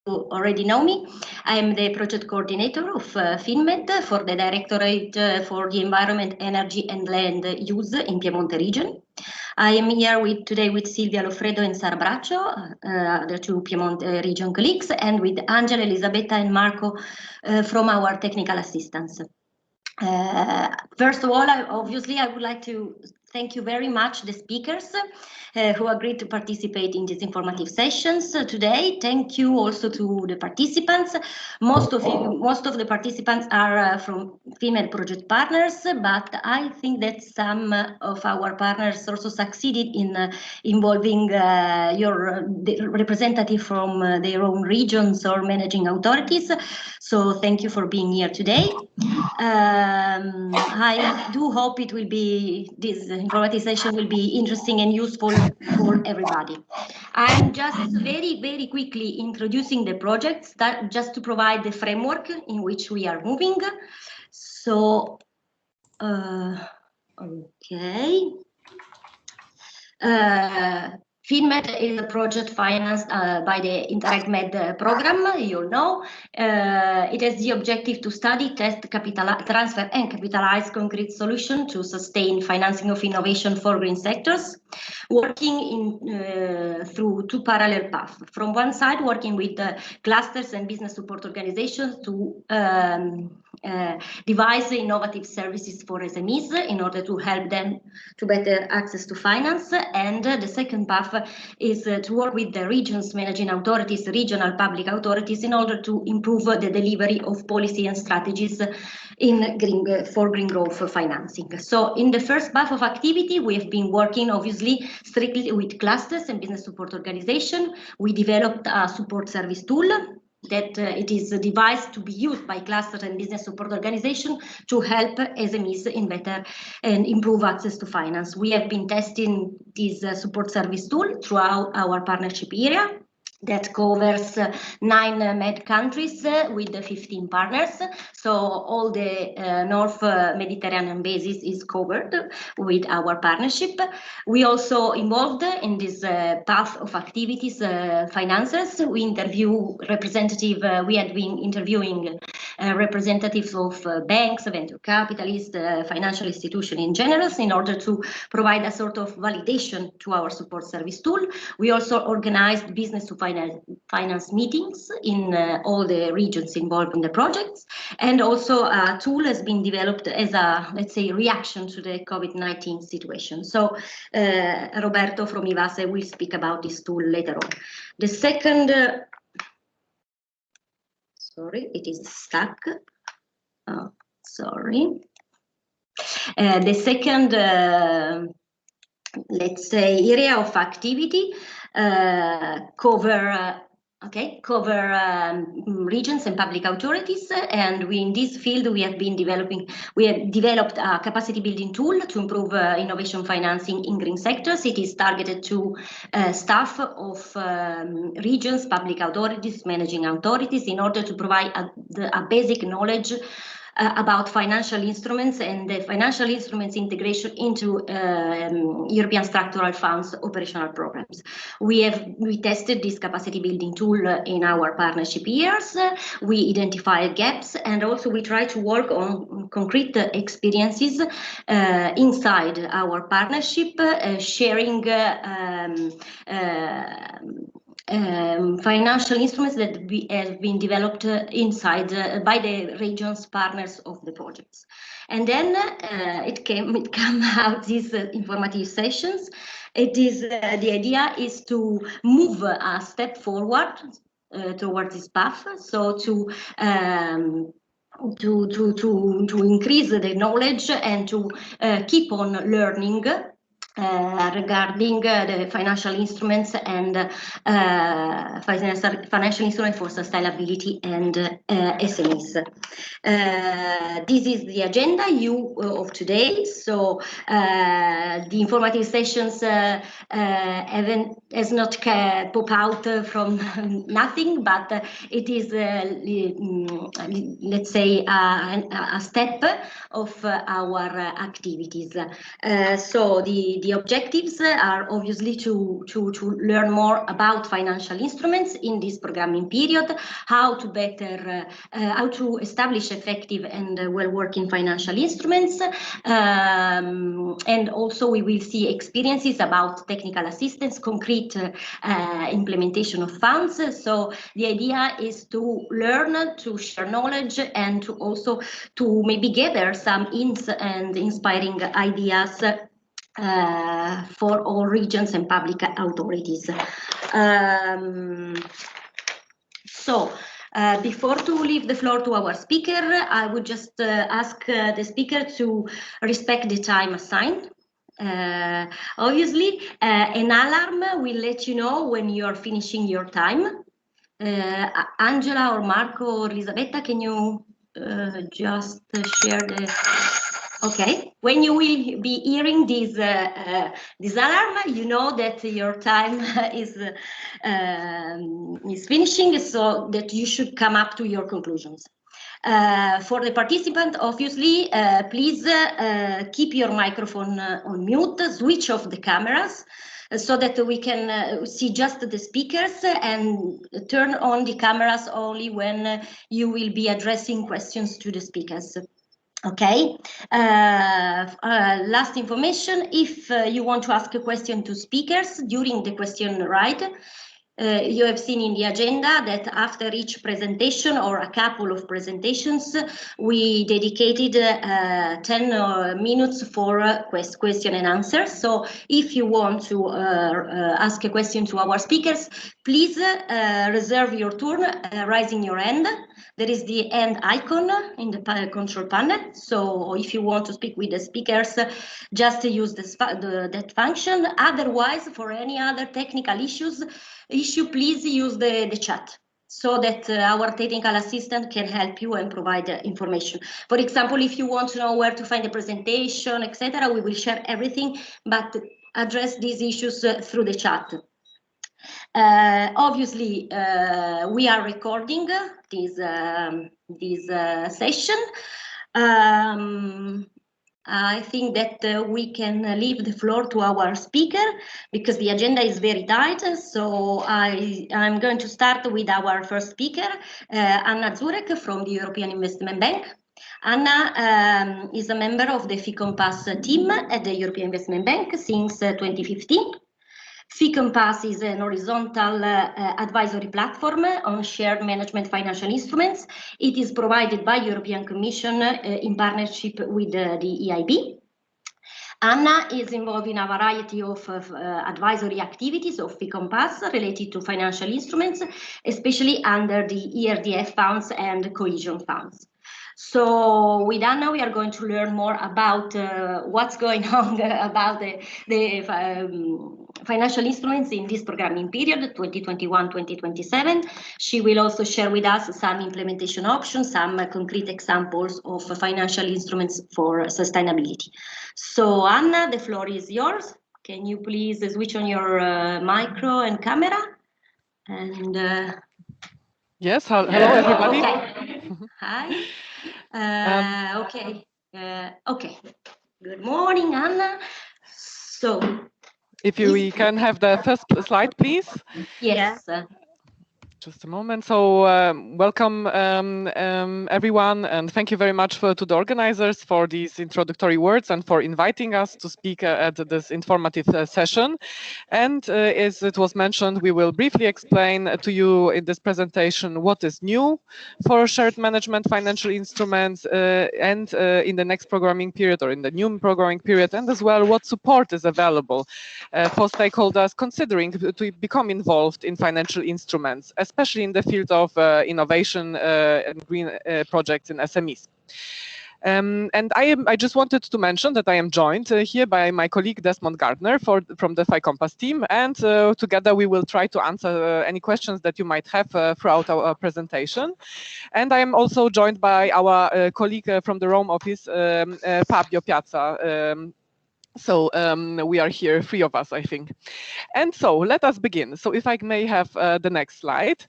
already know me. I am the project coordinator of finMED for the Directorate for the Environment, Energy and Land Use in Piemonte region. I am here today with Silvia Loffredo and Sara Braccio, the two Piemonte region colleagues, and with Angela, Elisabetta and Marco from our technical assistants. First of all, obviously, I would like to thank you very much, the speakers who agreed to participate in these informative sessions today. Thank you also to the participants. Most of the participants are from female project partners, but I think that some of our partners also succeeded in involving your representative from their own regions or managing authorities. So thank you for being here today. I do hope it will be, this informative session will be interesting and useful for everybody. I'm just very quickly introducing the projects just to provide the framework in which we are moving. So, okay. finMED is a project financed by the Interreg Med program, you know. It has the objective to study, test, transfer and capitalize concrete solutions to sustain financing of innovation for green sectors, working through two parallel paths. From one side, working with clusters and business support organizations to devise innovative services for SMEs in order to help them to better access to finance. And the second path is to work with the regions managing authorities, regional public authorities, in order to improve the delivery of policy and strategies for green growth financing. So in the first path of activity, we have been working obviously strictly with clusters and business support organization. We developed a support service tool that it is a device to be used by clusters and business support organization to help SMEs in better and improve access to finance. We have been testing this support service tool throughout our partnership area that covers 9 MED countries with 15 partners. So all the North Mediterranean basis is covered with our partnership. We also involved in this path of activities financiers. We interview representative. We had been interviewing representatives of banks, venture capitalists, financial institutions in general, in order to provide a sort of validation to our support service tool. We also organized business to finance meetings in all the regions involved in the projects, and also a tool has been developed as a, let's say, reaction to the COVID-19 situation. So Roberto from Ivase will speak about this tool later on. The second, sorry, it is stuck. Oh, sorry. The second, let's say, area of activity cover regions and public authorities, and in this field we have developed a capacity building tool to improve innovation financing in green sectors. It is targeted to staff of regions, public authorities, managing authorities, in order to provide a basic knowledge about financial instruments and the financial instruments integration into European structural funds operational programs. We tested this capacity building tool in our partnership years. We identified gaps, and also we try to work on concrete experiences inside our partnership, sharing financial instruments that have been developed inside by the regions partners of the projects. And then it came out these informative sessions. It is the idea is to move a step forward towards this path, so to increase the knowledge and to keep on learning regarding the financial instruments and financial instruments for sustainability and SMEs. This is the agenda of today. So the informative sessions has not pop out from nothing, but it is let's say a step of our activities. So the the objectives are obviously to learn more about financial instruments in this programming period, how to establish effective and well-working financial instruments, and also we will see experiences about technical assistance, concrete implementation of funds. So the idea is to learn, to share knowledge, and to also to maybe gather some hints and inspiring ideas for all regions and public authorities. Before to leave the floor to our speaker, I would just ask the speaker to respect the time assigned. Obviously, an alarm will let you know when you are finishing your time. Angela or Marco or Elisabetta, can you just share the... Okay, when you will be hearing this alarm, you know that your time is finishing, so that you should come up to your conclusions. For the participant, obviously, please keep your microphone on mute, switch off the cameras, so that we can see just the speakers, and turn on the cameras only when you will be addressing questions to the speakers. Okay, last information, if you want to ask a question to speakers during the question right, you have seen in the agenda that after each presentation or a couple of presentations, we dedicated 10 minutes for question and answer. So if you want to ask a question to our speakers, please reserve your turn, raising your hand. There is the hand icon in the control panel. So if you want to speak with the speakers, just use that function. Otherwise, for any other technical issue, please use the chat, so that our technical assistant can help you and provide information. For example, if you want to know where to find the presentation, etc., we will share everything, but address these issues through the chat. Obviously, we are recording this session. I think that we can leave the floor to our speaker, because the agenda is very tight. So I'm going to start with our first speaker, Anna Zurek from the European Investment Bank. Anna is a member of the FICOMPASS team at the European Investment Bank since 2015. FICOMPASS is an horizontal advisory platform on shared management financial instruments. It is provided by European Commission in partnership with the EIB. Anna is involved in a variety of advisory activities of FICOMPASS related to financial instruments, especially under the ERDF funds and cohesion funds. So with Anna, we are going to learn more about what's going on about the financial instruments in this programming period, 2021-2027. She will also share with us some implementation options, some concrete examples of financial instruments for sustainability. So Anna, the floor is yours. Can you please switch on your micro and camera? And yes, hello everybody. Okay. Hi. Okay. Okay. Good morning, Anna. So, if we can have the first slide, please. Yes. Just a moment. So welcome everyone, and thank you very much to the organizers for these introductory words and for inviting us to speak at this informative session. And as it was mentioned, we will briefly explain to you in this presentation what is new for shared management financial instruments and in the next programming period or in the new programming period, and as well what support is available for stakeholders considering to become involved in financial instruments, especially in the field of innovation and green projects in SMEs. And I just wanted to mention that I am joined here by my colleague Desmond Gardner from the FICOMPASS team, and together we will try to answer any questions that you might have throughout our presentation. And I am also joined by our colleague from the Rome office, Fabio Piazza. So we are here, three of us, I think. And so let us begin. So if I may have the next slide.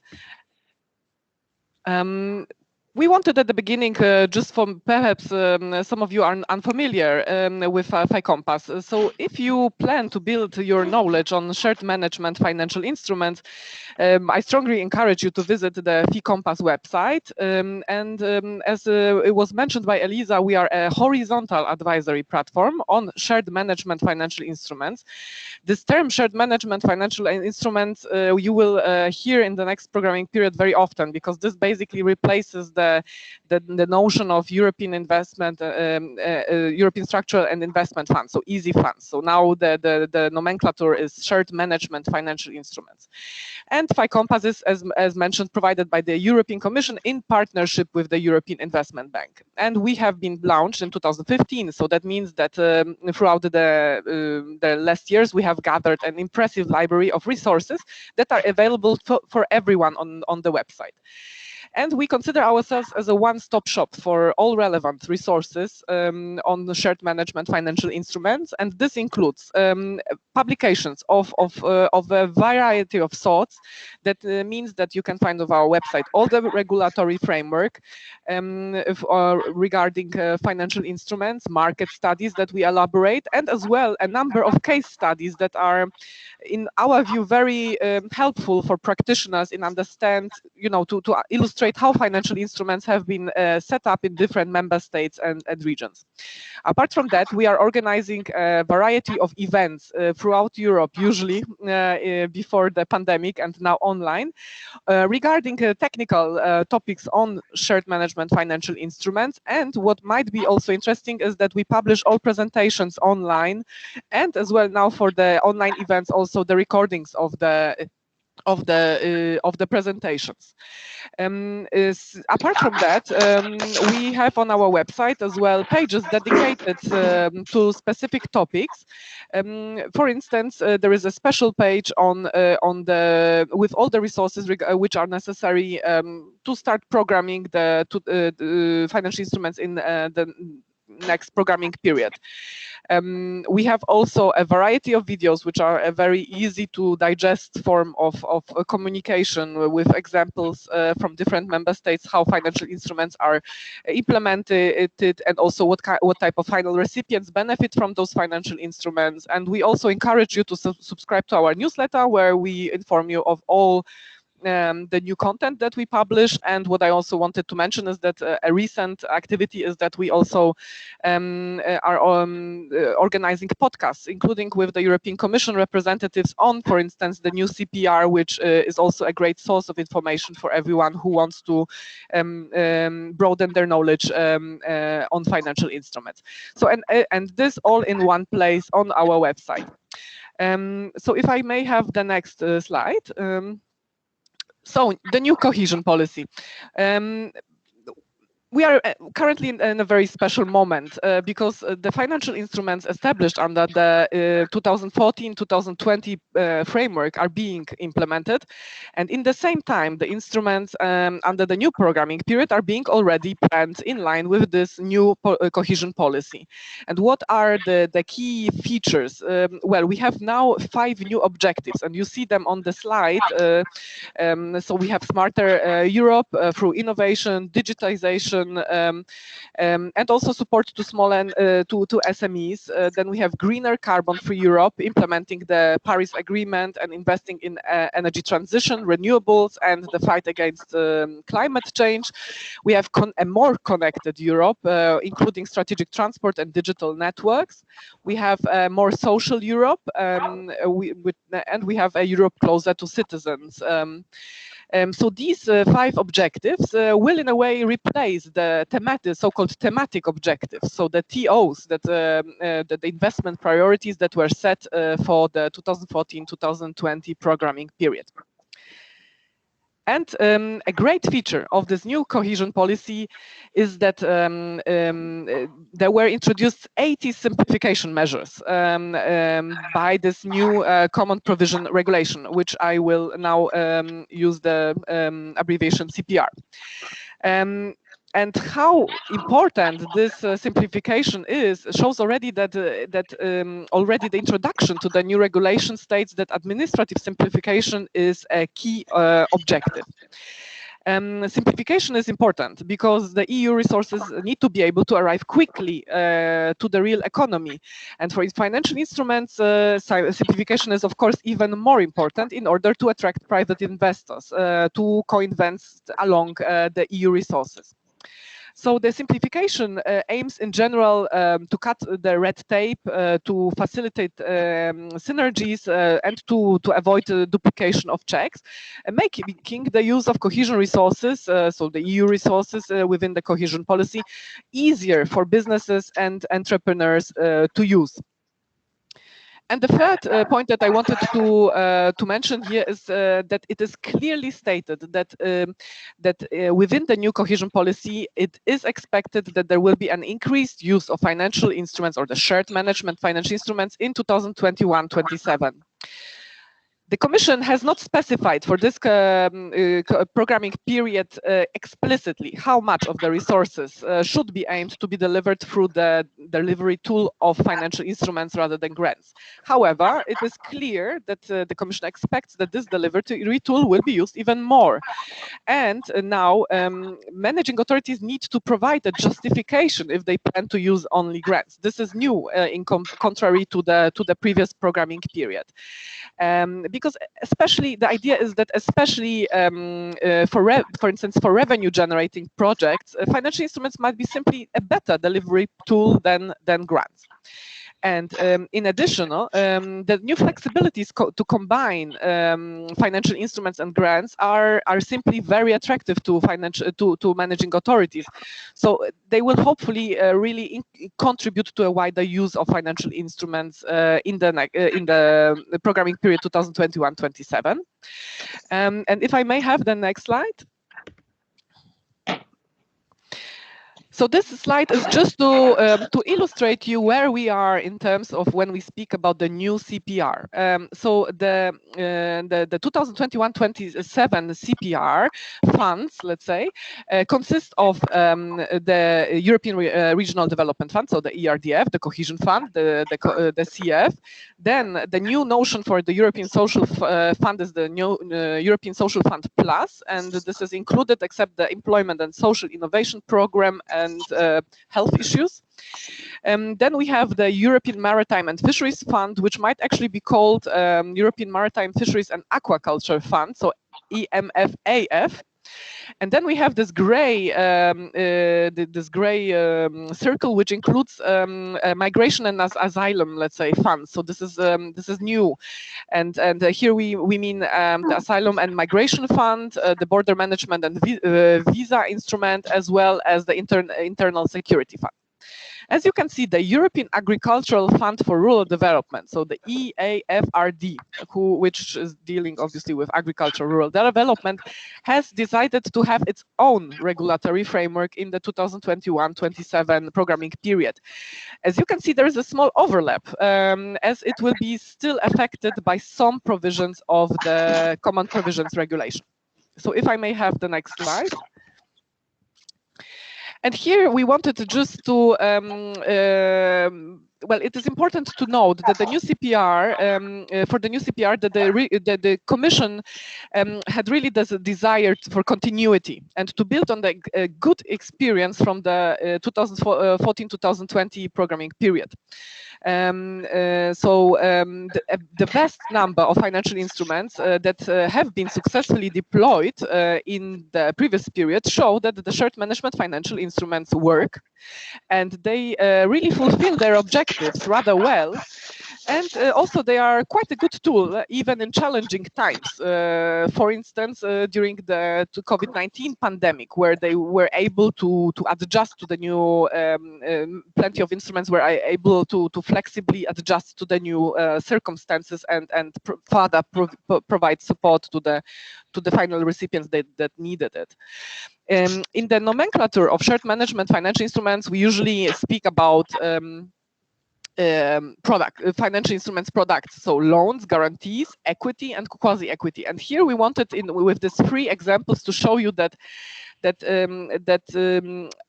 we wanted at the beginning, just for perhaps some of you are unfamiliar with FICompass. So if you plan to build your knowledge on shared management financial instruments, I strongly encourage you to visit the FICompass website. As it was mentioned by Elisa, we are a horizontal advisory platform on shared management financial instruments. This term shared management financial instruments you will hear in the next programming period very often, because this basically replaces the notion of European investment, European structural and investment funds, so easy funds. So now the nomenclature is shared management financial instruments. And FICompass is, as mentioned, provided by the European Commission in partnership with the European Investment Bank. And we have been launched in 2015. So that means that throughout the last years, we have gathered an impressive library of resources that are available for everyone on the website. And we consider ourselves as a one-stop shop for all relevant resources on the shared management financial instruments. And this includes publications of a variety of sorts. That means that you can find on our website all the regulatory framework regarding financial instruments, market studies that we elaborate, and as well a number of case studies that are, in our view, very helpful for practitioners in to illustrate how financial instruments have been set up in different member states and regions. Apart from that, we are organizing a variety of events throughout Europe, usually before the pandemic and now online, regarding technical topics on shared management financial instruments. And what might be also interesting is that we publish all presentations online, and as well now for the online events also the recordings of the presentations. Apart from that, we have on our website as well pages dedicated to specific topics. For instance, there is a special page with all the resources which are necessary to start programming the financial instruments in the next programming period. We have also a variety of videos which are a very easy to digest form of communication with examples from different member states, how financial instruments are implemented, and also what type of final recipients benefit from those financial instruments. And we also encourage you to subscribe to our newsletter, where we inform you of all the new content that we publish. And what I also wanted to mention is that a recent activity is that we also are organizing podcasts, including with the European Commission representatives on, for instance, the new CPR, which is also a great source of information for everyone who wants to broaden their knowledge on financial instruments. So, and this all in one place on our website. So if I may have the next slide. So the new cohesion policy. We are currently in a very special moment because the financial instruments established under the 2014-2020 framework are being implemented. And in the same time, the instruments under the new programming period are being already planned in line with this new cohesion policy. And what are the key features? Well, we have now 5 new objectives, and you see them on the slide. So we have smarter Europe through innovation, digitization, and also support to small and to SMEs. Then we have greener carbon-free Europe, implementing the Paris Agreement and investing in energy transition, renewables, and the fight against climate change. We have a more connected Europe, including strategic transport and digital networks. We have a more social Europe, and we have a Europe closer to citizens. So these 5 objectives will in a way replace the so-called thematic objectives, so the TOs, that the investment priorities that were set for the 2014-2020 programming period. And a great feature of this new cohesion policy is that there were introduced 80 simplification measures by this new common provision regulation, which I will now use the abbreviation CPR. And how important this simplification is shows already that already the introduction to the new regulation states that administrative simplification is a key objective. Simplification is important because the EU resources need to be able to arrive quickly to the real economy. And for financial instruments, simplification is, of course, even more important in order to attract private investors to co-invest along the EU resources. So the simplification aims in general to cut the red tape, to facilitate synergies and to avoid duplication of checks, and making the use of cohesion resources, so the EU resources within the cohesion policy, easier for businesses and entrepreneurs to use. And the third point that I wanted to mention here is that it is clearly stated that within the new cohesion policy, it is expected that there will be an increased use of financial instruments or the shared management financial instruments in 2021-27. The Commission has not specified for this programming period explicitly how much of the resources should be aimed to be delivered through the delivery tool of financial instruments rather than grants. However, it is clear that the Commission expects that this delivery tool will be used even more. And now managing authorities need to provide a justification if they plan to use only grants. This is new in contrary to the previous programming period. Because especially the idea is that especially for instance, for revenue generating projects, financial instruments might be simply a better delivery tool than grants. And in addition, the new flexibilities to combine financial instruments and grants are simply very attractive to managing authorities. So they will hopefully really contribute to a wider use of financial instruments in the programming period 2021-27. And if I may have the next slide. So this slide is just to illustrate you where we are in terms of when we speak about the new CPR. So the 2021-27 CPR funds, let's say, consist of the European Regional Development Fund, so the ERDF, the Cohesion Fund, the CF. Then the new notion for the European Social Fund is the new European Social Fund Plus, and this is included except the Employment and Social Innovation Program and health issues. Then we have the European Maritime and Fisheries Fund, which might actually be called European Maritime Fisheries and Aquaculture Fund, so EMFAF. And then we have this gray circle, which includes migration and asylum, let's say, funds. So this is new, and here we mean the asylum and migration fund, the border management and visa instrument, as well as the internal security fund. As you can see, the European Agricultural Fund for Rural Development, so the EAFRD, which is dealing obviously with agriculture, rural development, has decided to have its own regulatory framework in the 2021-27 programming period. As you can see, there is a small overlap, as it will be still affected by some provisions of the Common Provisions Regulation. So if I may have the next slide. And here we wanted to just to, well, it is important to note that the new CPR, for the new CPR, that the Commission had really this desire for continuity and to build on the good experience from the 2014-2020 programming period. The vast number of financial instruments that have been successfully deployed in the previous period show that the shared management financial instruments work, and they really fulfill their objectives rather well. And also they are quite a good tool, even in challenging times. For instance, during the COVID-19 pandemic, where they were able to adjust to the new, plenty of instruments were able to flexibly adjust to the new circumstances and further provide support to the final recipients that needed it. In the nomenclature of shared management financial instruments, we usually speak about financial instruments products, so loans, guarantees, equity, and quasi-equity. And here we wanted, with these 3 examples, to show you that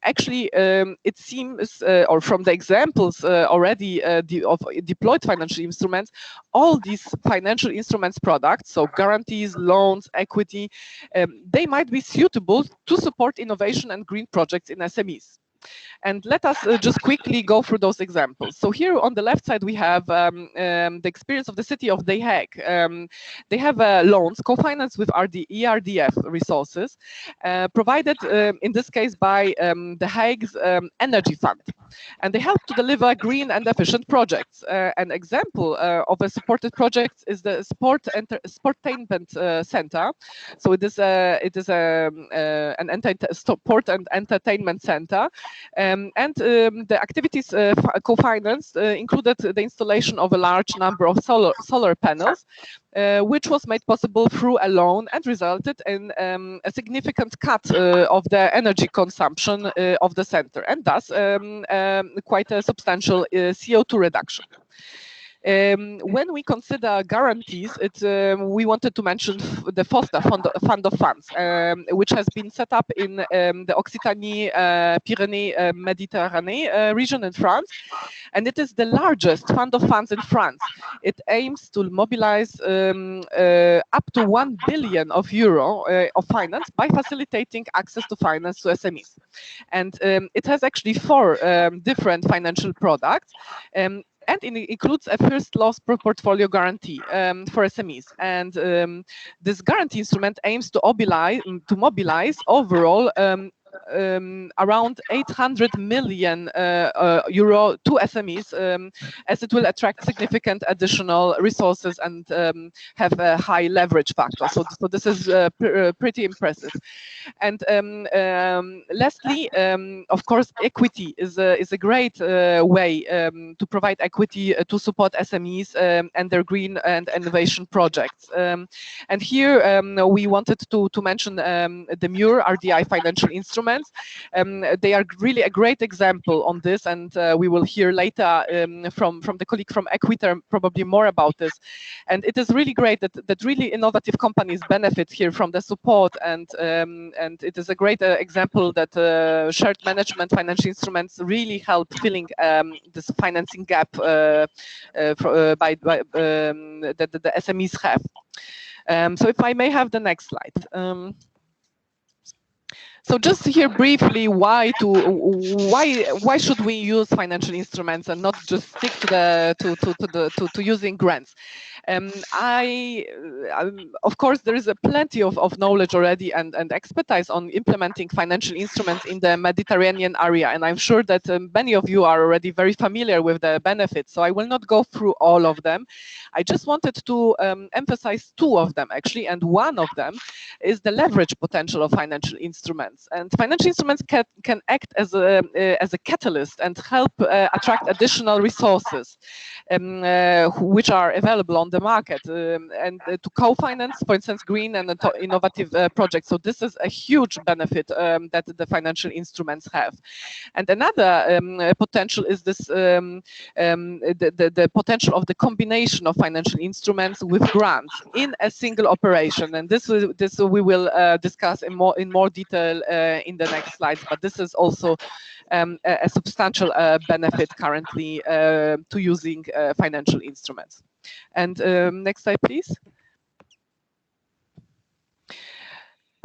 actually it seems, or from the examples already of deployed financial instruments, all these financial instruments products, so guarantees, loans, equity, they might be suitable to support innovation and green projects in SMEs. And let us just quickly go through those examples. So here on the left side, we have the experience of the city of The Hague. They have loans co-financed with ERDF resources, provided in this case by The Hague's Energy Fund. And they help to deliver green and efficient projects. An example of a supported project is the Sportainment Center. So it is an sport and entertainment center. The activities co-financed included the installation of a large number of solar panels, which was made possible through a loan and resulted in a significant cut of the energy consumption of the center, and thus quite a substantial CO2 reduction. When we consider guarantees, we wanted to mention the FOSTA, Fund of Funds, which has been set up in the Occitanie-Pyrénées-Mediterranee region in France. And it is the largest fund of funds in France. It aims to mobilize up to 1 billion euro of finance by facilitating access to finance to SMEs. And it has actually 4 different financial products. And it includes a first loss portfolio guarantee for SMEs. And this guarantee instrument aims to mobilize overall around 800 million euro to SMEs, as it will attract significant additional resources and have a high leverage factor. So this is pretty impressive. And lastly, of course, equity is a great way to provide equity to support SMEs and their green and innovation projects. And here we wanted to mention the MURE RDI financial instruments. They are really a great example on this, and we will hear later from the colleague from EQUITER probably more about this. And it is really great that really innovative companies benefit here from the support, and it is a great example that shared management financial instruments really help filling this financing gap that the SMEs have. So if I may have the next slide. So just here briefly, why should we use financial instruments and not just stick to using grants? Of course, there is plenty of knowledge already and expertise on implementing financial instruments in the Mediterranean area, and I'm sure that many of you are already very familiar with the benefits. So I will not go through all of them. I just wanted to emphasize 2 of them actually, and one of them is the leverage potential of financial instruments. And financial instruments can act as a catalyst and help attract additional resources which are available on the market and to co-finance, for instance, green and innovative projects. So this is a huge benefit that the financial instruments have. And another potential is this the potential of the combination of financial instruments with grants in a single operation. And this we will discuss in more detail in the next slides, but this is also a substantial benefit currently to using financial instruments. And next slide, please.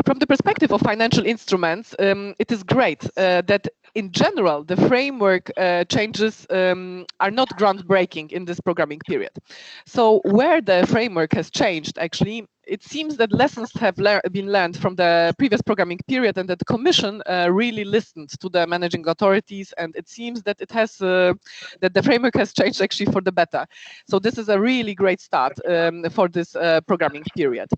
From the perspective of financial instruments, it is great that in general, the framework changes are not groundbreaking in this programming period. So where the framework has changed, actually, it seems that lessons have been learned from the previous programming period, and that the Commission really listened to the managing authorities, and it seems that it has that the framework has changed actually for the better. So this is a really great start for this programming period.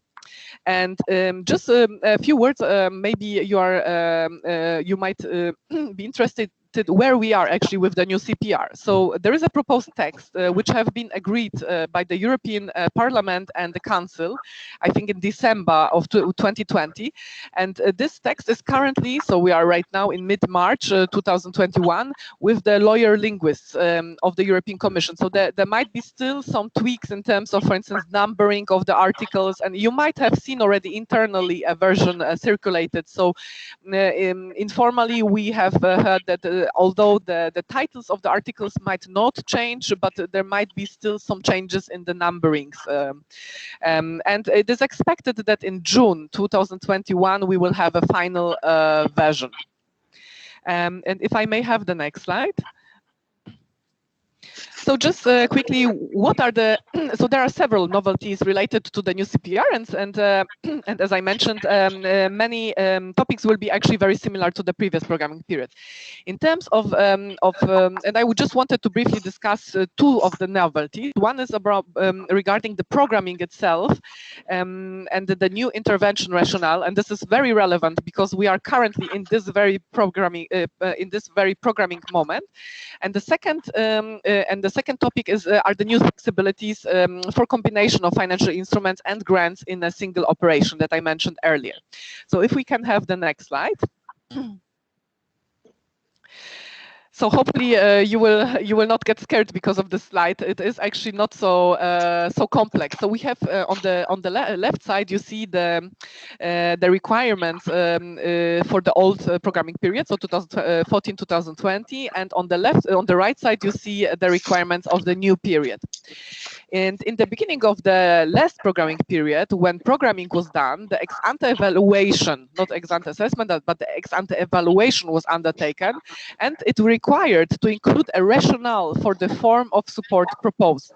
And just a few words, maybe you might be interested where we are actually with the new CPR. So there is a proposed text which have been agreed by the European Parliament and the Council, I think in December of 2020. And this text is currently, so we are right now in mid-March 2021, with the lawyer linguists of the European Commission. So there might be still some tweaks in terms of, for instance, numbering of the articles, and you might have seen already internally a version circulated. So informally, we have heard that although the titles of the articles might not change, but there might be still some changes in the numberings. And it is expected that in June 2021, we will have a final version. And if I may have the next slide. So just quickly, what are the, so there are several novelties related to the new CPR, and as I mentioned, many topics will be actually very similar to the previous programming period. In terms of and I would just wanted to briefly discuss two of the novelties. One is about regarding the programming itself and the new intervention rationale, and this is very relevant because we are currently in this very programming moment. And the second topic is are the new flexibilities for combination of financial instruments and grants in a single operation that I mentioned earlier. So if we can have the next slide. So hopefully you will not get scared because of this slide. It is actually not so so complex. So we have on the left side you see the requirements for the old programming period, so 2014-2020, and on the right side you see the requirements of the new period. And in the beginning of the last programming period, when programming was done, the ex-ante evaluation, not ex-ante assessment, but the ex-ante evaluation was undertaken, and it required to include a rationale for the form of support proposed.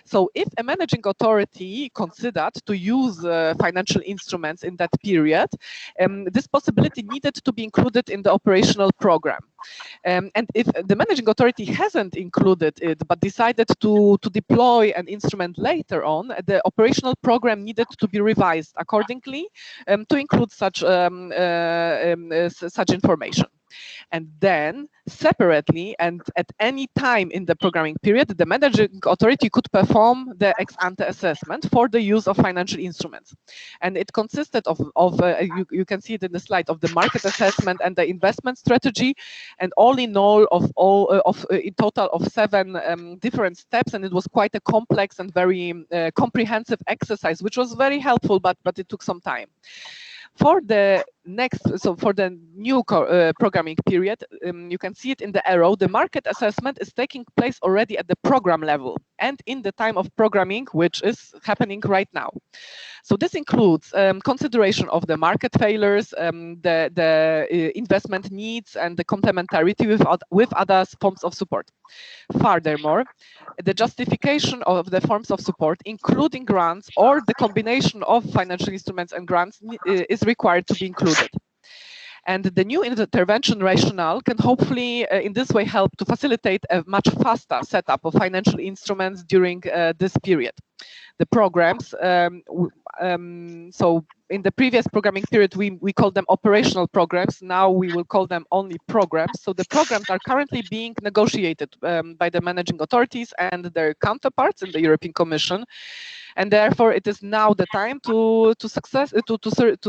So if a managing authority considered to use financial instruments in that period, this possibility needed to be included in the operational program. And if the managing authority hasn't included it, but decided to deploy an instrument later on, the operational program needed to be revised accordingly to include such information. And then separately and at any time in the programming period, the managing authority could perform the ex-ante assessment for the use of financial instruments. And it consisted of you can see it in the slide, of the market assessment and the investment strategy, and all in all in total of 7 different steps. And it was quite a complex and very comprehensive exercise, which was very helpful, but it took some time. For the new programming period, you can see it in the arrow, the market assessment is taking place already at the program level and in the time of programming, which is happening right now. So this includes consideration of the market failures, the investment needs, and the complementarity with other forms of support. Furthermore, the justification of the forms of support, including grants or the combination of financial instruments and grants, is required to be included. And the new intervention rationale can hopefully in this way help to facilitate a much faster setup of financial instruments during this period. The programs, so in the previous programming period, we called them operational programs. Now we will call them only programs. So the programs are currently being negotiated by the managing authorities and their counterparts in the European Commission. And therefore, it is now the time to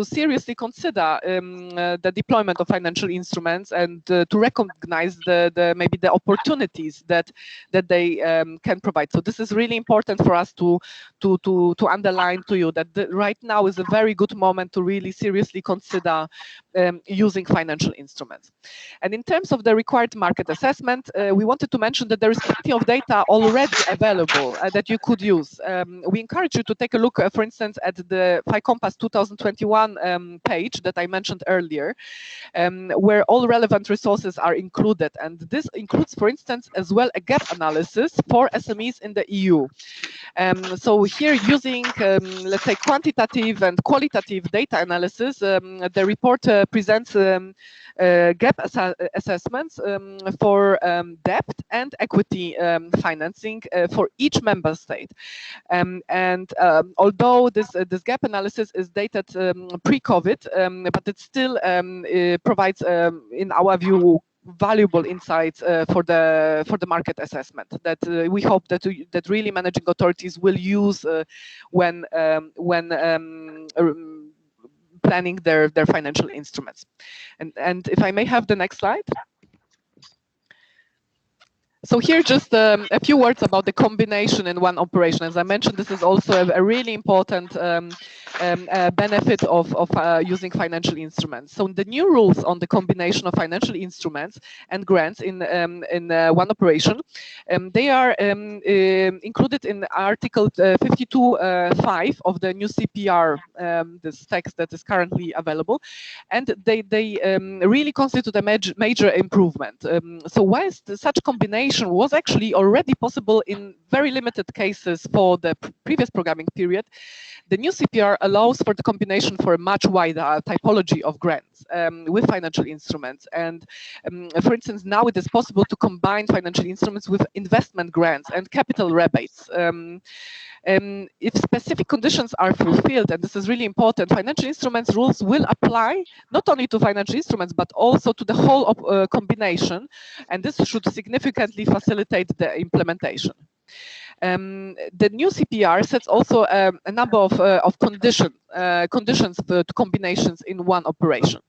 seriously consider the deployment of financial instruments and to recognize maybe the opportunities that they can provide. So this is really important for us to underline to you that right now is a very good moment to really seriously consider using financial instruments. And in terms of the required market assessment, we wanted to mention that there is plenty of data already available that you could use. We encourage you to take a look, for instance, at the FICompass 2021 page that I mentioned earlier, where all relevant resources are included. And this includes, for instance, as well a gap analysis for SMEs in the EU. So here, using, let's say, quantitative and qualitative data analysis, the report presents gap assessments for debt and equity financing for each member state. And although this gap analysis is dated pre-COVID, but it still provides, in our view, valuable insights for the market assessment that we hope that really managing authorities will use when planning their financial instruments. And if I may have the next slide. So here just a few words about the combination in one operation. As I mentioned, this is also a really important benefit of using financial instruments. So the new rules on the combination of financial instruments and grants in one operation, they are included in Article 52.5 of the new CPR, this text that is currently available, and they really constitute a major improvement. So whilst such combination was actually already possible in very limited cases for the previous programming period, the new CPR allows for the combination for a much wider typology of grants with financial instruments. And for instance, now it is possible to combine financial instruments with investment grants and capital rebates. If specific conditions are fulfilled, and this is really important, financial instruments rules will apply not only to financial instruments, but also to the whole combination, and this should significantly facilitate the implementation. The new CPR sets also a number of conditions to combinations in one operation.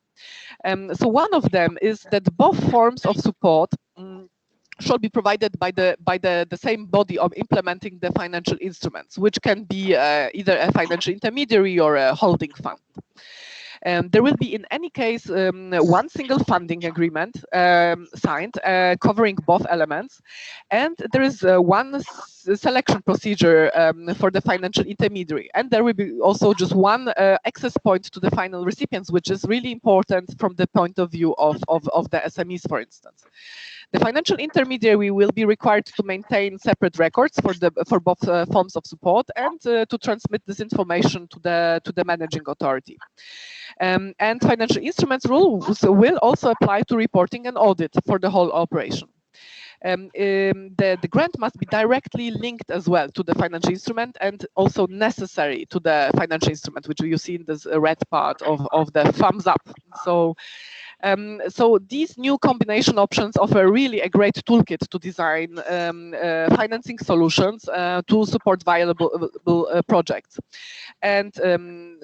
So one of them is that both forms of support shall be provided by the same body of implementing the financial instruments, which can be either a financial intermediary or a holding fund. There will be, in any case, one single funding agreement signed covering both elements, and there is one selection procedure for the financial intermediary, and there will be also just one access point to the final recipients, which is really important from the point of view of the SMEs, for instance. The financial intermediary will be required to maintain separate records for both forms of support and to transmit this information to the managing authority. And financial instruments rules will also apply to reporting and audit for the whole operation. The grant must be directly linked as well to the financial instrument and also necessary to the financial instrument, which you see in this red part of the thumbs up. So these new combination options offer really a great toolkit to design financing solutions to support viable projects. And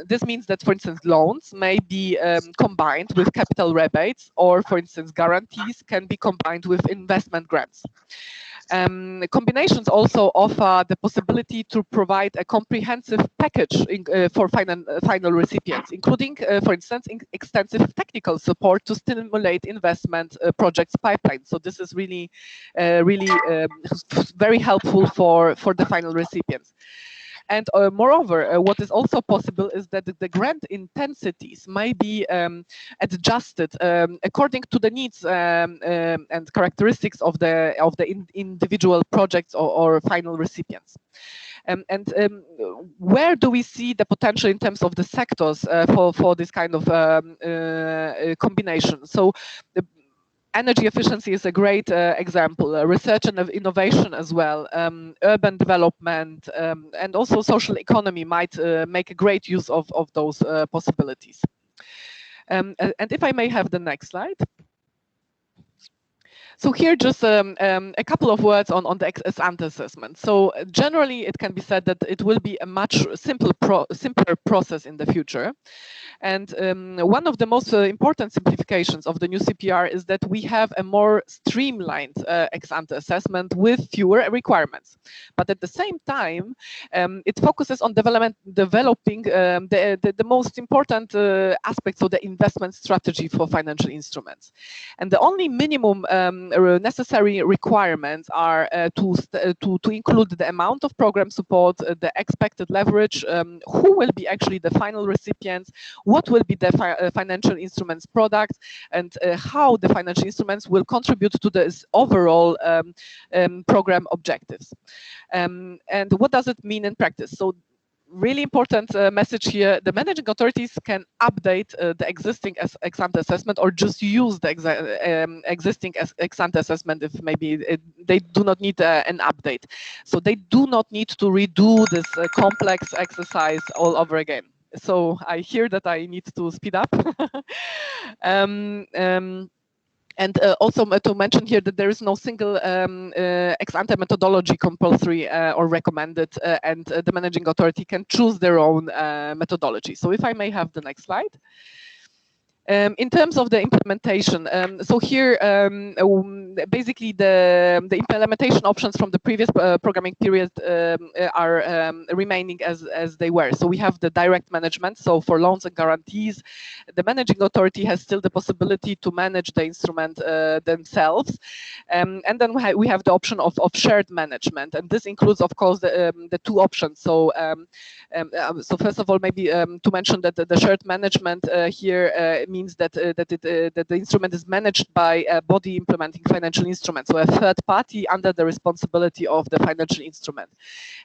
this means that, for instance, loans may be combined with capital rebates, or, for instance, guarantees can be combined with investment grants. Combinations also offer the possibility to provide a comprehensive package for final recipients, including, for instance, extensive technical support to stimulate investment projects pipeline. So this is really, very helpful for the final recipients. And moreover, what is also possible is that the grant intensities may be adjusted according to the needs and characteristics of the individual projects or final recipients. Where do we see the potential in terms of the sectors for this kind of combination? So energy efficiency is a great example, research and innovation as well, urban development, and also social economy might make a great use of those possibilities. And if I may have the next slide. So here just a couple of words on the ex-ante assessment. So generally it can be said that it will be a much simpler process in the future. And one of the most important simplifications of the new CPR is that we have a more streamlined ex-ante assessment with fewer requirements. But at the same time, it focuses on developing the most important aspects of the investment strategy for financial instruments. And the only minimum necessary requirements are to include the amount of program support, the expected leverage, who will be actually the final recipients, what will be the financial instruments products, and how the financial instruments will contribute to this overall program objectives. And what does it mean in practice? So really important message here, the managing authorities can update the existing ex-ante assessment or just use the existing ex-ante assessment if maybe they do not need an update. So they do not need to redo this complex exercise all over again. So I hear that I need to speed up. And also to mention here that there is no single ex-ante methodology compulsory or recommended, and the managing authority can choose their own methodology. So if I may have the next slide. In terms of the implementation, so here basically the implementation options from the previous programming period are remaining as they were. So we have the direct management. So for loans and guarantees, the managing authority has still the possibility to manage the instrument themselves. And then we have the option of shared management, and this includes, of course, the two options. So so first of all, maybe to mention that the shared management here means that that the instrument is managed by a body implementing financial instrument, so a third party under the responsibility of the financial instrument.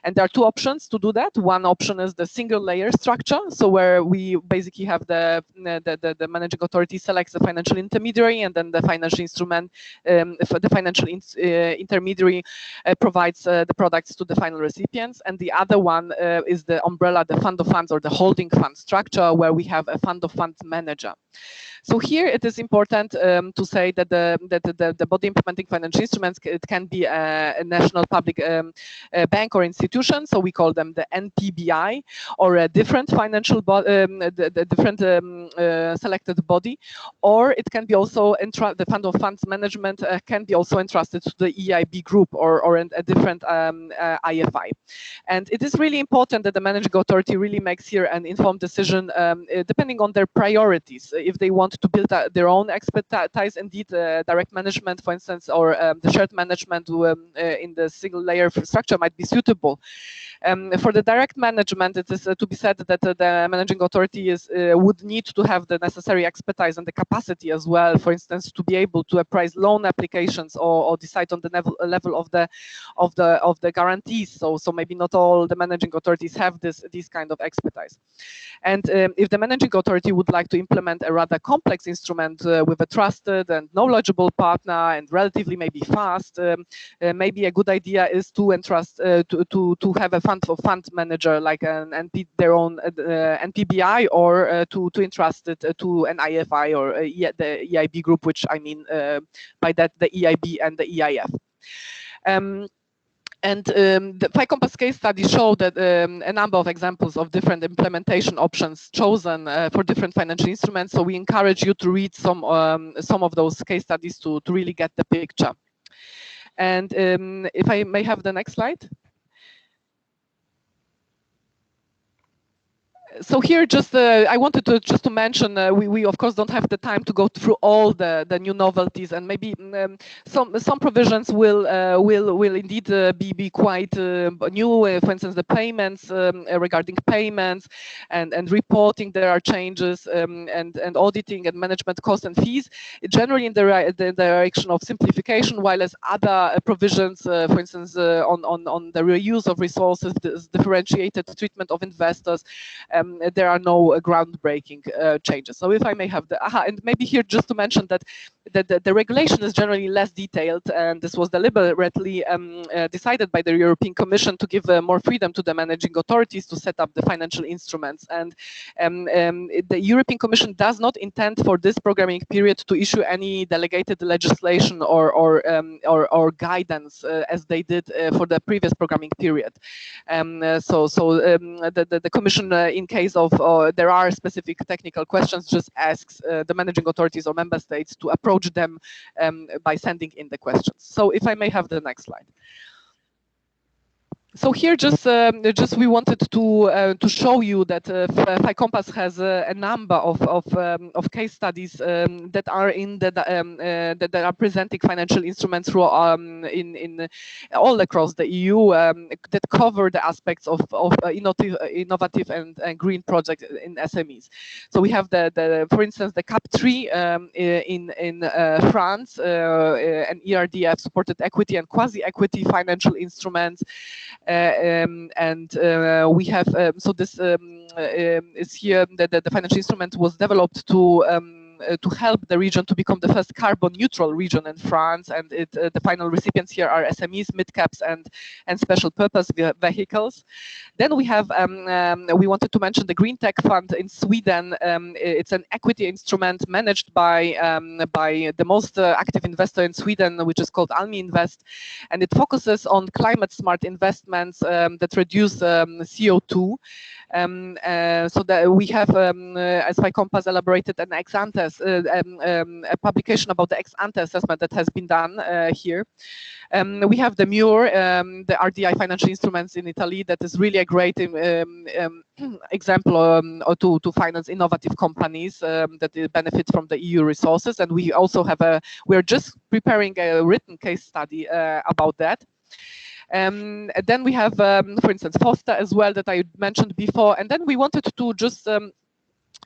And there are two options to do that. One option is the single layer structure, so where we basically have the managing authority selects the financial intermediary, and then the financial instrument, the financial intermediary provides the products to the final recipients. And the other one is the umbrella, the fund of funds or the holding fund structure, where we have a fund of funds manager. So here it is important to say that the body implementing financial instruments, it can be a national public bank or institution, so we call them the NPBI, or a different financial selected body, or it can be also the fund of funds management can be also entrusted to the EIB group or a different IFI. And it is really important that the managing authority really makes here an informed decision depending on their priorities. If they want to build their own expertise, indeed, direct management, for instance, or the shared management in the single layer structure might be suitable. For the direct management, it is to be said that the managing authority would need to have the necessary expertise and the capacity as well, for instance, to be able to appraise loan applications or decide on the level of the guarantees. So maybe not all the managing authorities have this kind of expertise. And if the managing authority would like to implement a rather complex instrument with a trusted and knowledgeable partner and relatively maybe fast, maybe a good idea is to entrust to have a fund manager like their own NPBI, or to entrust it to an IFI or the EIB group, which I mean by that the EIB and the EIF. And the FICOMPASS case study showed that a number of examples of different implementation options chosen for different financial instruments. So we encourage you to read some of those case studies to really get the picture. And if I may have the next slide. So here, just I wanted to mention we of course don't have the time to go through all the new novelties, and maybe some provisions will indeed be quite new. For instance, the payments regarding payments and reporting, there are changes, and auditing and management costs and fees, generally in the direction of simplification, while as other provisions, for instance, on the reuse of resources, the differentiated treatment of investors. There are no groundbreaking changes. So if I may have and maybe here just to mention that the regulation is generally less detailed, and this was deliberately decided by the European Commission to give more freedom to the managing authorities to set up the financial instruments. And the European Commission does not intend for this programming period to issue any delegated legislation or guidance as they did for the previous programming period. So the Commission, in case of there are specific technical questions, just asks the managing authorities or member states to approach them by sending in the questions. So if I may have the next slide. So here, just we wanted to show you that FICOMPASS has a number of case studies that are that are presenting financial instruments through in all across the EU that cover the aspects of innovative and green projects in SMEs. So we have for instance, the CAP3 in France, and ERDF supported equity and quasi-equity financial instruments. We have so this is here that the financial instrument was developed to to help the region to become the first carbon neutral region in France, and the final recipients here are SMEs, mid-caps, and special purpose vehicles. Then we have, we wanted to mention the Green Tech Fund in Sweden. It's an equity instrument managed by the most active investor in Sweden, which is called Almi Invest, and it focuses on climate smart investments that reduce CO2. So that we have, as Compass elaborated, an ex-ante, a publication about the ex-ante assessment that has been done here. We have the MUR, the RDI financial instruments in Italy, that is really a great example to finance innovative companies that benefit from the EU resources. And we also have we're just preparing a written case study about that. Then we have, for instance, FOSTA as well that I mentioned before. And then we wanted to just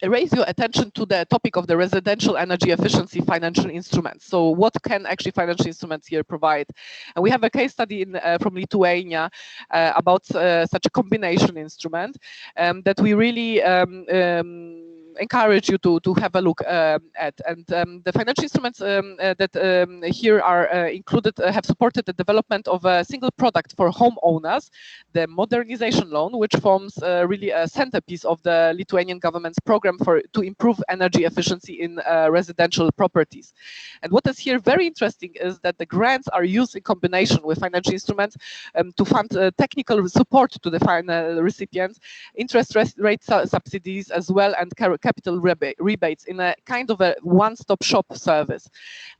raise your attention to the topic of the residential energy efficiency financial instruments. So what can actually financial instruments here provide? And we have a case study from Lithuania about such a combination instrument that we really encourage you to have a look at. And the financial instruments that here are included have supported the development of a single product for homeowners, the modernization loan, which forms really a centerpiece of the Lithuanian government's program to improve energy efficiency in residential properties. And what is here very interesting is that the grants are used in combination with financial instruments to fund technical support to the final recipients, interest rate subsidies as well, and capital rebates in a kind of a one-stop shop service.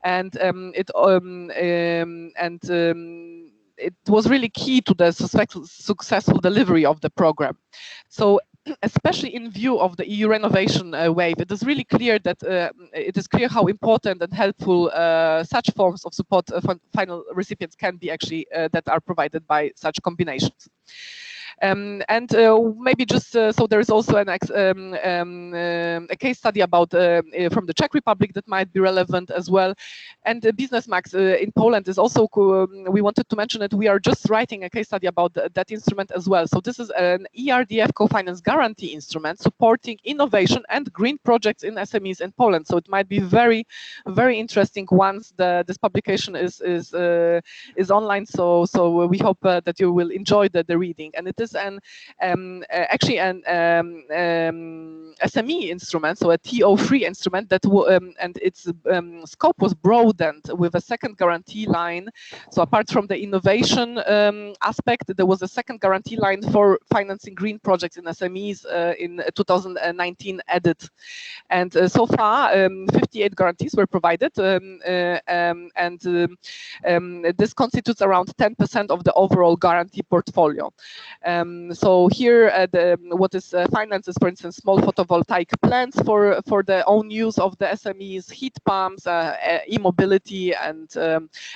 And it was really key to the successful delivery of the program. So especially in view of the EU renovation wave, it is really clear that it is clear how important and helpful such forms of support for final recipients can be actually that are provided by such combinations. Maybe just so there is also a case study about from the Czech Republic that might be relevant as well. And Business Max in Poland is also, we wanted to mention that we are just writing a case study about that instrument as well. So this is an ERDF co-finance guarantee instrument supporting innovation and green projects in SMEs in Poland. So it might be very, very interesting once this publication is online. So we hope that you will enjoy the reading. And it is actually an SME instrument, so a TO3 instrument that and its scope was broadened with a second guarantee line. So apart from the innovation aspect, there was a second guarantee line for financing green projects in SMEs in 2019 added. And so far, 58 guarantees were provided, and this constitutes around 10% of the overall guarantee portfolio. So here, what is financed is, for instance, small photovoltaic plants for the own use of the SMEs, heat pumps, e-mobility, and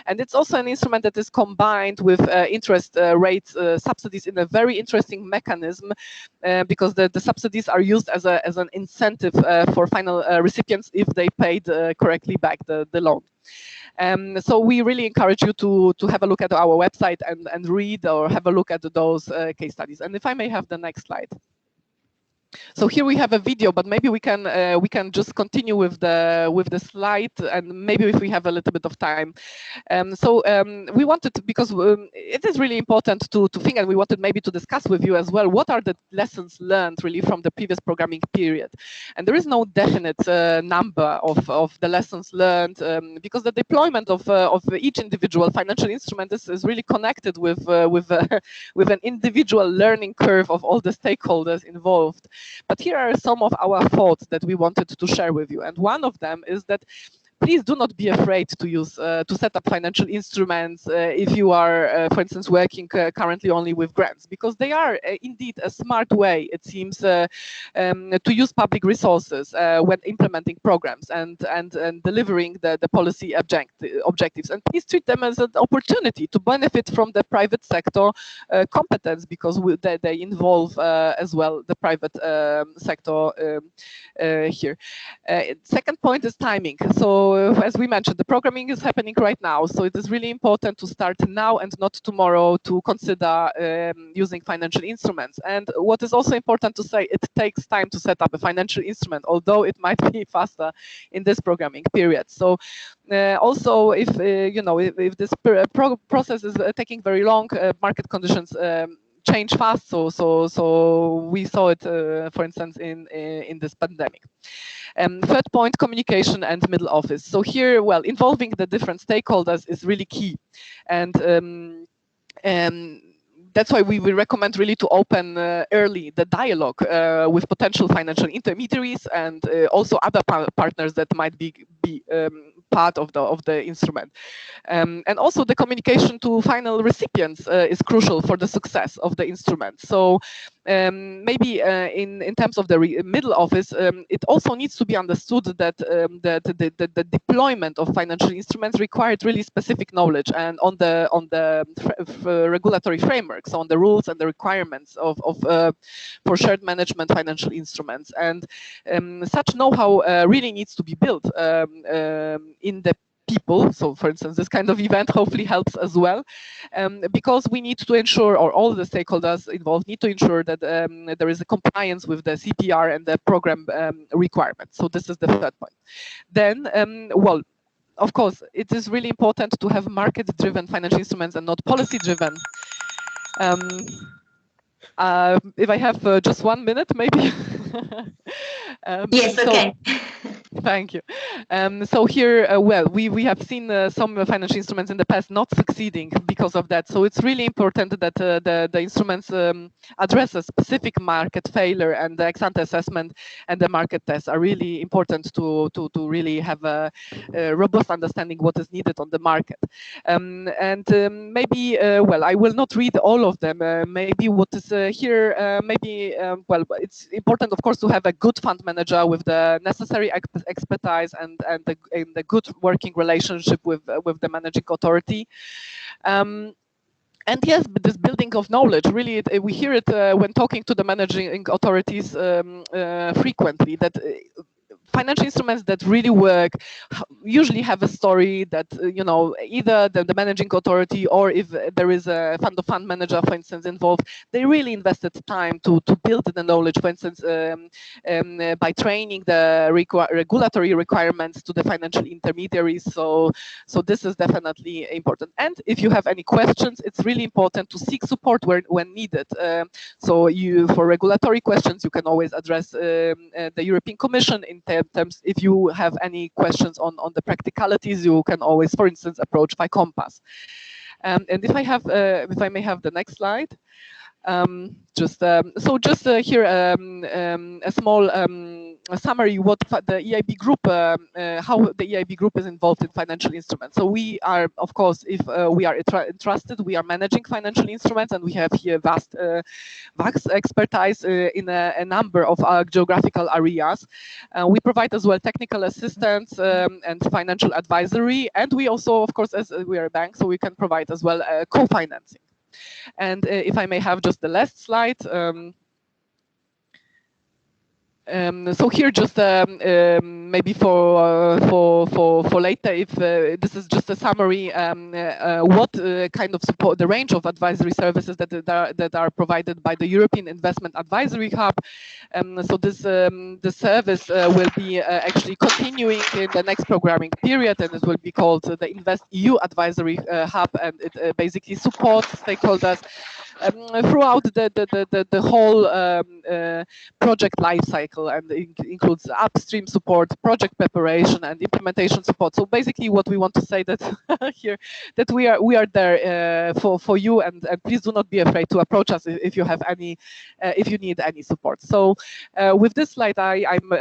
it's also an instrument that is combined with interest rates subsidies in a very interesting mechanism, because the subsidies are used as an incentive for final recipients if they paid correctly back the loan. So we really encourage you to have a look at our website and read or have a look at those case studies. And if I may have the next slide. So here we have a video, but maybe we can just continue with the slide, and maybe if we have a little bit of time. We wanted to, because it is really important to think, and we wanted maybe to discuss with you as well, what are the lessons learned really from the previous programming period. And there is no definite number of the lessons learned, because the deployment of each individual financial instrument is really connected with an individual learning curve of all the stakeholders involved. But here are some of our thoughts that we wanted to share with you. And one of them is that please do not be afraid to use to set up financial instruments if you are, for instance, working currently only with grants, because they are indeed a smart way, it seems, to use public resources when implementing programs and delivering the policy objectives. And please treat them as an opportunity to benefit from the private sector competence, because they involve as well the private sector here. Second point is timing. So as we mentioned, the programming is happening right now. So it is really important to start now and not tomorrow to consider using financial instruments. And what is also important to say, it takes time to set up a financial instrument, although it might be faster in this programming period. So also, if if this process is taking very long, market conditions change fast. So we saw it, for instance, in this pandemic. Third point, communication and middle office. So here, well, involving the different stakeholders is really key, and that's why we will recommend really to open early the dialogue with potential financial intermediaries and also other partners that might be part of the instrument. And also the communication to final recipients is crucial for the success of the instrument. So maybe in terms of the middle office, it also needs to be understood that the deployment of financial instruments required really specific knowledge and on the regulatory framework, so on the rules and the requirements for shared management financial instruments. And such know-how really needs to be built in the people. So for instance, this kind of event hopefully helps as well, because we need to ensure, or all the stakeholders involved need to ensure that there is a compliance with the CPR and the program requirements. So this is the third point. Then, well, of course, it is really important to have market-driven financial instruments and not policy-driven. If I have just 1 minute, maybe. Yes, okay. Thank you. So here, well, we have seen some financial instruments in the past not succeeding because of that. So it's really important that the instruments address a specific market failure, and the ex-ante assessment and the market tests are really important to really have a robust understanding what is needed on the market. Maybe, well, I will not read all of them. Maybe what is here, maybe, well, it's important, of course, to have a good fund manager with the necessary expertise and the good working relationship with the managing authority. And yes, but this building of knowledge, really, we hear it when talking to the managing authorities frequently, that financial instruments that really work usually have a story that, you know, either the managing authority, or if there is a fund manager, for instance, involved, they really invested time to build the knowledge, for instance, by training the regulatory requirements to the financial intermediaries. So this is definitely important. And if you have any questions, it's really important to seek support when needed. So for regulatory questions, you can always address the European Commission. In terms, if you have any questions on the practicalities, you can always, for instance, approach FICOMPAS. And if I may have the next slide. Just here a small summary what the EIB group, how the EIB group is involved in financial instruments. So we are, of course, if we are entrusted, we are managing financial instruments, and we have here vast expertise in a number of our geographical areas. We provide as well technical assistance and financial advisory, and we also, of course, as we are a bank, so we can provide as well co-financing. And if I may have just the last slide. So here, just maybe for later, if this is just a summary, what kind of support, the range of advisory services that are provided by the European Investment Advisory Hub. So this the service will be actually continuing in the next programming period, and it will be called the Invest EU Advisory Hub, and it basically supports stakeholders throughout the whole project life cycle, and it includes upstream support, project preparation, and implementation support. So basically, what we want to say that here, that we are there for you, and please do not be afraid to approach us if you have any, if you need any support. So with this slide, I'm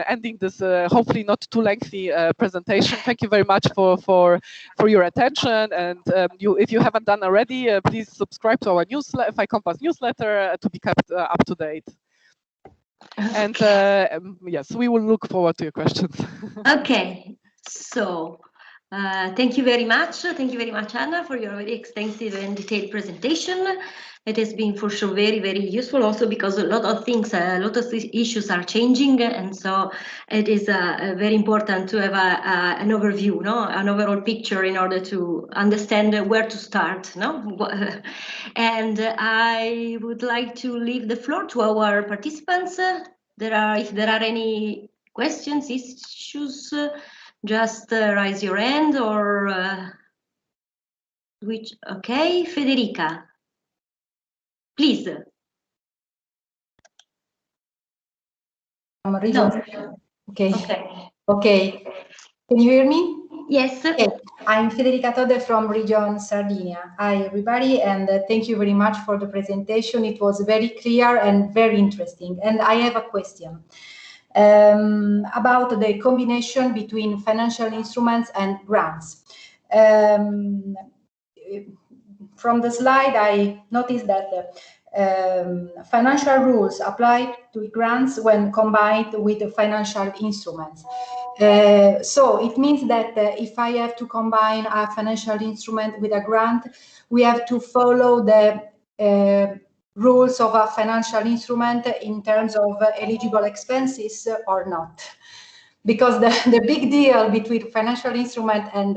ending this hopefully not too lengthy presentation. Thank you very much for your attention, and if you haven't done already, please subscribe to our newsletter, FICOMPAS newsletter, to be kept up to date. And yes, we will look forward to your questions. Okay, so thank you very much. Thank you very much, Anna, for your very extensive and detailed presentation. It has been for sure very, very useful also because a lot of things, a lot of issues are changing. And so it is very important to have an overview, no? An overall picture in order to understand where to start. No? And I would like to leave the floor to our participants. If there are any questions, issues, just raise your hand or okay, Federica. Please. Region. No. Okay. Okay. Can you hear me? Yes. Okay. I'm Federica Tode from Region Sardinia. Hi, everybody, and thank you very much for the presentation. It was very clear and very interesting. And I have a question about the combination between financial instruments and grants. From the slide, I noticed that financial rules apply to grants when combined with the financial instruments. So it means that if I have to combine a financial instrument with a grant, we have to follow the rules of a financial instrument in terms of eligible expenses or not. Because the big deal between financial instrument and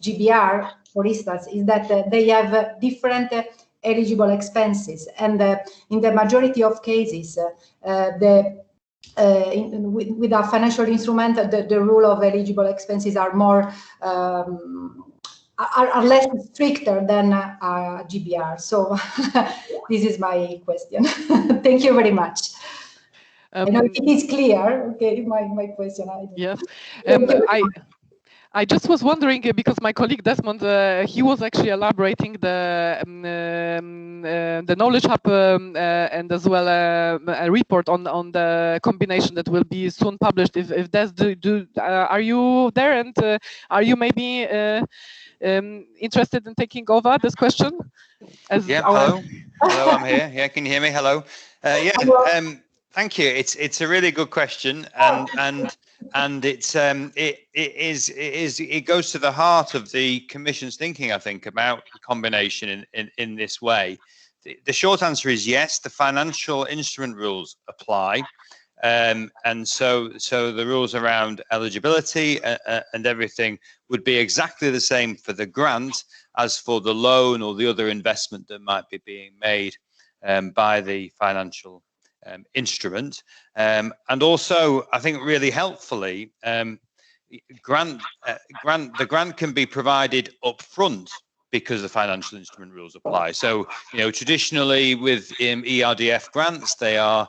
GBR, for instance, is that they have different eligible expenses. And in the majority of cases, with a financial instrument, the rule of eligible expenses are more are less stricter than GBR. So this is my question. Thank you very much. I know it is clear. Okay, my question. Yes, I just was wondering because my colleague Desmond, he was actually elaborating the knowledge hub and as well a report on the combination that will be soon published. If that's are you there, and are you maybe interested in taking over this question? Hello, I'm here. Yeah, can you hear me? Hello. Thank you. It's a really good question, and it goes to the heart of the Commission's thinking, I think, about combination in this way. The short answer is yes. The financial instrument rules apply, and so the rules around eligibility and everything would be exactly the same for the grant as for the loan or the other investment that might be being made by the financial instrument. And also, I think really helpfully, the grant can be provided up front because the financial instrument rules apply. So, traditionally with ERDF grants, they are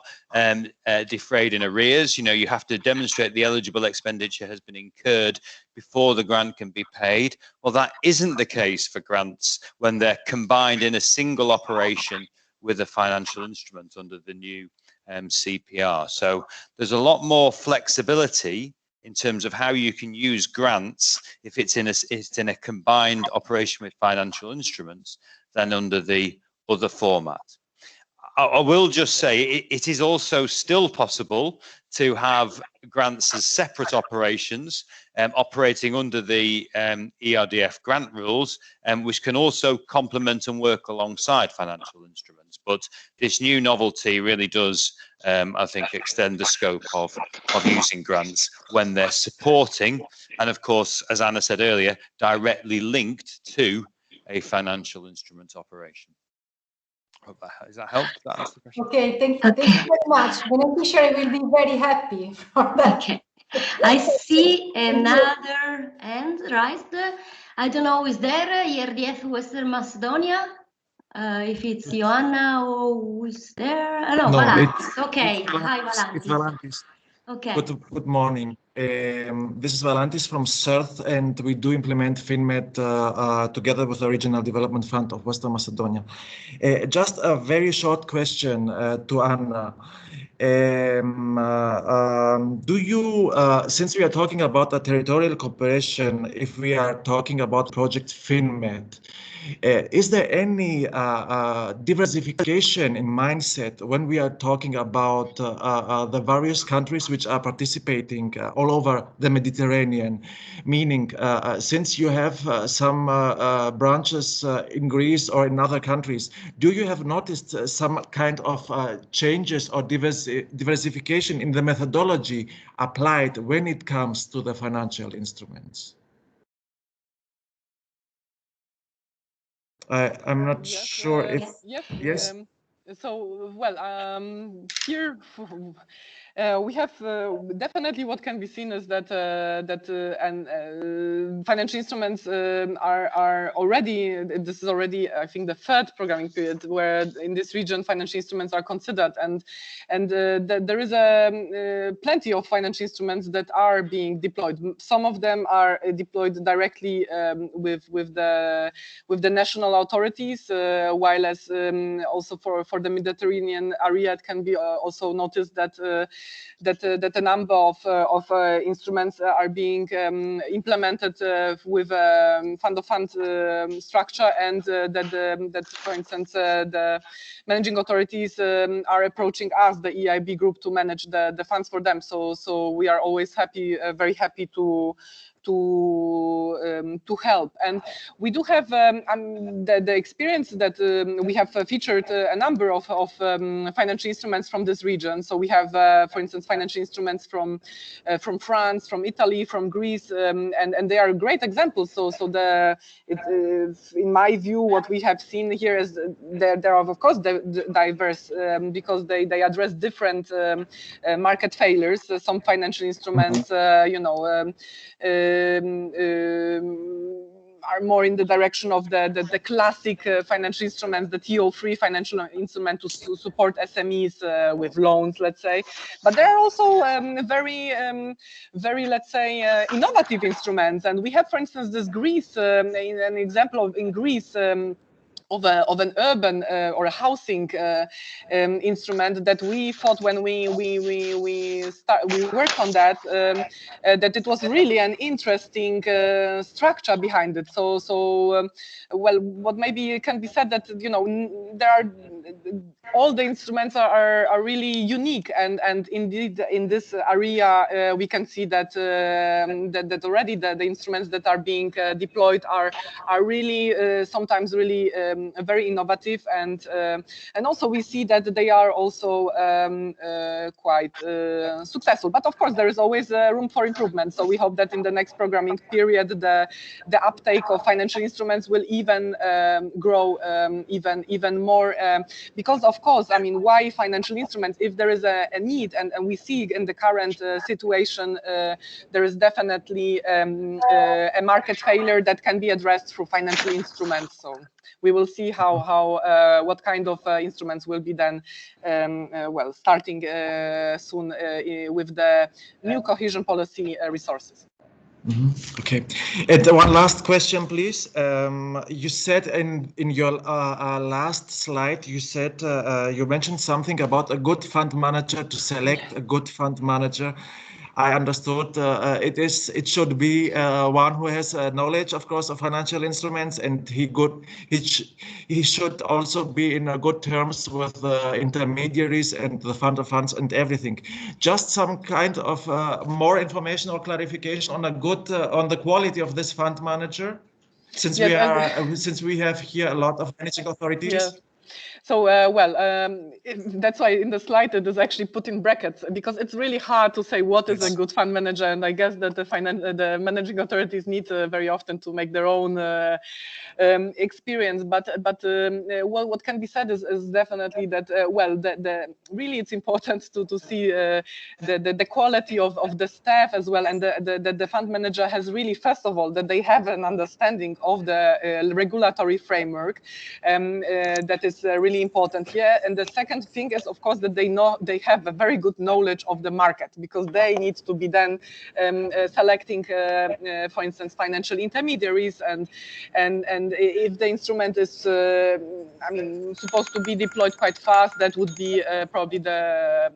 defrayed in arrears. You have to demonstrate the eligible expenditure has been incurred before the grant can be paid. Well, that isn't the case for grants when they're combined in a single operation with a financial instrument under the new CPR. So there's a lot more flexibility in terms of how you can use grants if it's in a combined operation with financial instruments than under the other format. I will just say it is also still possible to have grants as separate operations operating under the ERDF grant rules, which can also complement and work alongside financial instruments. But this new novelty really does, I think, extend the scope of using grants when they're supporting, and of course, as Anna said earlier, directly linked to a financial instrument operation. Does that help? Does that answer the question? Okay, thank you very much. Beneficiary will be very happy for that. Okay. I see another hand raised. I don't know, is there ERDF Western Macedonia? If it's Joanna or who is there? No, Valantis. Okay. Hi, Valantis. It's Valantis. Okay. Good morning. This is Valantis from CERT, and we do implement finMED together with the Regional Development Fund of Western Macedonia. Just a very short question to Anna. Do you, since we are talking about the territorial cooperation, if we are talking about project finMED, is there any diversification in mindset when we are talking about the various countries which are participating all over the Mediterranean? Meaning, since you have some branches in Greece or in other countries, do you have noticed some kind of changes or diversification in the methodology applied when it comes to the financial instruments? I'm not sure if yes. So, well, here we have definitely what can be seen is that financial instruments are already. This is already, I think, the third programming period where in this region financial instruments are considered, and there is plenty of financial instruments that are being deployed. Some of them are deployed directly with the national authorities, while as also for the Mediterranean area, it can be also noticed that a number of instruments are being implemented with fund-of-fund structure, and that for instance the managing authorities are approaching us, the EIB group, to manage the funds for them. So we are always very happy to help. And we do have the experience that we have featured a number of financial instruments from this region. So we have, for instance, financial instruments from France, from Italy, from Greece, and they are great examples. So in my view, what we have seen here is there are of course diverse because they address different market failures. Some financial instruments, are more in the direction of the classic financial instruments, the TO3 financial instrument to support SMEs with loans, let's say. But there are also very, let's say, innovative instruments. And we have, for instance, this Greece, an example in Greece, of an urban or a housing instrument that we thought when we worked on that that it was really an interesting structure behind it. So well, what maybe can be said that there are all the instruments are really unique, and indeed in this area we can see that that already the instruments that are being deployed are really sometimes really very innovative, and also we see that they are also quite successful. But of course there is always room for improvement. So we hope that in the next programming period the uptake of financial instruments will even grow even more, because of course, I mean, why financial instruments? If there is a need, and we see in the current situation there is definitely a market failure that can be addressed through financial instruments. So we will see how what kind of instruments will be then well, starting soon with the new cohesion policy resources. Okay, and one last question, please. You said in your last slide, you said you mentioned something about a good fund manager, to select a good fund manager. I understood it should be one who has knowledge, of course, of financial instruments, and he should also be in good terms with the intermediaries and the fund of funds and everything. Just some kind of more information or clarification on on the quality of this fund manager, since since we have here a lot of managing authorities. Yes. So, well, that's why in the slide it is actually put in brackets, because it's really hard to say what is a good fund manager. And I guess that the managing authorities need very often to make their own experience. But well, what can be said is definitely that, well, really it's important to see the quality of the staff as well. And the fund manager has really, first of all, that they have an understanding of the regulatory framework that is really really important. Yeah, and the second thing is, of course, that they have a very good knowledge of the market, because they need to be then selecting, for instance, financial intermediaries, and if the instrument is, I mean, supposed to be deployed quite fast, that would be probably the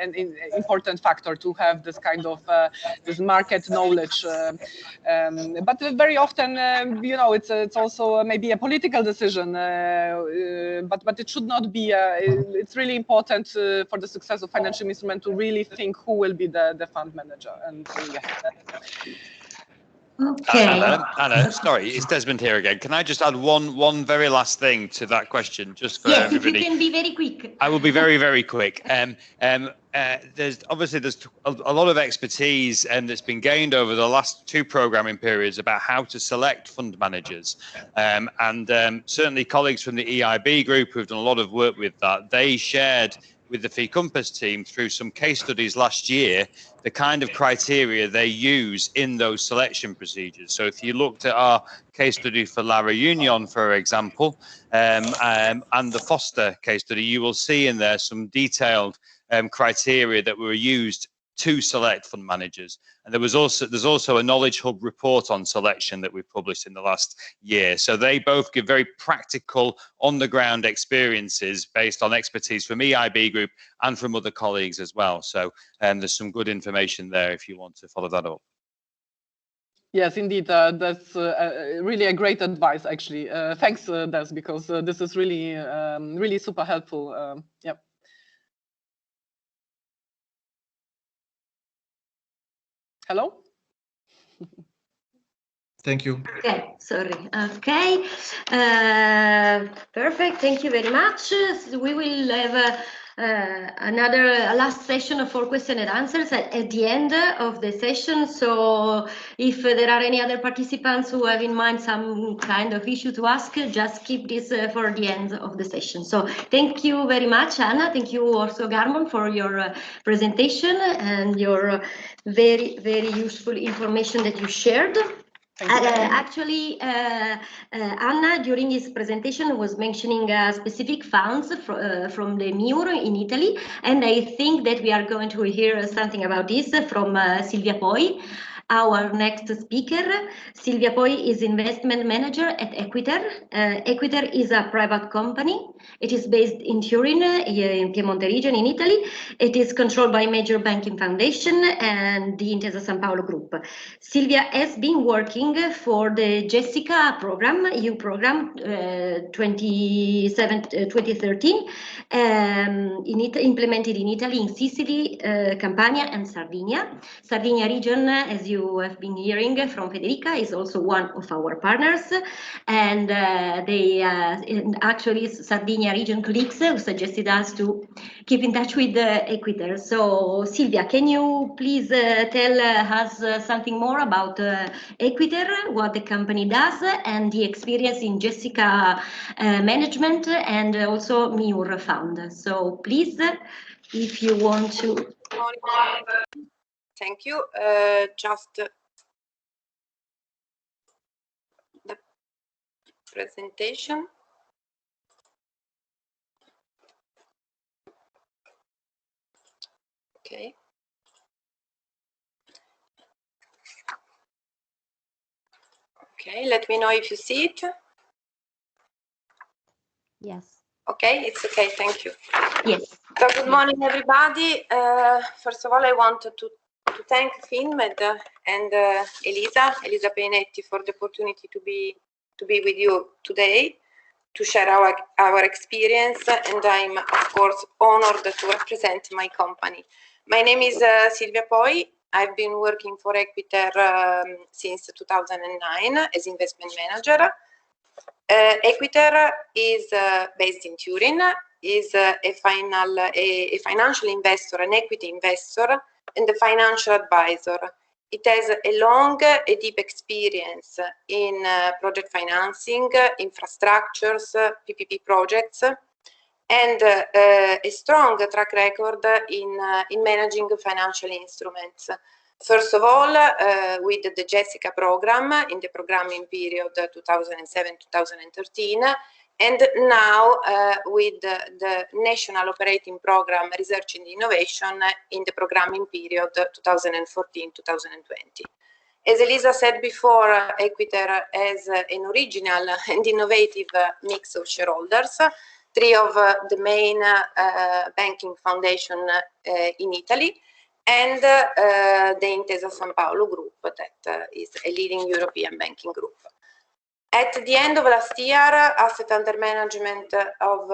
an important factor to have this kind of this market knowledge. But very often, you know, it's also maybe a political decision, but it should not be. It's really important for the success of financial instrument to really think who will be the fund manager. And yeah. Okay. Anna, sorry, it's Desmond here again. Can I just add one very last thing to that question, just for yes, everybody? If you can be very quick. I will be very quick. There's a lot of expertise that's been gained over the last two programming periods about how to select fund managers, and certainly colleagues from the EIB group who've done a lot of work with that. They shared with the Fee Compass team through some case studies last year the kind of criteria they use in those selection procedures. So if you looked at our case study for La Réunion, for example, and the Foster case study, you will see in there some detailed criteria that were used to select fund managers. And there's also a Knowledge Hub report on selection that we've published in the last year. So they both give very practical, on-the-ground experiences based on expertise from EIB Group and from other colleagues as well. So there's some good information there if you want to follow that up. Yes, indeed. That's really a great advice, actually. Thanks, Des, because this is really, really super helpful. Yep. Hello? Thank you. Okay, sorry. Okay, perfect. Thank you very much. So we will have another last session for question and answers at the end of the session. So if there are any other participants who have in mind some kind of issue to ask, just keep this for the end of the session. So thank you very much, Anna. Thank you also, Garmon, for your presentation and your very useful information that you shared. Actually, Anna, during his presentation, was mentioning specific funds from the MIUR in Italy, and I think that we are going to hear something about this from Silvia Poy, our next speaker. Silvia Poy is investment manager at EQUITER. EQUITER is a private company. It is based in Turin, in Piemonte region in Italy. It is controlled by major banking foundation and the Intesa Sanpaolo group. Silvia has been working for the Jessica program, EU program 2013, implemented in Italy, in Sicily, Campania and Sardinia. Sardinia region, as you have been hearing from Federica, is also one of our partners, and actually Sardinia region colleagues who suggested us to keep in touch with EQUITER. So Silvia, can you please tell us something more about EQUITER, what the company does, and the experience in Jessica management and also MIUR fund? So please, if you want to. Thank you. Just the presentation. Okay. Okay, let me know if you see it. Yes. Okay, it's okay, thank you. Yes. So good morning, everybody. First of all, I want to thank finMED and Elisa Peinetti for the opportunity to be with you today to share our experience, and I'm of course honored to represent my company. My name is Silvia Poy. I've been working for EQUITER since 2009 as investment manager. EQUITER is based in Turin, is a financial investor, an equity investor, and a financial advisor. It has a long, a deep experience in project financing, infrastructures, PPP projects, and a strong track record in managing financial instruments. First of all, with the Jessica program in the programming period 2007-2013, and now with the National Operating Program Research and Innovation in the programming period 2014-2020. As Elisa said before, EQUITER has an original and innovative mix of shareholders, three of the main banking foundation in Italy, and the Intesa San Paolo group, that is a leading European banking group. At the end of last year, asset under management of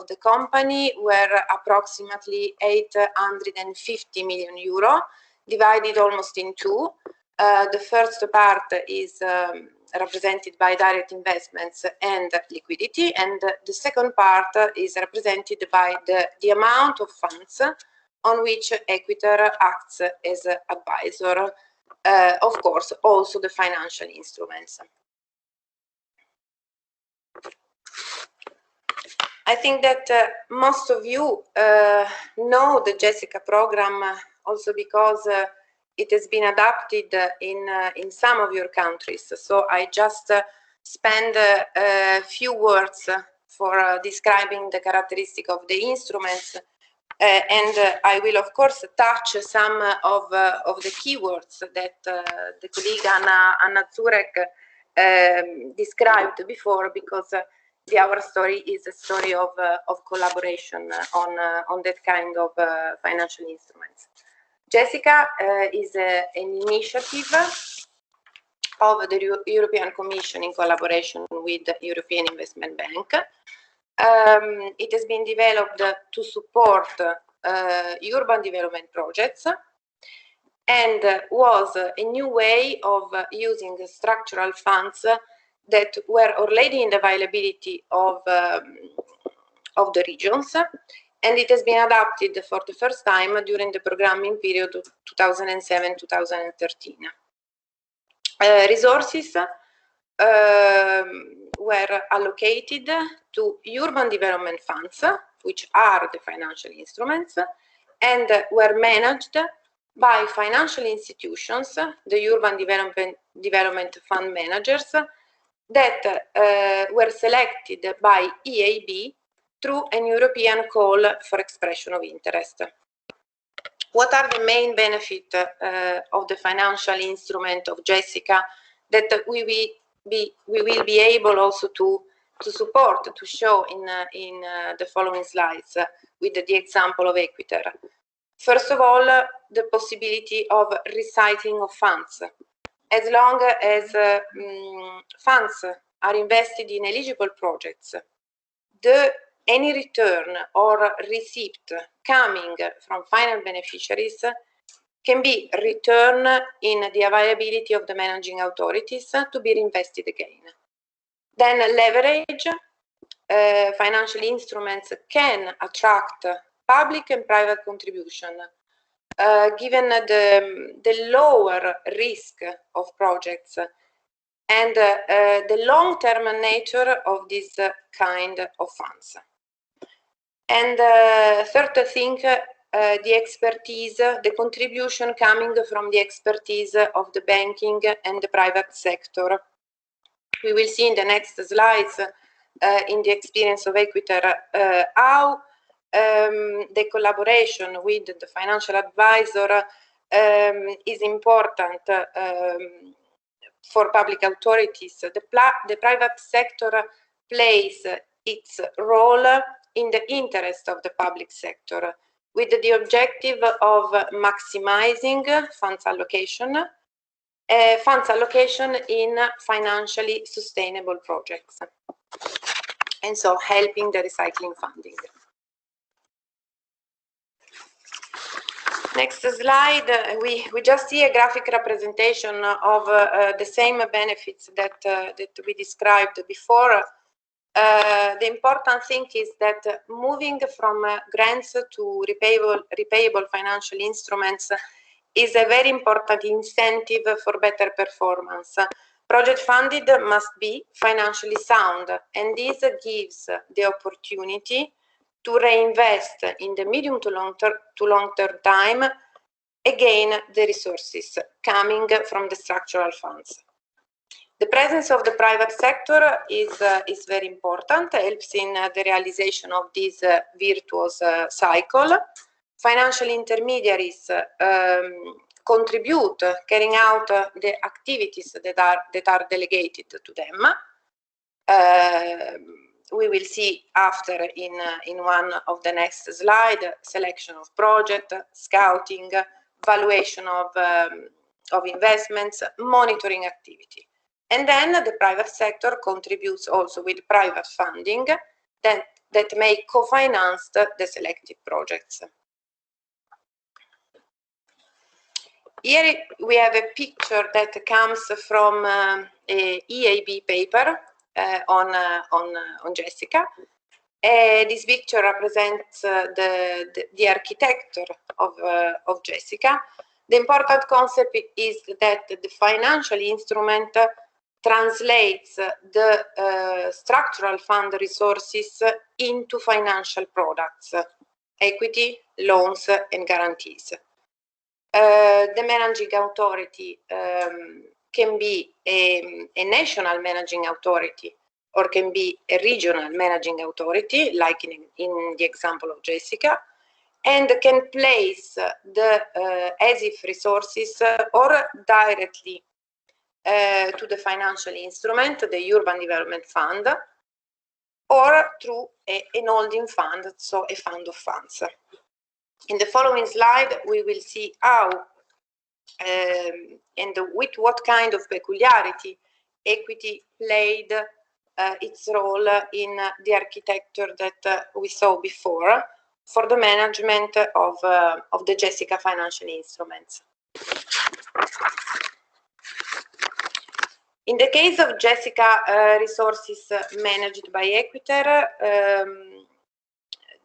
the company were approximately 850 million euro, divided almost in two. The first part is represented by direct investments and liquidity, and the second part is represented by the amount of funds on which EQUITER acts as an advisor, of course, also the financial instruments. I think that most of you know the Jessica program also because it has been adapted in some of your countries. So I just spend a few words for describing the characteristic of the instruments, and I will of course touch some of the keywords that the colleague Anna Zurek described before, because our story is a story of collaboration on that kind of financial instruments. Jessica is an initiative of the European Commission in collaboration with the European Investment Bank. It has been developed to support urban development projects, and was a new way of using structural funds that were already in the availability of the regions, and it has been adapted for the first time during the programming period of 2007-2013. Resources were allocated to urban development funds, which are the financial instruments, and were managed by financial institutions, the urban development fund managers, that were selected by EIB through an European call for expression of interest. What are the main benefits of the financial instrument of Jessica that we will be able also to support, to show in the following slides with the example of EQUITER? First of all, the possibility of recycling of funds. As long as funds are invested in eligible projects, any return or receipt coming from final beneficiaries can be returned in the availability of the managing authorities to be reinvested again. Then leverage. Financial instruments can attract public and private contribution, given the lower risk of projects and the long-term nature of this kind of funds. And third thing, the expertise, the contribution coming from the expertise of the banking and the private sector. We will see in the next slides, in the experience of EQUITER, how the collaboration with the financial advisor is important for public authorities. The private sector plays its role in the interest of the public sector, with the objective of maximizing funds allocation in financially sustainable projects, and so helping the recycling funding. Next slide, we just see a graphic representation of the same benefits that we described before. The important thing is that moving from grants to repayable financial instruments is a very important incentive for better performance. Project funded must be financially sound, and this gives the opportunity to reinvest in the medium to long-term time, again, the resources coming from the structural funds. The presence of the private sector is very important, helps in the realization of this virtuous cycle. Financial intermediaries contribute carrying out the activities that are delegated to them. We will see after in one of the next slide, selection of project, scouting, valuation of investments, monitoring activity. And then the private sector contributes also with private funding that may co-finance the selected projects. Here we have a picture that comes from a EAB paper on Jessica. This picture represents the architecture of Jessica. The important concept is that the financial instrument translates the structural fund resources into financial products, equity, loans, and guarantees. The managing authority can be a national managing authority or can be a regional managing authority, like in the example of Jessica, and can place the ESIF resources or directly to the financial instrument, the Urban Development Fund, or through an holding fund, so a fund of funds. In the following slide, we will see how and with what kind of peculiarity equity played its role in the architecture that we saw before for the management of the Jessica financial instruments. In the case of Jessica resources managed by EQUITER,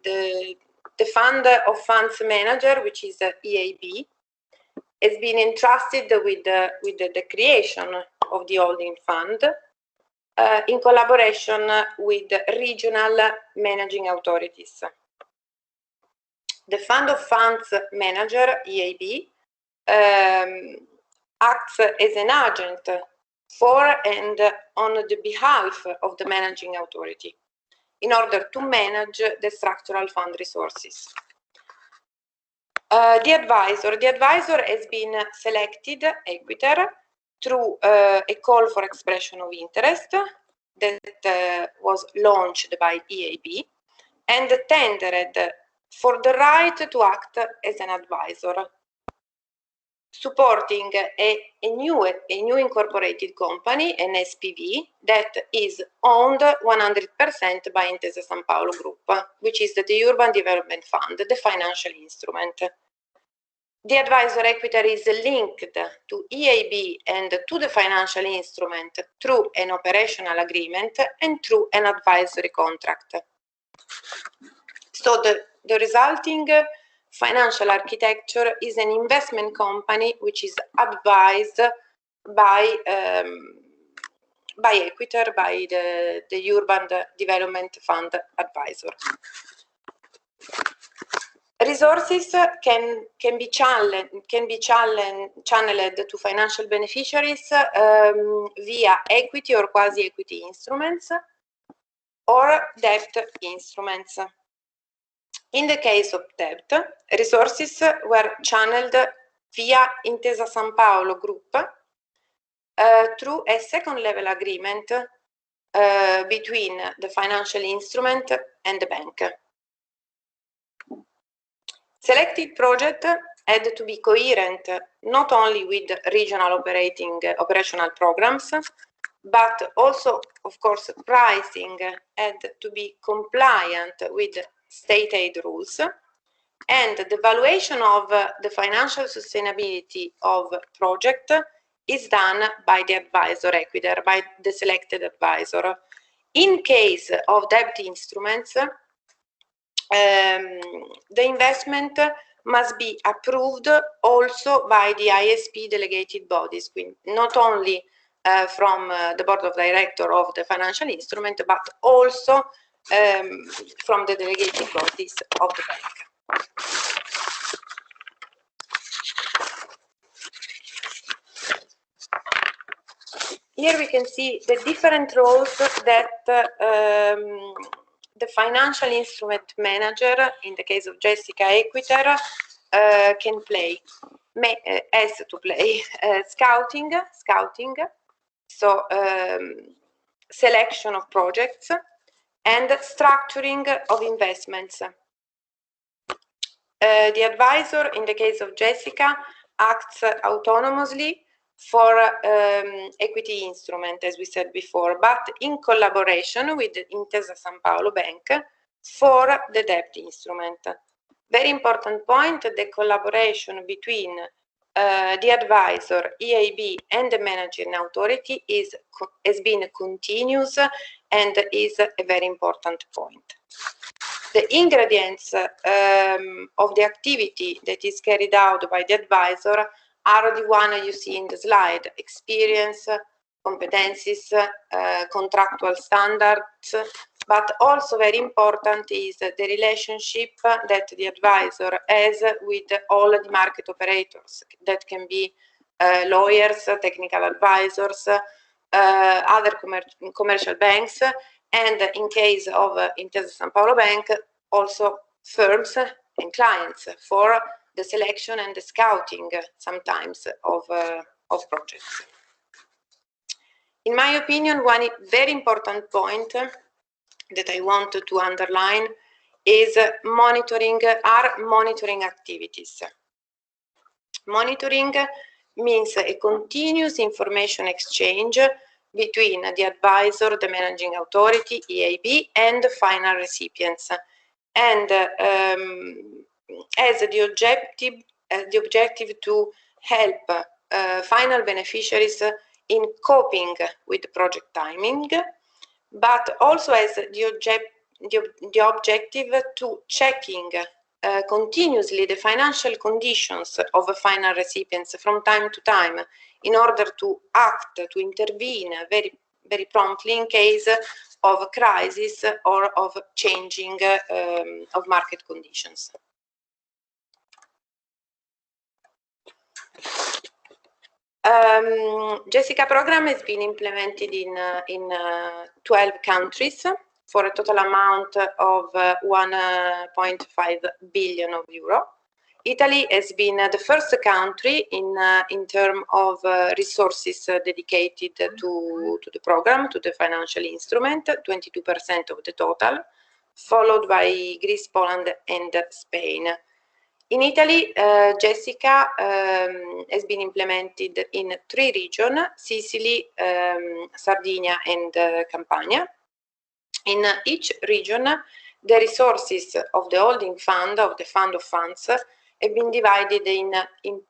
the fund of funds manager, which is EAB, has been entrusted with the creation of the holding fund in collaboration with regional managing authorities. The fund of funds manager, EAB, acts as an agent for and on the behalf of the managing authority in order to manage the structural fund resources. The advisor has been selected, EQUITER, through a call for expression of interest that was launched by EAB and tendered for the right to act as an advisor, supporting a new incorporated company, an SPV, that is owned 100% by Intesa Sanpaolo Group, which is the Urban Development Fund, the financial instrument. The advisor EQUITER is linked to EAB and to the financial instrument through an operational agreement and through an advisory contract. So the resulting financial architecture is an investment company which is advised by EQUITER, by the Urban Development Fund advisor. Resources can be channeled to financial beneficiaries via equity or quasi-equity instruments or debt instruments. In the case of debt, resources were channeled via Intesa Sanpaolo Group through a second-level agreement between the financial instrument and the bank. Selected project had to be coherent not only with regional operational programs, but also, of course, pricing had to be compliant with state aid rules, and the valuation of the financial sustainability of project is done by the advisor EQUITER, by the selected advisor. In case of debt instruments, the investment must be approved also by the ISP delegated bodies, not only from the board of directors of the financial instrument, but also from the delegated bodies of the bank. here we can see the different roles that the financial instrument manager, in the case of Jessica EQUITER, can play, has to play. Scouting, so selection of projects, and structuring of investments. The advisor, in the case of Jessica, acts autonomously for equity instrument, as we said before, but in collaboration with the Intesa Sanpaolo Bank for the debt instrument. Very important point, the collaboration between the advisor, EIB, and the managing authority has been continuous and is a very important point. The ingredients of the activity that is carried out by the advisor are the one you see in the slide: experience, competencies, contractual standards, but also very important is the relationship that the advisor has with all the market operators. That can be lawyers, technical advisors, other commercial banks, and in case of Intesa Sanpaolo Bank, also firms and clients for the selection and the scouting sometimes of projects. In my opinion, one very important point that I want to underline is monitoring activities. Monitoring means a continuous information exchange between the advisor, the managing authority, EIB, and the final recipients, and has the objective to help final beneficiaries in coping with the project timing, but also has the objective to checking continuously the financial conditions of final recipients from time to time, in order to act, to intervene very, very promptly in case of crisis or of changing of market conditions. Jessica program has been implemented in 12 countries for a total amount of 1.5 billion euro. Italy has been the first country in terms of resources dedicated to the program, to the financial instrument, 22% of the total, followed by Greece, Poland, and Spain. In Italy, Jessica has been implemented in 3 regions: Sicily, Sardinia, and Campania. In each region, the resources of the holding fund, of the fund of funds, have been divided in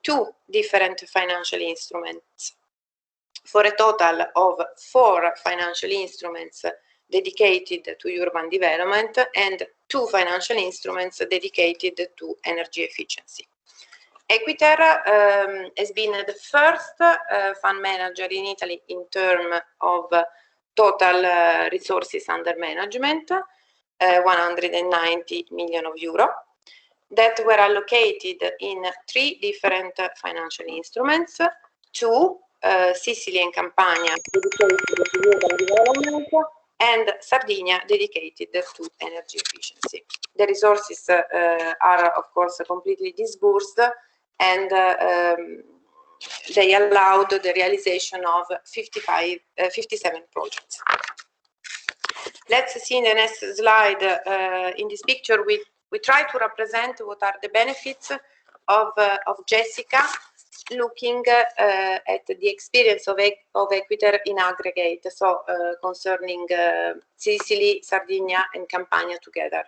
2 different financial instruments, for a total of 4 financial instruments dedicated to urban development and 2 financial instruments dedicated to energy efficiency. EQUITER has been the first fund manager in Italy in terms of total resources under management, 190 million euro, that were allocated in 3 different financial instruments: 2, Sicily and Campania, dedicated to urban development, and Sardinia, dedicated to energy efficiency. The resources are, of course, completely disbursed, and they allowed the realization of 57 projects. Let's see in the next slide. In this picture, we try to represent what are the benefits of Jessica, looking at the experience of EQUITER in aggregate, so concerning Sicily, Sardinia, and Campania together.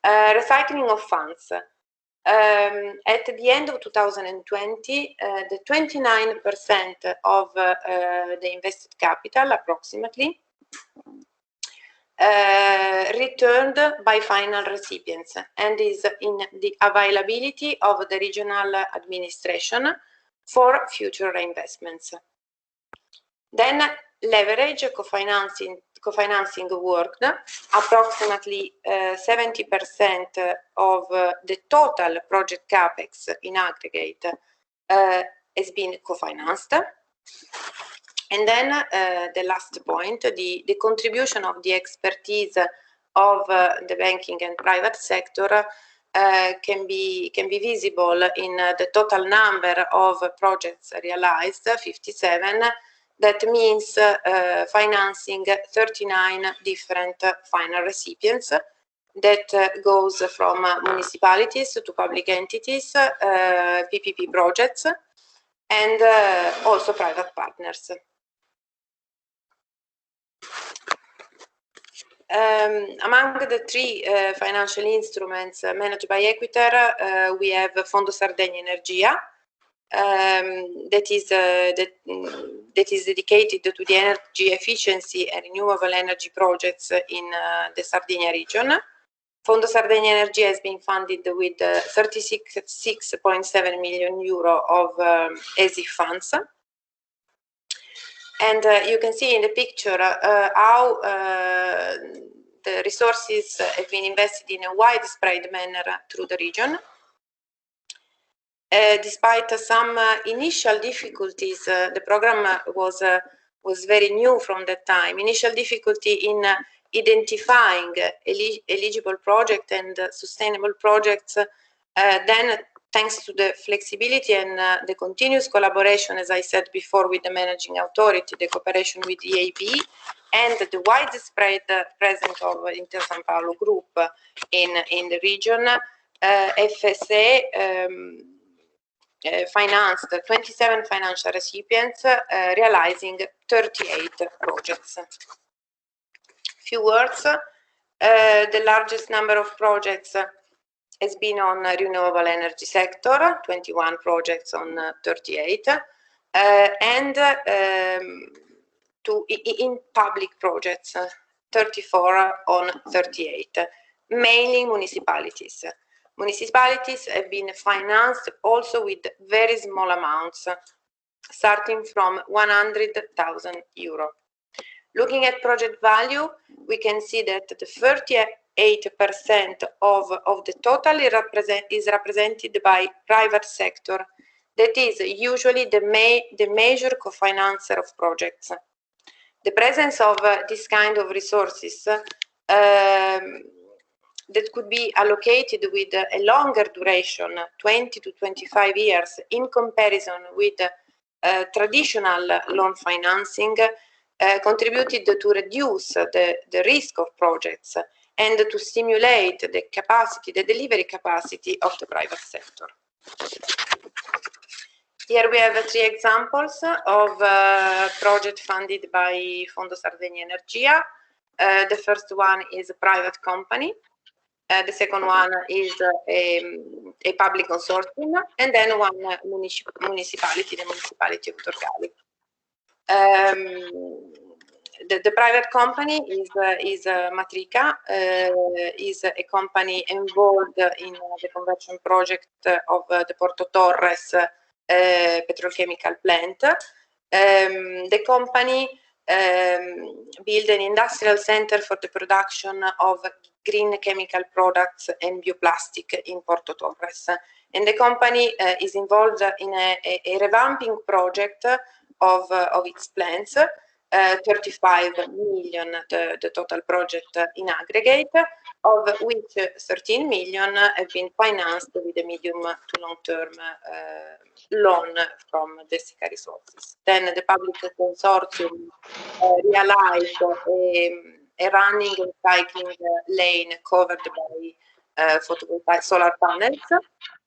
Recycling of funds. At the end of 2020, the 29% of the invested capital, approximately, returned by final recipients, and is in the availability of the regional administration for future reinvestments. Then leverage co-financing worked. Approximately 70% of the total project capex in aggregate has been co-financed. And then the last point, the contribution of the expertise of the banking and private sector can be visible in the total number of projects realized, 57. That means financing 39 different final recipients. That goes from municipalities to public entities, PPP projects, and also private partners. Among the three financial instruments managed by EQUITER, we have Fondo Sardegna Energia, that is dedicated to the energy efficiency and renewable energy projects in the Sardinia region. Fondo Sardegna Energia has been funded with 36.7 million euro of ESI funds. And you can see in the picture how the resources have been invested in a widespread manner through the region. Despite some initial difficulties, the program was very new from that time. Initial difficulty in identifying eligible projects and sustainable projects, then thanks to the flexibility and the continuous collaboration, as I said before, with the managing authority, the cooperation with the EIB, and the widespread presence of Inter San Paolo Group in the region, FSE financed 27 financial recipients, realizing 38 projects. Few words, the largest number of projects has been on renewable energy sector, 21 projects on 38, and in public projects, 34 on 38, mainly municipalities. Municipalities have been financed also with very small amounts, starting from 100,000 euro. Looking at project value, we can see that the 38% of the total is represented by private sector. That is usually the major co-financer of projects. The presence of this kind of resources that could be allocated with a longer duration, 20 to 25 years, in comparison with traditional loan financing, contributed to reduce the risk of projects and to stimulate the capacity, the delivery capacity of the private sector. Here we have 3 examples of projects funded by Fondo Sardegna Energia. The first one is a private company. The second one is a public consortium, and then one municipality, the municipality of Dorgali. The private company is Matrica, is a company involved in the conversion project of the Porto Torres petrochemical plant. The company built an industrial center for the production of green chemical products and bioplastic in Porto Torres. And the company is involved in a revamping project of its plants, 35 million the total project in aggregate, of which 13 million have been financed with a medium to long-term loan from Jessica Resources. Then the public consortium realized a running and cycling lane covered by photovoltaic solar panels,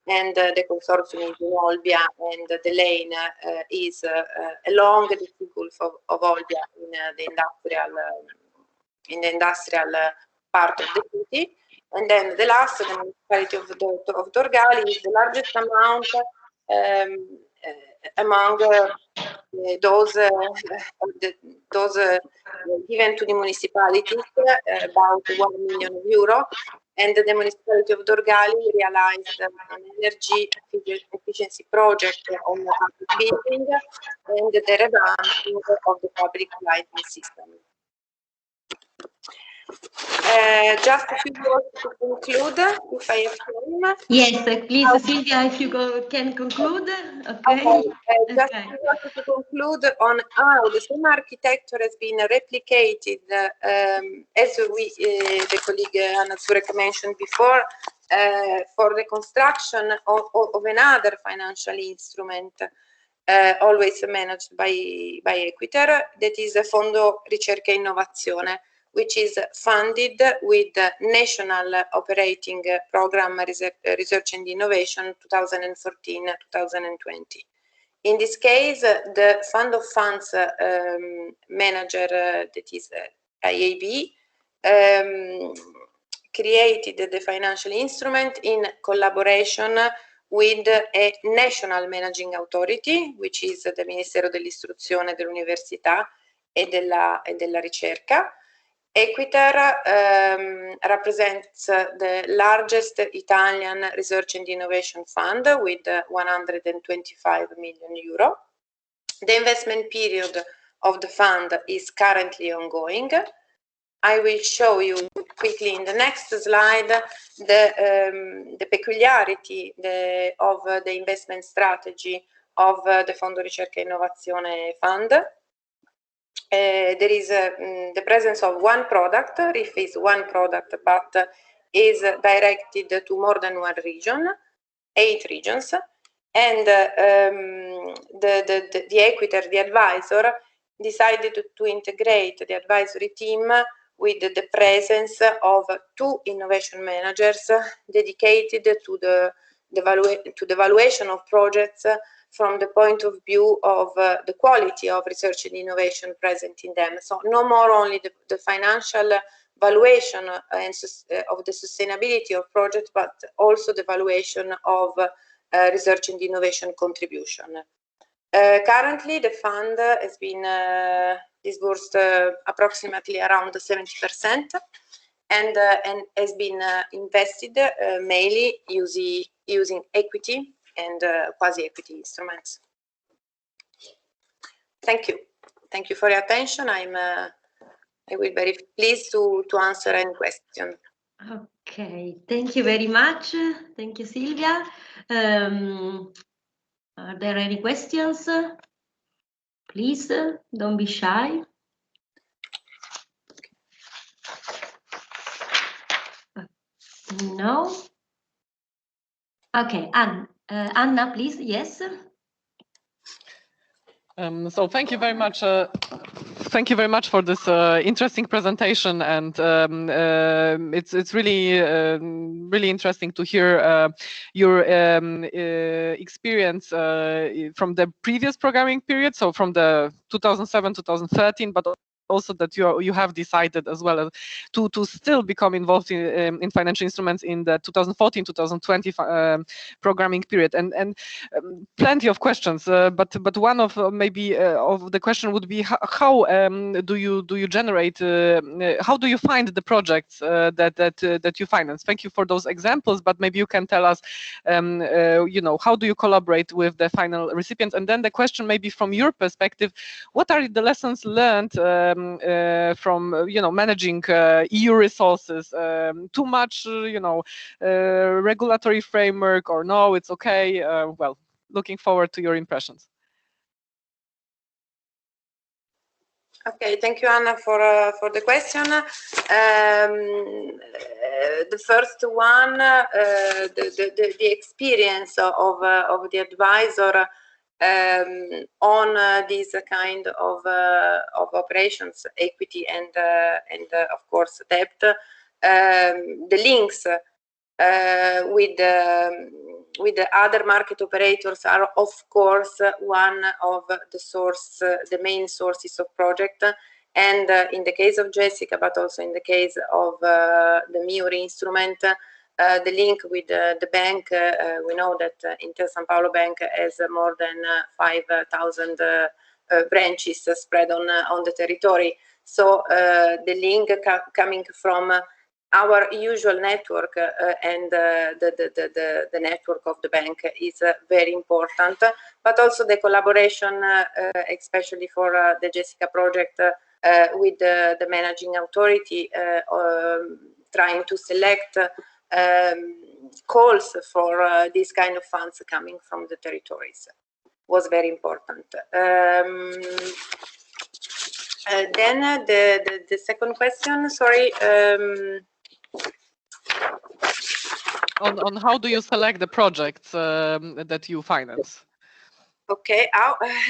and the consortium is in Olbia, and the lane is along the sea gulf of Olbia in the industrial part of the city. And then the last, the municipality of Dorgali, is the largest amount among those given to the municipalities, about 1 million euro. And the municipality of Dorgali realized an energy efficiency project on the public building and the revamping of the public lighting system. Just a few words to conclude, if I have time. Yes, please, Silvia, if you can conclude. Okay. Just a few words to conclude on how the same architecture has been replicated, as the colleague Anna Zurek mentioned before, for the construction of another financial instrument, always managed by EQUITER, that is a Fondo Ricerca e Innovazione, which is funded with the National Operating Program Research and Innovation 2014-2020. In this case, the Fund of Funds manager, that is IAB, created the financial instrument in collaboration with a national managing authority, which is the Ministero dell'Istruzione, dell'Università e della Ricerca. EQUITER represents the largest Italian research and innovation fund with 125 million euro. The investment period of the fund is currently ongoing. I will show you quickly in the next slide the peculiarity of the investment strategy of the Fondo Ricerca e Innovazione Fund. There is the presence of one product. RIF is one product, but is directed to more than one region, 8 regions. And the EQUITER, the advisor, decided to integrate the advisory team with the presence of 2 innovation managers dedicated to the evaluation of projects from the point of view of the quality of research and innovation present in them. So no more only the financial valuation and of the sustainability of projects, but also the valuation of research and innovation contribution. Currently, the fund has been disbursed approximately around 70% and has been invested mainly using equity and quasi-equity instruments. Thank you. Thank you for your attention. I will be very pleased to answer any question. Okay, thank you very much. Thank you, Silvia. Are there any questions? Please, don't be shy. No? Okay, Anna, please, yes. So thank you very much. Thank you very much for this interesting presentation, and it's really really interesting to hear your experience from the previous programming period, so from the 2007-2013, but also that you have decided as well to still become involved in financial instruments in the 2014-2020 programming period, and plenty of questions, but one of maybe of the question would be how do you generate how do you find the projects that you finance? Thank you for those examples, but maybe you can tell us you know, how do you collaborate with the final recipients? And then the question maybe from your perspective, what are the lessons learned from you know, managing EU resources? Too much you know, regulatory framework, or no, it's okay? Well, looking forward to your impressions. Okay, thank you, Anna, for the question. The first one, the experience of the advisor on these kind of operations, equity and of course debt, the links with the other market operators are of course one of the main sources of project, and in the case of Jessica, but also in the case of the MIUR instrument, the link with the bank. We know that Intesa Sanpaolo Bank has more than 5,000 branches spread on the territory. So the link coming from our usual network and the network of the bank is very important, but also the collaboration, especially for the Jessica project, with the managing authority, trying to select calls for these kind of funds coming from the territories. Was very important. Then the second question, sorry. On how do you select the projects that you finance? Okay,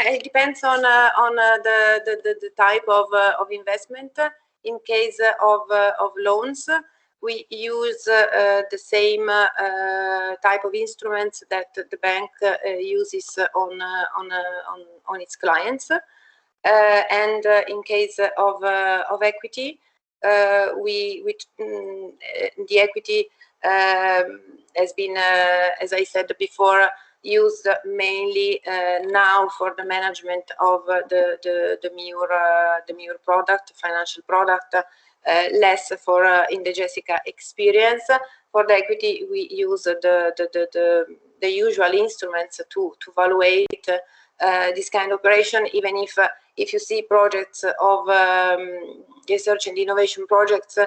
it depends on the type of investment. In case of loans, we use the same type of instruments that the bank uses on its clients. And in case of equity, the equity has been, as I said before, used mainly now for the management of the MUR product, financial product, less for in the Jessica experience. For the equity, we use the usual instruments to evaluate this kind of operation, even if you see projects of research and innovation projects,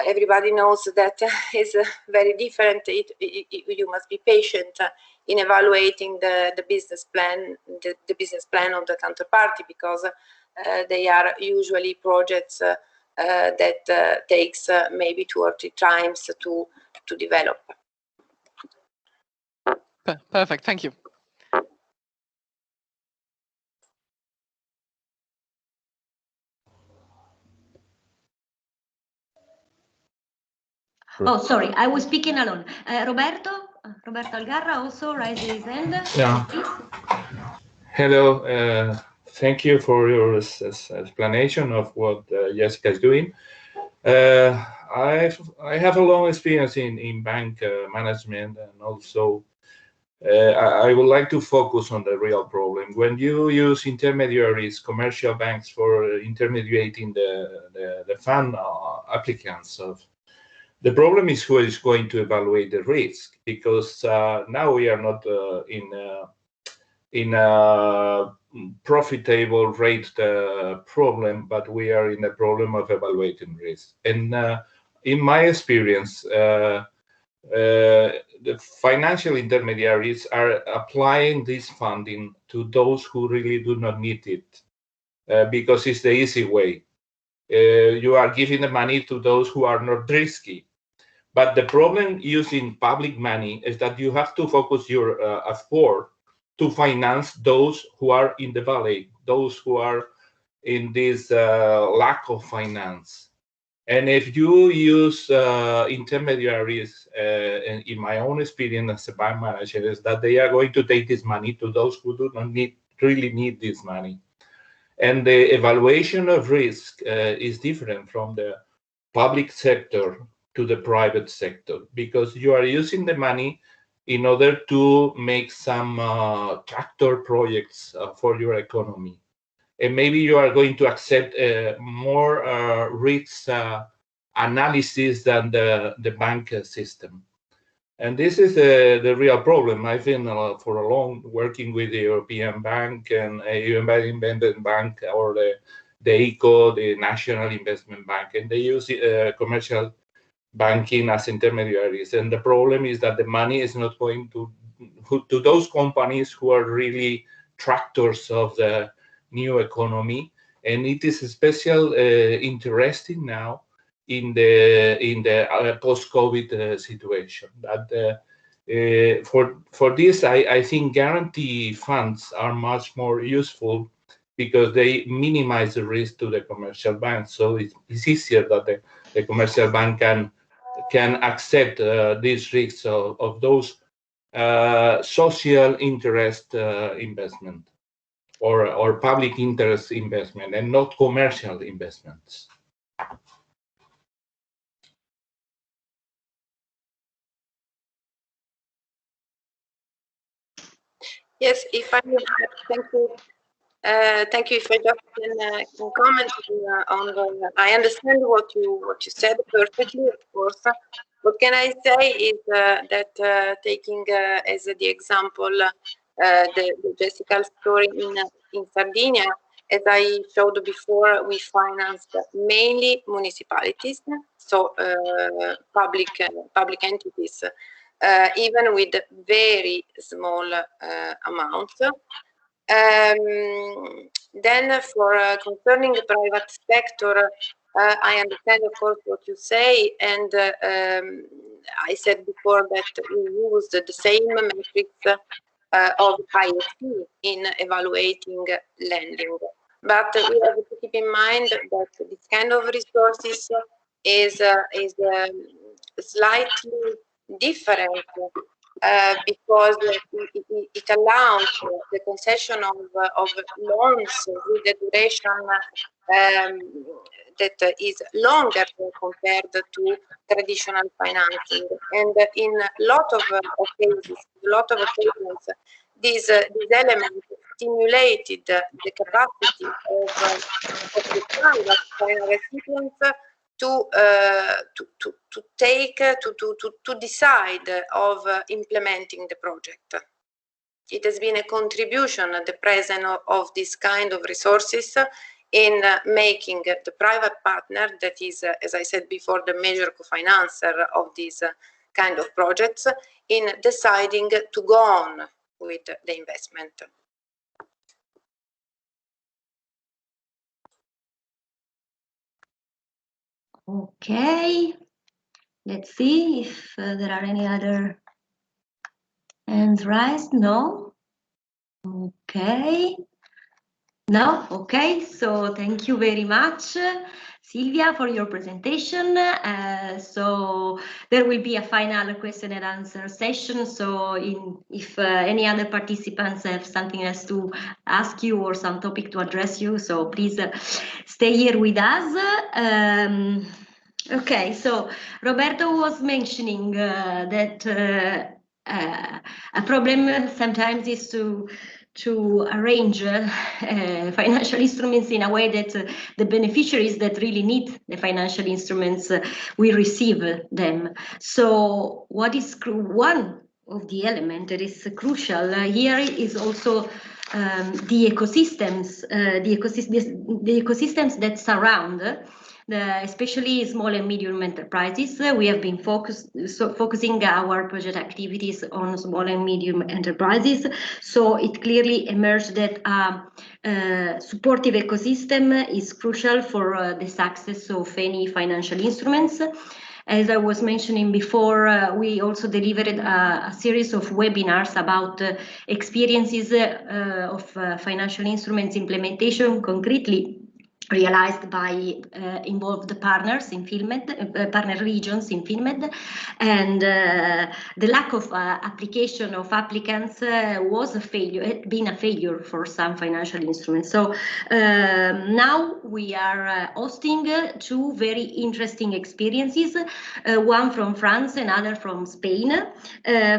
everybody knows that is very different. You must be patient in evaluating the business plan, the business plan of the counterparty, because they are usually projects that takes maybe 2 or 3 times to develop. Perfect, thank you. Oh, sorry, I was speaking alone. Roberto Algarra also raised his hand. Yeah. Hello. Thank you for your explanation of what Jessica is doing. I have a long experience in bank management, and also I would like to focus on the real problem. When you use intermediaries, commercial banks, for intermediating the fund applicants the problem is who is going to evaluate the risk, because now we are not in a profitable rate problem, but we are in a problem of evaluating risk. And in my experience, the financial intermediaries are applying this funding to those who really do not need it, because it's the easy way. You are giving the money to those who are not risky. But the problem using public money is that you have to focus your effort to finance those who are in the valley, those who are in this lack of finance. And if you use intermediaries, in my own experience as a bank manager, is that they are going to take this money to those who do not really need this money. And the evaluation of risk is different from the public sector to the private sector, because you are using the money in order to make some tractor projects for your economy. And maybe you are going to accept more risk analysis than the bank system. And this is the real problem. I've been for a long working with the European Bank and European Investment Bank, or the ECO, the National Investment Bank, and they use commercial banking as intermediaries. And the problem is that the money is not going to those companies who are really tractors of the new economy. And it is especially interesting now in the post-COVID situation. That for this, I think guarantee funds are much more useful, because they minimize the risk to the commercial bank. So it's easier that the commercial bank can accept these risks of those social interest investment or public interest investment, and not commercial investments. Yes, if I thank you. Thank you. If I just can comment on the, I understand what you said perfectly, of course. What can I say is that taking as the example the Jessica story in Sardinia, As I showed before, we financed mainly municipalities, so public entities, even with very small amounts. Then for concerning the private sector, I understand, of course, what you say, and I said before that we used the same metrics of IFC in evaluating lending. But we have to keep in mind that this kind of resources is slightly different because it allows the concession of loans with a duration that is longer compared to traditional financing. And in a lot of cases, these elements stimulated the capacity of the private final recipients to decide of implementing the project. It has been a contribution, the presence of this kind of resources in making the private partner, that is, as I said before, the major co-financer of these kind of projects, in deciding to go on with the investment. Okay, let's see if there are any other hands raised. No? Okay. No? Okay, so thank you very much, Silvia, for your presentation. So there will be a final question and answer session. So if any other participants have something else to ask you or some topic to address you, so please stay here with us. Okay, so Roberto was mentioning that a problem sometimes is to arrange financial instruments in a way that the beneficiaries that really need the financial instruments will receive them. So what is one of the elements that is crucial here is also the ecosystems that surround especially small and medium enterprises. We have been focusing our project activities on small and medium enterprises. So it clearly emerged that supportive ecosystem is crucial for the success of any financial instruments. As I was mentioning before, we also delivered a series of webinars about experiences of financial instruments implementation concretely realized by involved partners in finMED, partner regions in finMED, and the lack of application of applicants was a failure, had been a failure for some financial instruments. So now we are hosting two very interesting experiences, one from France, another from Spain,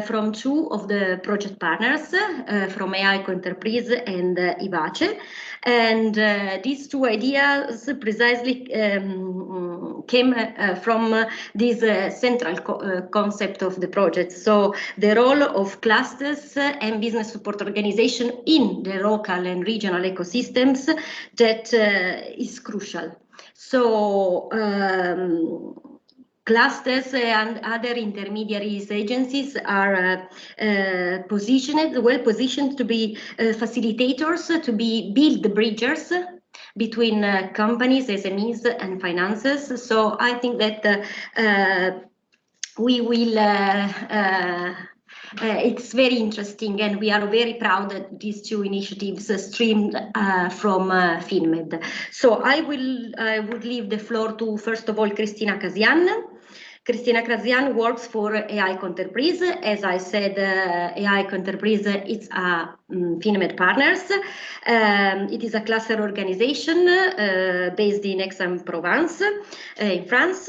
from two of the project partners, from EQUITER and EVACE. And these two ideas precisely came from this central concept of the project. So the role of clusters and business support organization in the local and regional ecosystems that is crucial. So clusters and other intermediaries agencies are well positioned to be facilitators, to build bridges between companies, SMEs, and finances. So I think that we will. It's very interesting, and we are very proud that these two initiatives streamed from finMED. So I would leave the floor to, first of all, Cristina Casian. Cristina Casian works for EQUITER. As I said, EQUITER is a finMED partners. It is a cluster organization based in Aix-en-Provence, in France.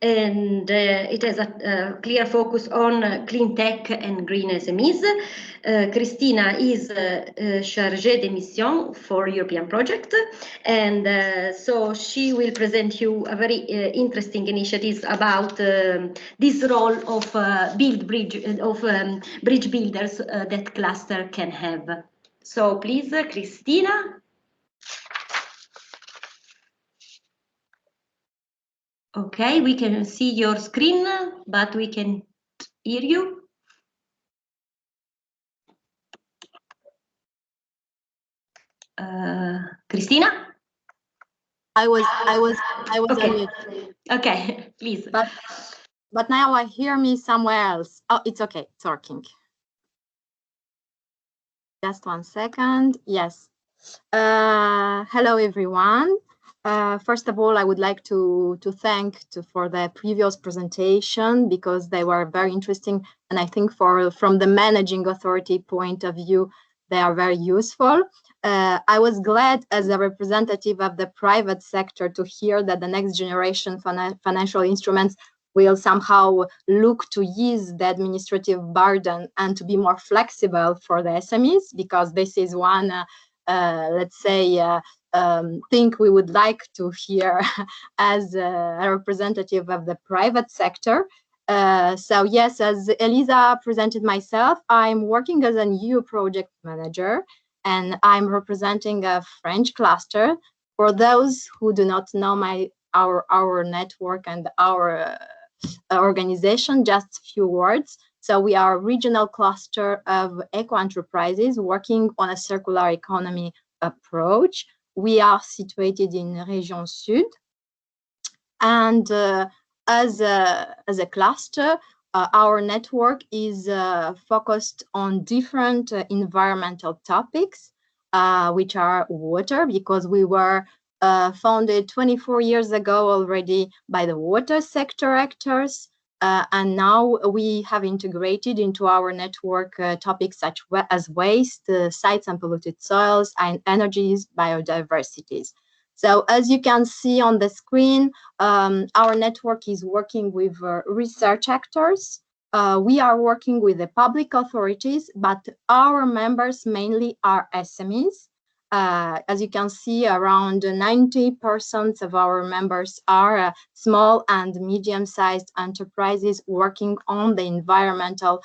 And it has a clear focus on clean tech and green SMEs. Cristina is chargée de mission for European project, and so she will present you a very interesting initiatives about this role of bridge builders that cluster can have. So please, Cristina. Okay, we can see your screen, but we can hear you. Cristina? I was Okay. on mute. Okay, please. But now I hear me somewhere else. Oh, it's okay. It's working. Just 1 second. Yes. Hello, everyone. First of all, I would like to thank for the previous presentation because they were very interesting, and I think from the managing authority point of view, they are very useful. I was glad as a representative of the private sector to hear that the next generation financial instruments will somehow look to ease the administrative burden and to be more flexible for the SMEs, because this is one, let's say, thing we would like to hear as a representative of the private sector. So yes, as Elisa presented myself, I'm working as an EU project manager, and I'm representing a French cluster. For those who do not know our network and our organization, just a few words. So we are a regional cluster of eco-enterprises working on a circular economy approach. We are situated in Région Sud. And as a cluster, our network is focused on different environmental topics, which are water, because we were founded 24 years ago already by the water sector actors. And now we have integrated into our network topics such as waste, sites and polluted soils, and energies, biodiversities. So as you can see on the screen, our network is working with research actors. We are working with the public authorities, but our members mainly are SMEs. As you can see, around 90% of our members are small and medium-sized enterprises working on the environmental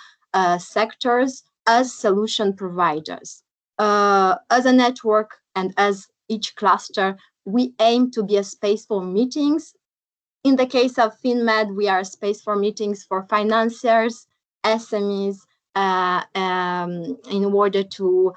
sectors as solution providers. As a network and as each cluster, we aim to be a space for meetings. In the case of finMED, we are a space for meetings for financiers, SMEs, in order to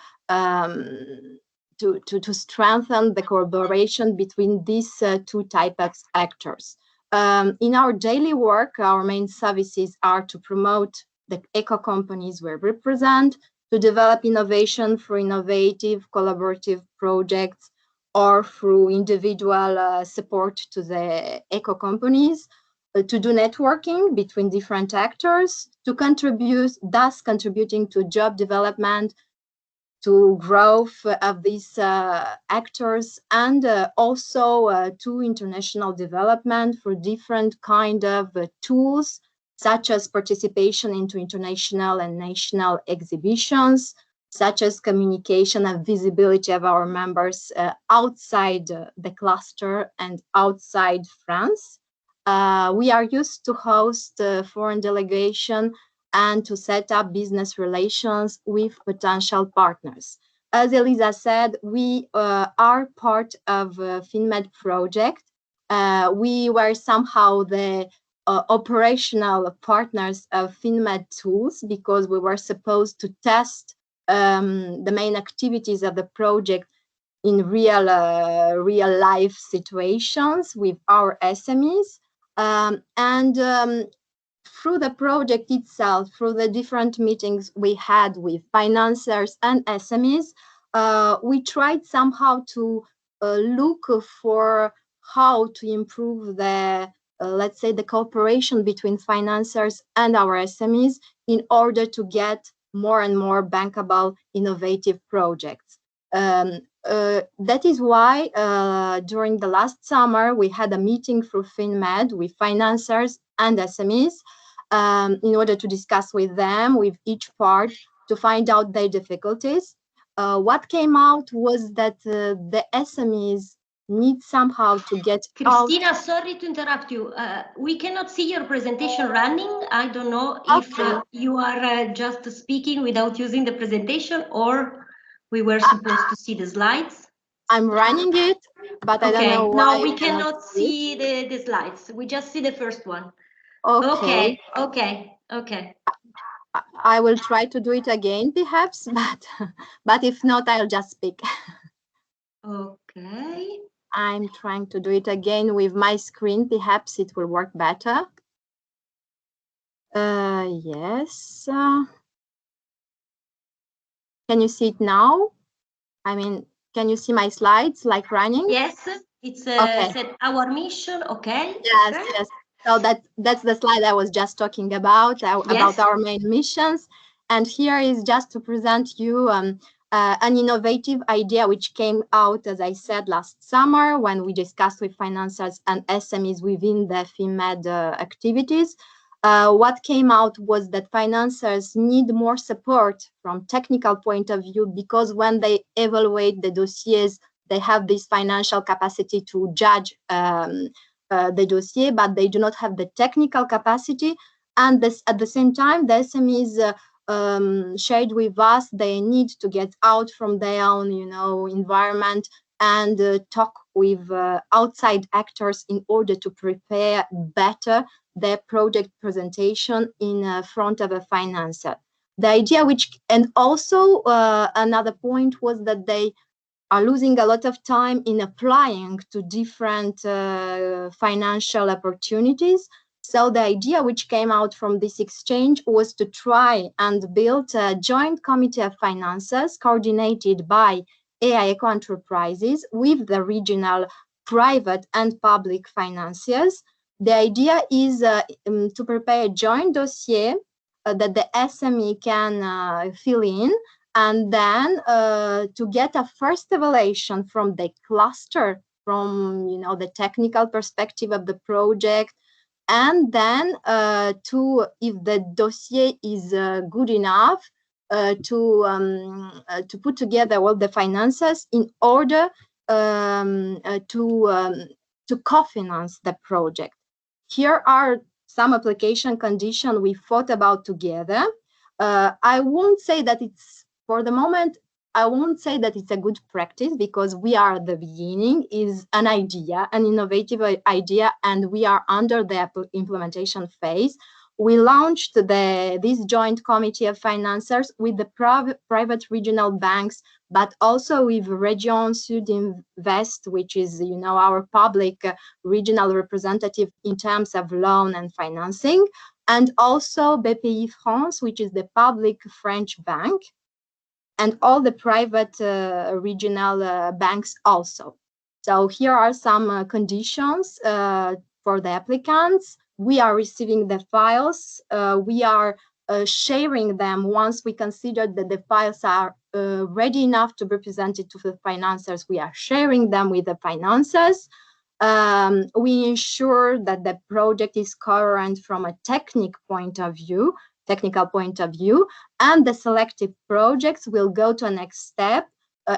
strengthen the collaboration between these two types of actors. In our daily work, our main services are to promote the eco companies we represent, to develop innovation through innovative collaborative projects, or through individual support to the eco companies, to do networking between different actors, to contribute, thus contributing to job development, to growth of these actors, and also to international development for different kind of tools, such as participation into international and national exhibitions, such as communication and visibility of our members outside the cluster and outside France. We are used to host foreign delegation and to set up business relations with potential partners. As Elisa said, we are part of finMED project. We were somehow the operational partners of finMED tools because we were supposed to test the main activities of the project in real life situations with our SMEs. Through the project itself, through the different meetings we had with financiers and SMEs, we tried somehow to look for how to improve the, let's say, the cooperation between financiers and our SMEs in order to get more and more bankable, innovative projects. That is why during the last summer, we had a meeting through finMED with financiers and SMEs in order to discuss with them, with each part, to find out their difficulties. What came out was that the SMEs need somehow to get Cristina, sorry to interrupt you. We cannot see your presentation running. I don't know if you are just speaking without using the presentation, or we were supposed to see the slides. I'm running it, but I don't know why. No, we cannot see the slides. We just see the first one. Okay. Okay. I will try to do it again, perhaps, but if not, I'll just speak. Okay. I'm trying to do it again with my screen. Perhaps it will work better. Yes. Can you see it now? I mean, can you see my slides like running? Yes, it's okay. Said our mission. Okay. Yes, okay. yes. So that's the slide I was just talking about our main missions. And here is just to present you an innovative idea which came out, as I said, last summer when we discussed with financiers and SMEs within the finMED activities. What came out was that financiers need more support from technical point of view, because when they evaluate the dossiers, they have this financial capacity to judge the dossier, but they do not have the technical capacity. And at the same time, the SMEs shared with us they need to get out from their own, environment and talk with outside actors in order to prepare better their project presentation in front of a financer. The idea and also another point was that they are losing a lot of time in applying to different financial opportunities. So the idea which came out from this exchange was to try and build a joint committee of financiers coordinated by EQUITER enterprises with the regional private and public financiers. The idea is to prepare a joint dossier that the SME can fill in, and then to get a first evaluation from the cluster, from the technical perspective of the project, and then if the dossier is good enough, to put together all the finances in order to co-finance the project. Here are some application conditions we thought about together. I won't say that it's, for the moment, I won't say that it's a good practice, because we are at the beginning, is an idea, an innovative idea, and we are under the implementation phase. We launched this joint committee of financiers with the private regional banks, but also with Region Sud Invest, which is, our public regional representative in terms of loan and financing, and also BPI France, which is the public French bank, and all the private regional banks also. So here are some conditions for the applicants. We are receiving the files. We are sharing them once we consider that the files are ready enough to be presented to the financiers. We are sharing them with the financiers. We ensure that the project is coherent from a technical point of view, and the selected projects will go to a next step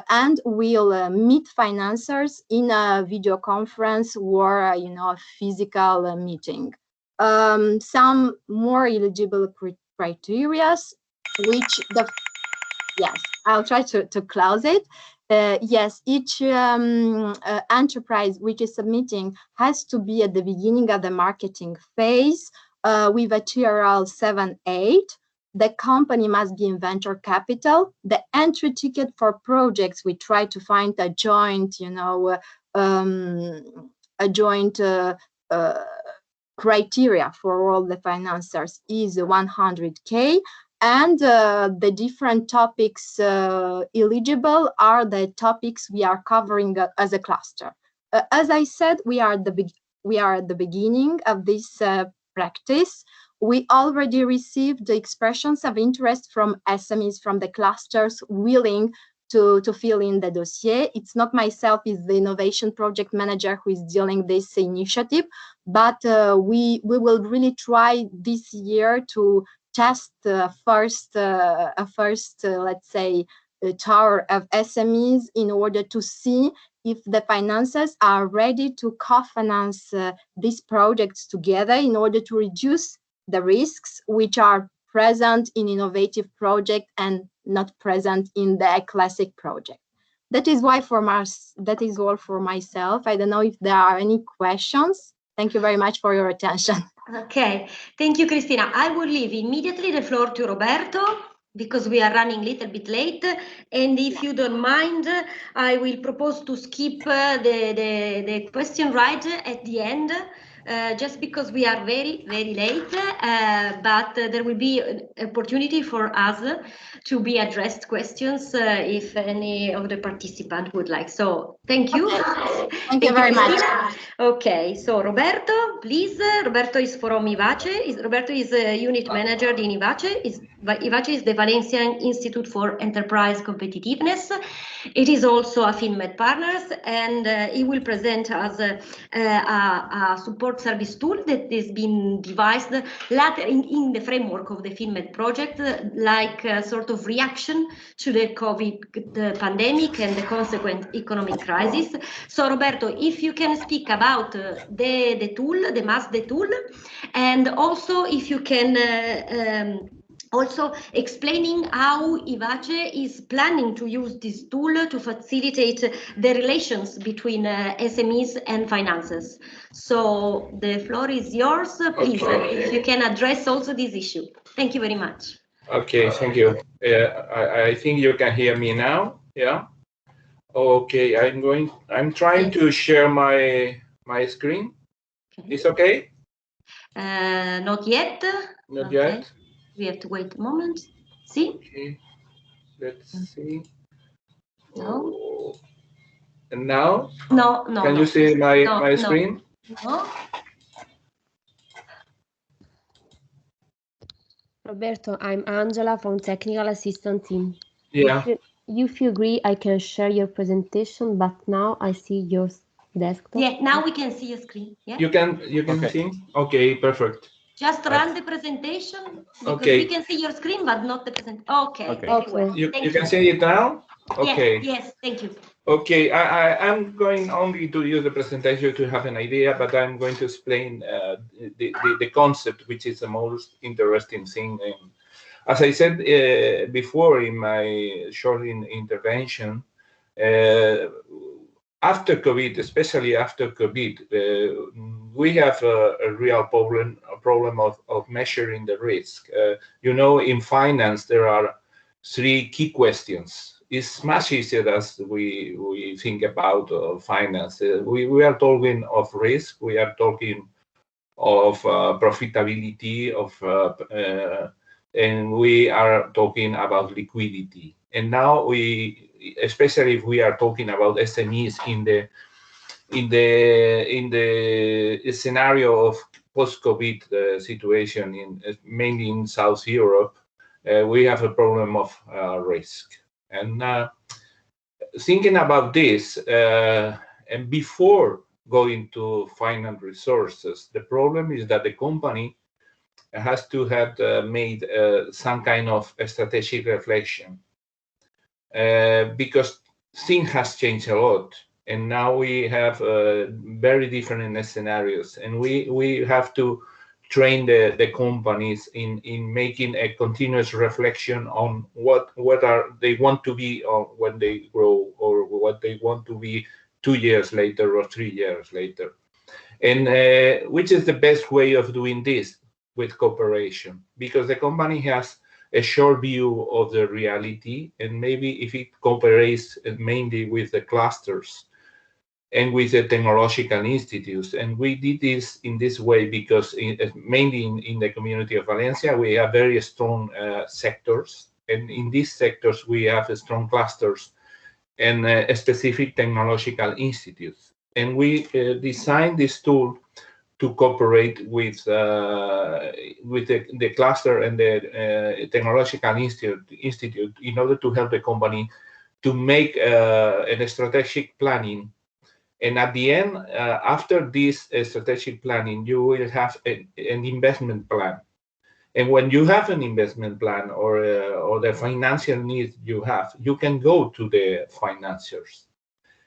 and will meet financiers in a video conference or a physical meeting. Some more eligible criteria, which yes, I'll try to close it. Yes, each enterprise which is submitting has to be at the beginning of the marketing phase with a TRL 7-8. The company must be in venture capital. The entry ticket for projects, we try to find a joint, criteria for all the financiers is 100K. And the different topics eligible are the topics we are covering as a cluster. As I said, we are at the beginning of this practice. We already received the expressions of interest from SMEs, from the clusters willing to fill in the dossier. It's not myself, it's the innovation project manager who is dealing this initiative, but we will really try this year to test first, let's say, tower of SMEs in order to see if the financiers are ready to co-finance these projects together in order to reduce the risks which are present in innovative project and not present in the classic project. that is why that is all for myself. I don't know if there are any questions. Thank you very much for your attention. Okay, thank you, Cristina. I will leave immediately the floor to Roberto because we are running a little bit late. And if you don't mind, I will propose to skip the question right at the end. Just because we are very, very late, but there will be an opportunity for us to be addressed questions if any of the participants would like. So thank you. Okay. Thank you very much. Okay, so Roberto, please. Roberto is from EVACE. Roberto is a unit manager in EVACE. EVACE is the Valencian Institute for Enterprise Competitiveness. It is also a finMED partner, and he will present us a support service tool that has been devised later in the framework of the finMED project, like a sort of reaction to the COVID pandemic and the consequent economic crisis. So Roberto, if you can speak about the tool, the tool, and also if you can also explaining how EVACE is planning to use this tool to facilitate the relations between SMEs and finances. So the floor is yours, please, if you can address also this issue. Thank you very much. Okay, thank you. I think you can hear me now, yeah? Okay, I'm trying to share my screen. Okay. It's okay? Not yet. Not yet? We have to wait a moment. See? Okay, let's see. No. Oh. And now? No. Can you see my screen? No. Roberto, I'm Angela from Technical Assistant Team. Yeah. If you agree, I can share your presentation, but now I see your desktop. Yeah, now we can see your screen. Yeah. You can Okay. see? Okay, perfect. Just run the presentation because Okay. we can see your screen, but not the presentation. Okay. Okay. Very well. You Thank can see it now? Okay. Yes, thank you. Okay, I'm going only to use the presentation to have an idea, but I'm going to explain the concept, which is the most interesting thing. And as I said before in my short intervention, after COVID, especially after COVID, we have a real problem of measuring the risk. In finance, there are three key questions. It's much easier as we think about finance. We are talking of risk. We are talking of profitability, and we are talking about liquidity. And now especially if we are talking about SMEs in the scenario of post-COVID situation mainly in South Europe, we have a problem of risk. And thinking about this, and before going to finance resources, the problem is that the company has to have made some kind of a strategic reflection because things has changed a lot. And now we have very different scenarios, and we have to train the companies in making a continuous reflection on what they want to be when they grow, or what they want to be 2 years later or 3 years later. And which is the best way of doing this? With cooperation, because the company has a short view of the reality, and maybe if it cooperates mainly with the clusters and with the technological institutes. And we did this in this way because mainly in the community of Valencia, we have very strong sectors. And in these sectors, we have strong clusters and specific technological institutes. And we designed this tool to cooperate with the cluster and the technological institute in order to help the company to make a strategic planning. And at the end, after this strategic planning, you will have an investment plan. And when you have an investment plan or the financial needs you have, you can go to the financiers.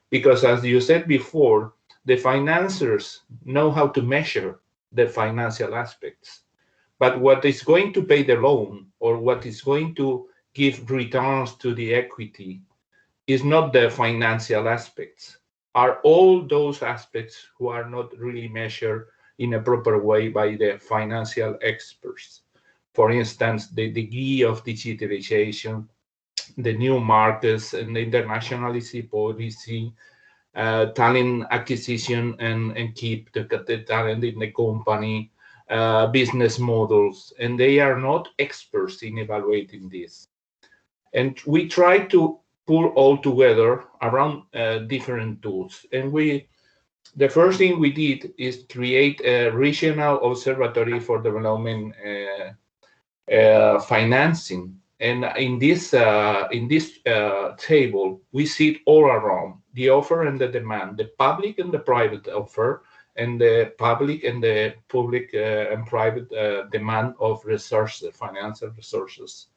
Because as you said before, the financiers know how to measure the financial aspects. But what is going to pay the loan or what is going to give returns to the equity is not the financial aspects, are all those aspects who are not really measured in a proper way by the financial experts. For instance, the degree of digitalization, the new markets and the internationality policy, talent acquisition and keep the talent in the company, business models, and they are not experts in evaluating this. And we try to pull all together around different tools. And the first thing we did is create a regional observatory for development financing. And in this table, we see it all around, the offer and the demand, the public and the private offer, and the public and private demand of resources, financial resources.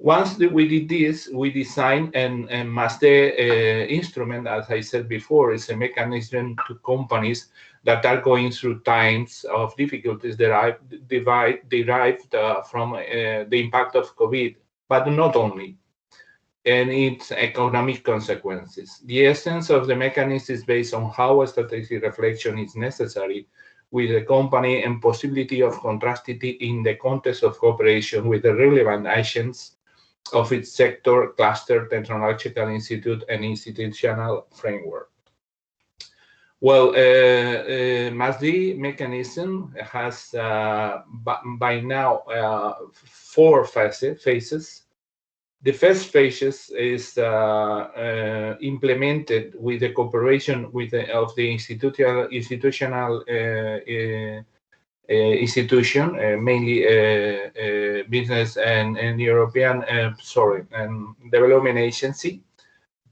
Once we did this, we designed and MASDE instrument, as I said before, is a mechanism to companies that are going through times of difficulties derived from the impact of COVID, but not only, and its economic consequences. The essence of the mechanism is based on how a strategic reflection is necessary with the company and possibility of contrasting it in the context of cooperation with the relevant agents of its sector, cluster, technological institute, and institutional framework. Well, MASD mechanism has by now 4 phases. The first phase is implemented with the cooperation of the institutional institution, mainly business and European, and development agency,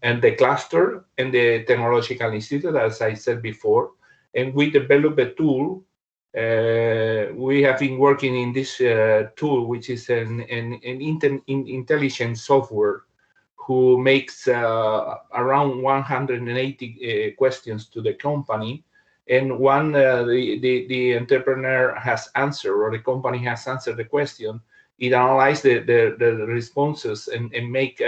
and the cluster and the technological institute, as I said before. And we developed a tool. We have been working in this tool, which is an intelligent software who makes around 180 questions to the company. And the entrepreneur has answered, or the company has answered the question, it analyzes the responses and make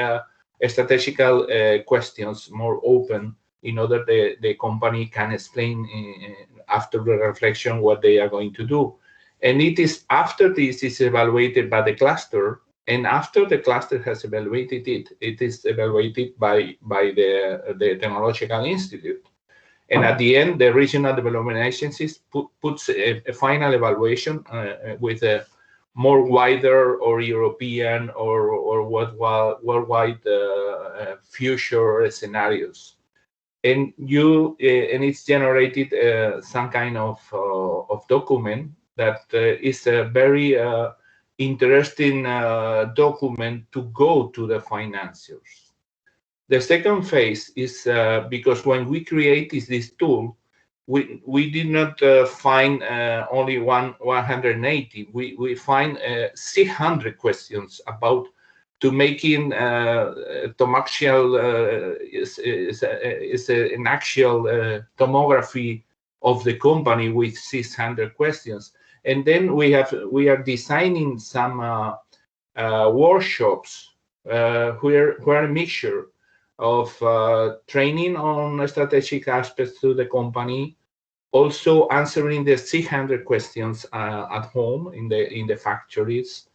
strategical questions more open in order the company can explain after the reflection what they are going to do. And it is after this is evaluated by the cluster, and after the cluster has evaluated it, it is evaluated by the Technological Institute. And at the end, the regional development agencies puts a final evaluation with a more wider or European or worldwide future scenarios. And it's generated some kind of document that is a very interesting document to go to the financiers. The second phase is because when we created this tool, we did not find only 180. We find 600 questions about to making tomaxial is an actual tomography of the company with 600 questions. And then we are designing some workshops where a mixture of training on strategic aspects to the company, also answering the 600 questions at home in the factories,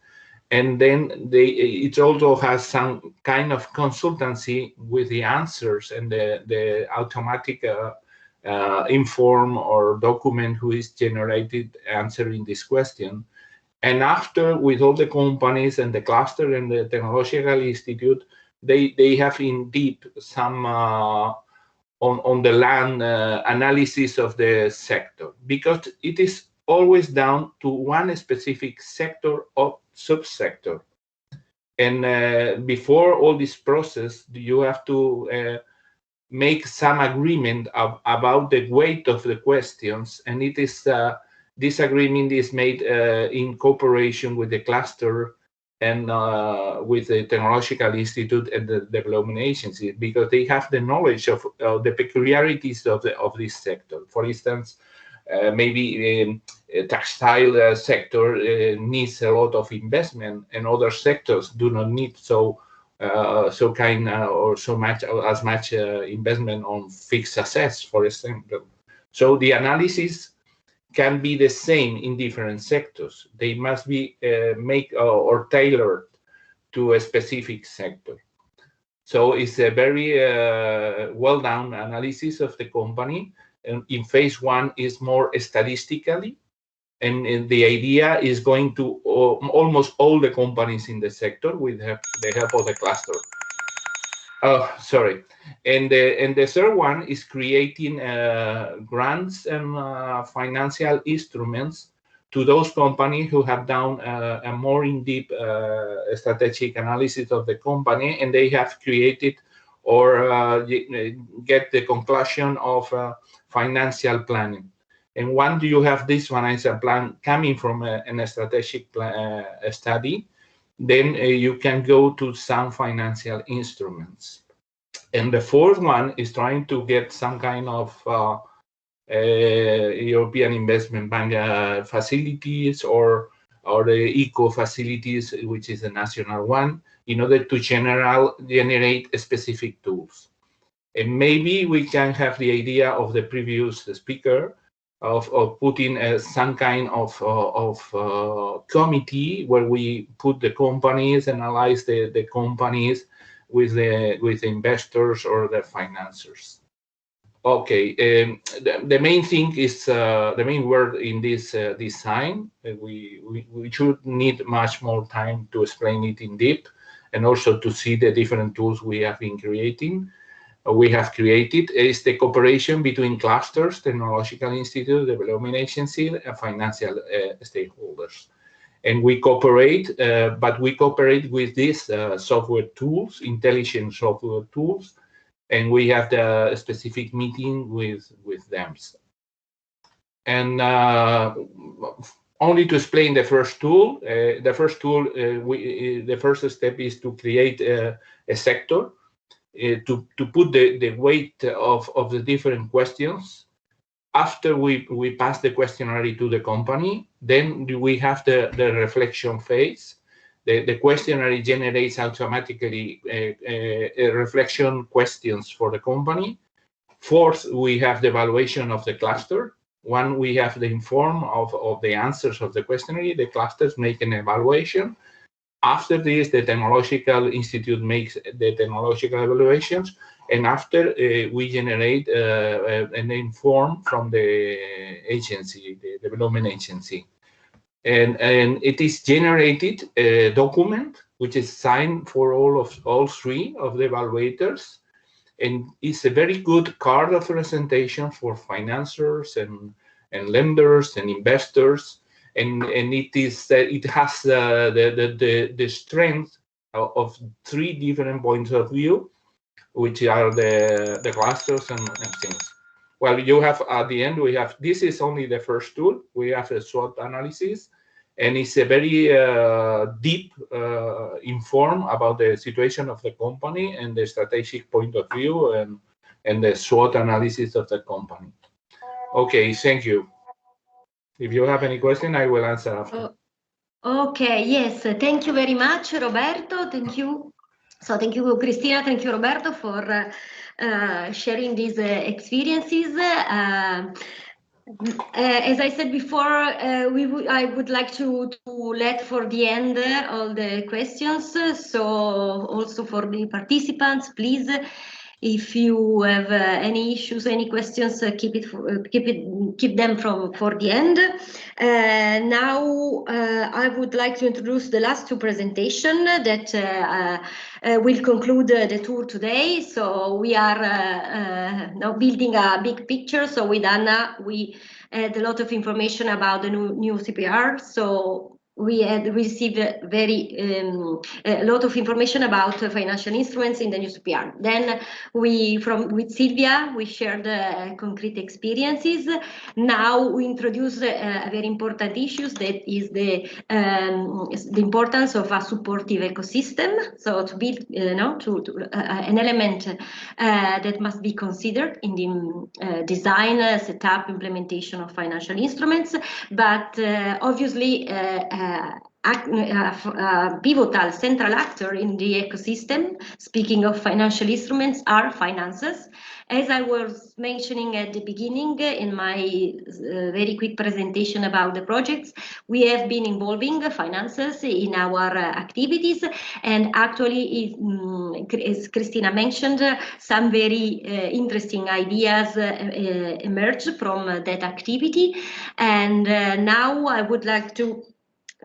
and then it also has some kind of consultancy with the answers and the automatic inform or document who is generated answering this question. And after, with all the companies and the cluster and the Technological Institute, they have indeed some on the land analysis of the sector, because it is always down to one specific sector or subsector. And before all this process, you have to make some agreement about the weight of the questions, and it is this agreement is made in cooperation with the cluster and with the Technological Institute and the development agency, because they have the knowledge of the peculiarities of this sector. For instance, maybe a textile sector needs a lot of investment, and other sectors do not need. So so much as much investment on fixed assets, for example. So the analysis can be the same in different sectors. They must be make or tailored to a specific sector. So it's a very well-done analysis of the company. And in phase one is more statistically, and the idea is going to almost all the companies in the sector with the help of the cluster. Oh, sorry. And the third one is creating grants and financial instruments to those companies who have done a more in-depth strategic analysis of the company, and they have created or get the conclusion of financial planning. And once you have this one as a plan coming from a strategic study, then you can go to some financial instruments. And the fourth one is trying to get some kind of European Investment Bank facilities or the ECO facilities, which is a national one, in order to generate specific tools. And maybe we can have the idea of the previous speaker of putting some kind of committee where we put the companies, analyze the companies with the investors or the financiers. Okay, the main thing is the main word in this design. We should need much more time to explain it in depth, and also to see the different tools we have been creating. We have created is the cooperation between clusters, technological institute, development agency, and financial stakeholders. And we cooperate, but we cooperate with these software tools, intelligent software tools, and we have the specific meeting with them. And only to explain the first tool, the first step is to create a sector. To put the weight of the different questions. After we pass the questionnaire to the company, then we have the reflection phase. The questionnaire generates automatically reflection questions for the company. Fourth, we have the evaluation of the cluster. One, we have the inform of the answers of the questionnaire. The clusters make an evaluation. After this, the Technological Institute makes the technological evaluations, and after we generate an inform from the agency, the development agency. And it is generated a document which is signed for all three of the evaluators, and it's a very good card of presentation for financiers and lenders and investors. And it has the strength of three different points of view, which are the clusters and things. Well, you have at the end, we have, this is only the first tool. We have a SWOT analysis, and it's a very deep inform about the situation of the company and the strategic point of view and the SWOT analysis of the company. Okay, thank you. If you have any question, I will answer after. Okay, yes, thank you very much, Roberto. Thank you. So thank you, Cristina. Thank you, Roberto, for sharing these experiences. As I said before, I would like to let for the end all the questions. So also for the participants, please, if you have any issues, any questions, keep them for the end. Now I would like to introduce the last two presentations that will conclude the tour today. So we are now building a big picture. So with Anna, we had a lot of information about the new CPR. So we had received a lot of information about financial instruments in the new CPR. Then with Silvia, we shared concrete experiences. Now we introduce a very important issue that is the importance of a supportive ecosystem. So to build, an element that must be considered in the design, setup, implementation of financial instruments. But obviously, pivotal central actor in the ecosystem. Speaking of financial instruments, are finances. As I was mentioning at the beginning in my very quick presentation about the projects, we have been involving finances in our activities, and actually, as Christina mentioned, some very interesting ideas emerged from that activity. And now I would like to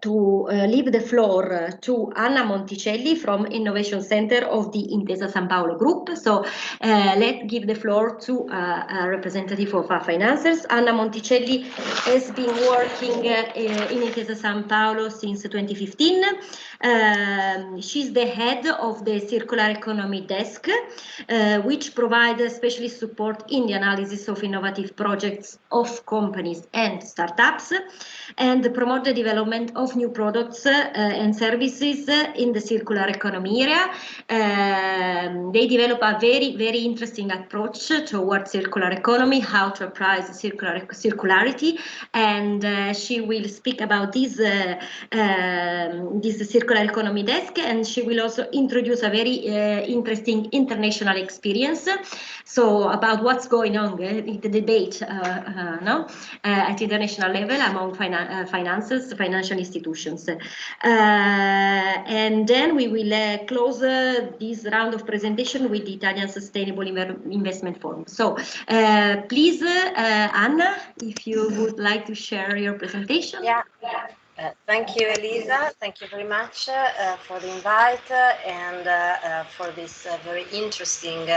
leave the floor to Anna Monticelli from Innovation Center of the Intesa San Paolo Group. So let's give the floor to a representative of our financiers. Anna Monticelli has been working in Intesa San Paolo since 2015. She's the head of the Circular Economy Desk, which provides specialist support in the analysis of innovative projects of companies and startups, and promote the development of new products and services in the circular economy area. They develop a very, very interesting approach towards circular economy, how to apply circularity, and she will speak about this circular economy desk, and she will also introduce a very interesting international experience. So about what's going on in the debate at international level among financial institutions. And then we will close this round of presentation with the Italian Sustainable Investment Forum. So please, Anna, if you would like to share your presentation. Yeah. Thank you, Elisa. Thank you very much for the invite and for this very interesting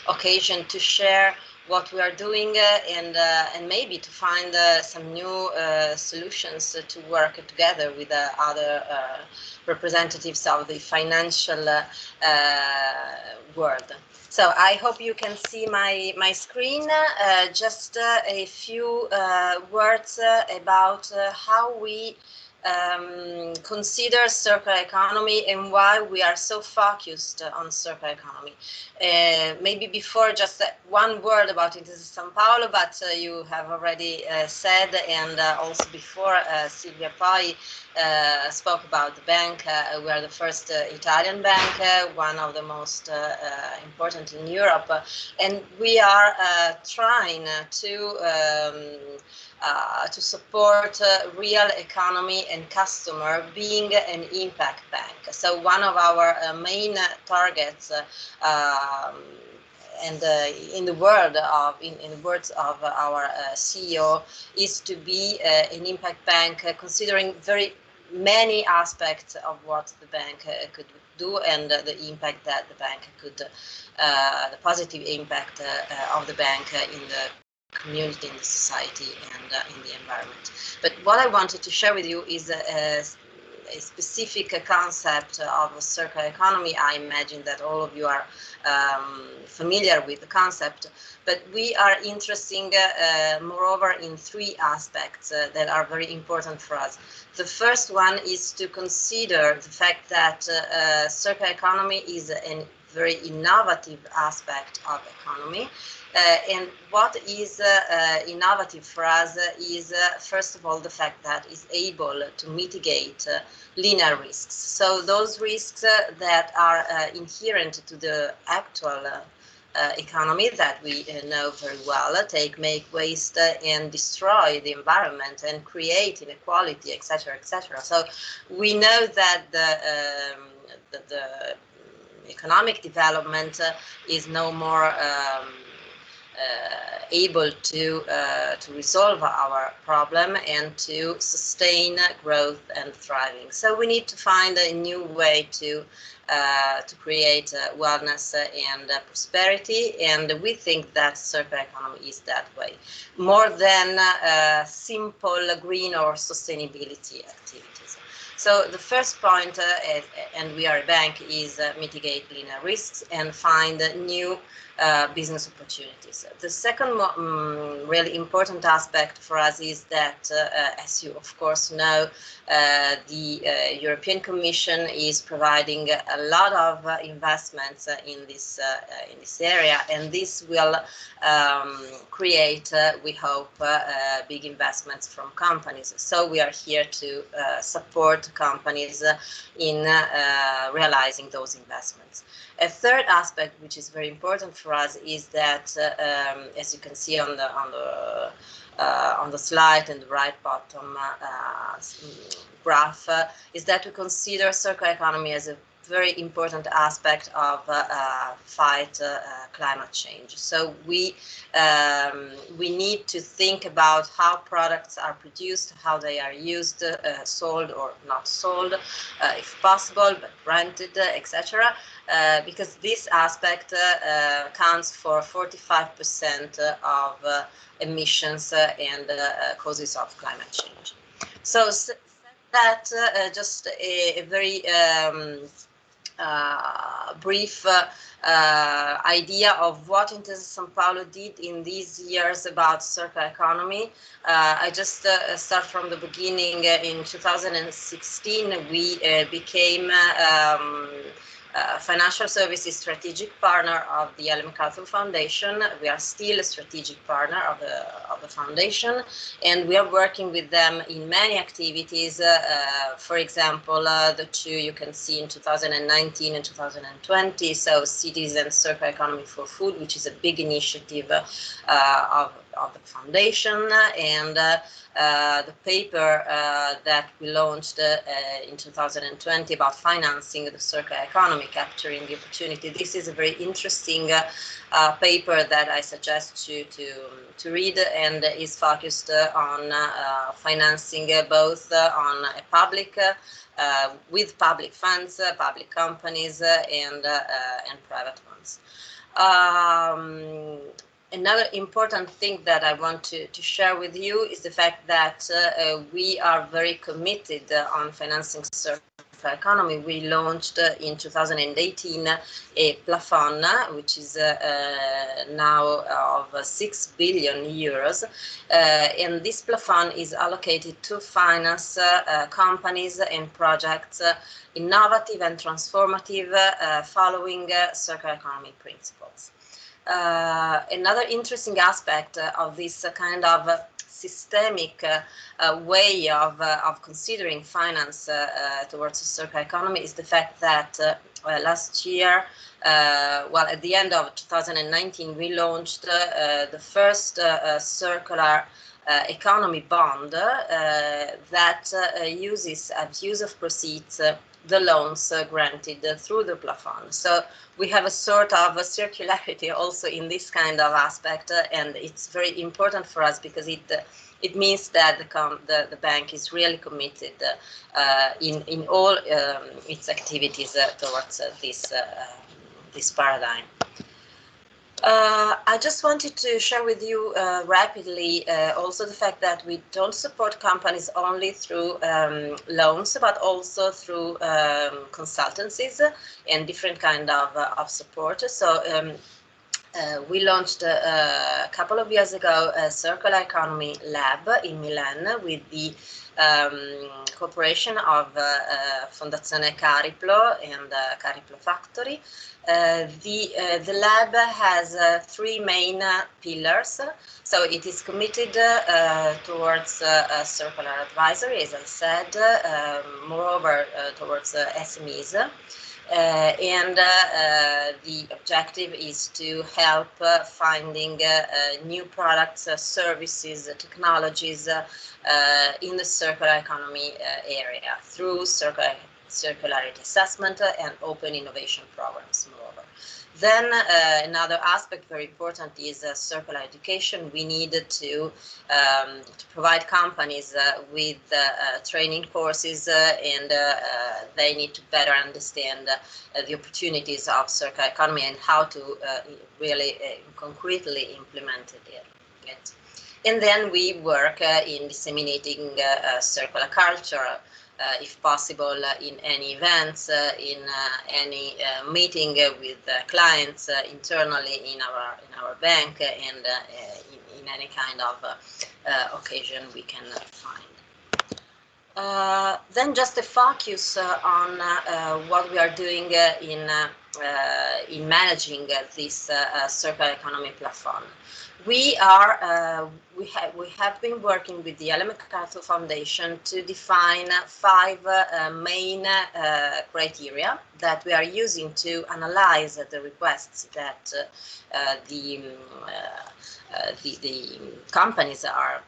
occasion to share what we are doing and maybe to find some new solutions to work together with other representatives of the financial world. So I hope you can see my screen. Just a few words about how we consider circular economy and why we are so focused on circular economy. Maybe before, just one word about Intesa San Paolo, but you have already said, and also before Silvia Poy spoke about the bank. We are the first Italian bank, one of the most important in Europe, and we are trying to support real economy and customer, being an impact bank. So one of our main targets, and in the words of our CEO, is to be an impact bank, considering very many aspects of what the bank could do and the impact that the bank could, the positive impact of the bank in the community, in the society, and in the environment. But what I wanted to share with you is a specific concept of a circular economy. I imagine that all of you are familiar with the concept, but we are interested moreover in three aspects that are very important for us. The first one is to consider the fact that circular economy is a very innovative aspect of economy. And what is innovative for us is, first of all, the fact that it's able to mitigate linear risks. So those risks that are inherent to the actual economy that we know very well, make waste and destroy the environment and create inequality, etc., etc. So we know that the economic development is no more able to resolve our problem and to sustain growth and thriving. So we need to find a new way to create wellness and prosperity, and we think that circular economy is that way, more than simple green or sustainability activities. So the first point, and we are a bank, is mitigate linear risks and find new business opportunities. The second really important aspect for us is that, as you of course know, the European Commission is providing a lot of investments in this area, and this will create, we hope, big investments from companies. So we are here to support companies in realizing those investments. A third aspect, which is very important for us, is that, as you can see on the slide in the right bottom graph, is that we consider circular economy as a very important aspect of fight climate change. So we need to think about how products are produced, how they are used, sold or not sold, if possible, but rented, etc. Because this aspect counts for 45% of emissions and causes of climate change. So that just a very brief idea of what Intesa Sanpaolo did in these years about circular economy. I just start from the beginning. In 2016, we became financial services strategic partner of the Ellen MacArthur Foundation. We are still a strategic partner of the foundation, and we are working with them in many activities. For example, the two you can see in 2019 and 2020. So Cities and Circular Economy for Food, which is a big initiative of the foundation, and the paper that we launched in 2020 about financing the circular economy, capturing the opportunity. This is a very interesting paper that I suggest to read, and is focused on financing both on a public with public funds, public companies, and private ones. Another important thing that I want to share with you is the fact that we are very committed on financing circular economy. We launched in 2018 a plafond, which is now of 6 billion euros. And this plafond is allocated to finance companies and projects innovative and transformative following circular economy principles. Another interesting aspect of this kind of systemic way of considering finance towards a circular economy is the fact that last year, well, at the end of 2019, we launched the first circular economy bond that uses, as use of proceeds, the loans granted through the plafond. So we have a sort of a circularity also in this kind of aspect, and it's very important for us because it means that the bank is really committed in all its activities towards this paradigm. I just wanted to share with you rapidly also the fact that we don't support companies only through loans, but also through consultancies and different kind of support. So we launched a couple of years ago a circular economy lab in Milan with the cooperation of Fondazione Cariplo and Cariplo Factory. The lab has three main pillars. So it is committed towards circular advisory, as I said, moreover towards SMEs. And the objective is to help finding new products, services, technologies in the circular economy area through circularity assessment and open innovation programs, moreover. Then another aspect very important is circular education. We need to provide companies with training courses, and they need to better understand the opportunities of circular economy and how to really concretely implement it. And then we work in disseminating circular culture if possible, in any events, in any meeting with clients internally in our bank, and in any kind of occasion we can find. Then just a focus on what we are doing in managing this circular economy platform. We have been working with the Ellen MacArthur Foundation to define 5 main criteria that we are using to analyze the requests that the companies are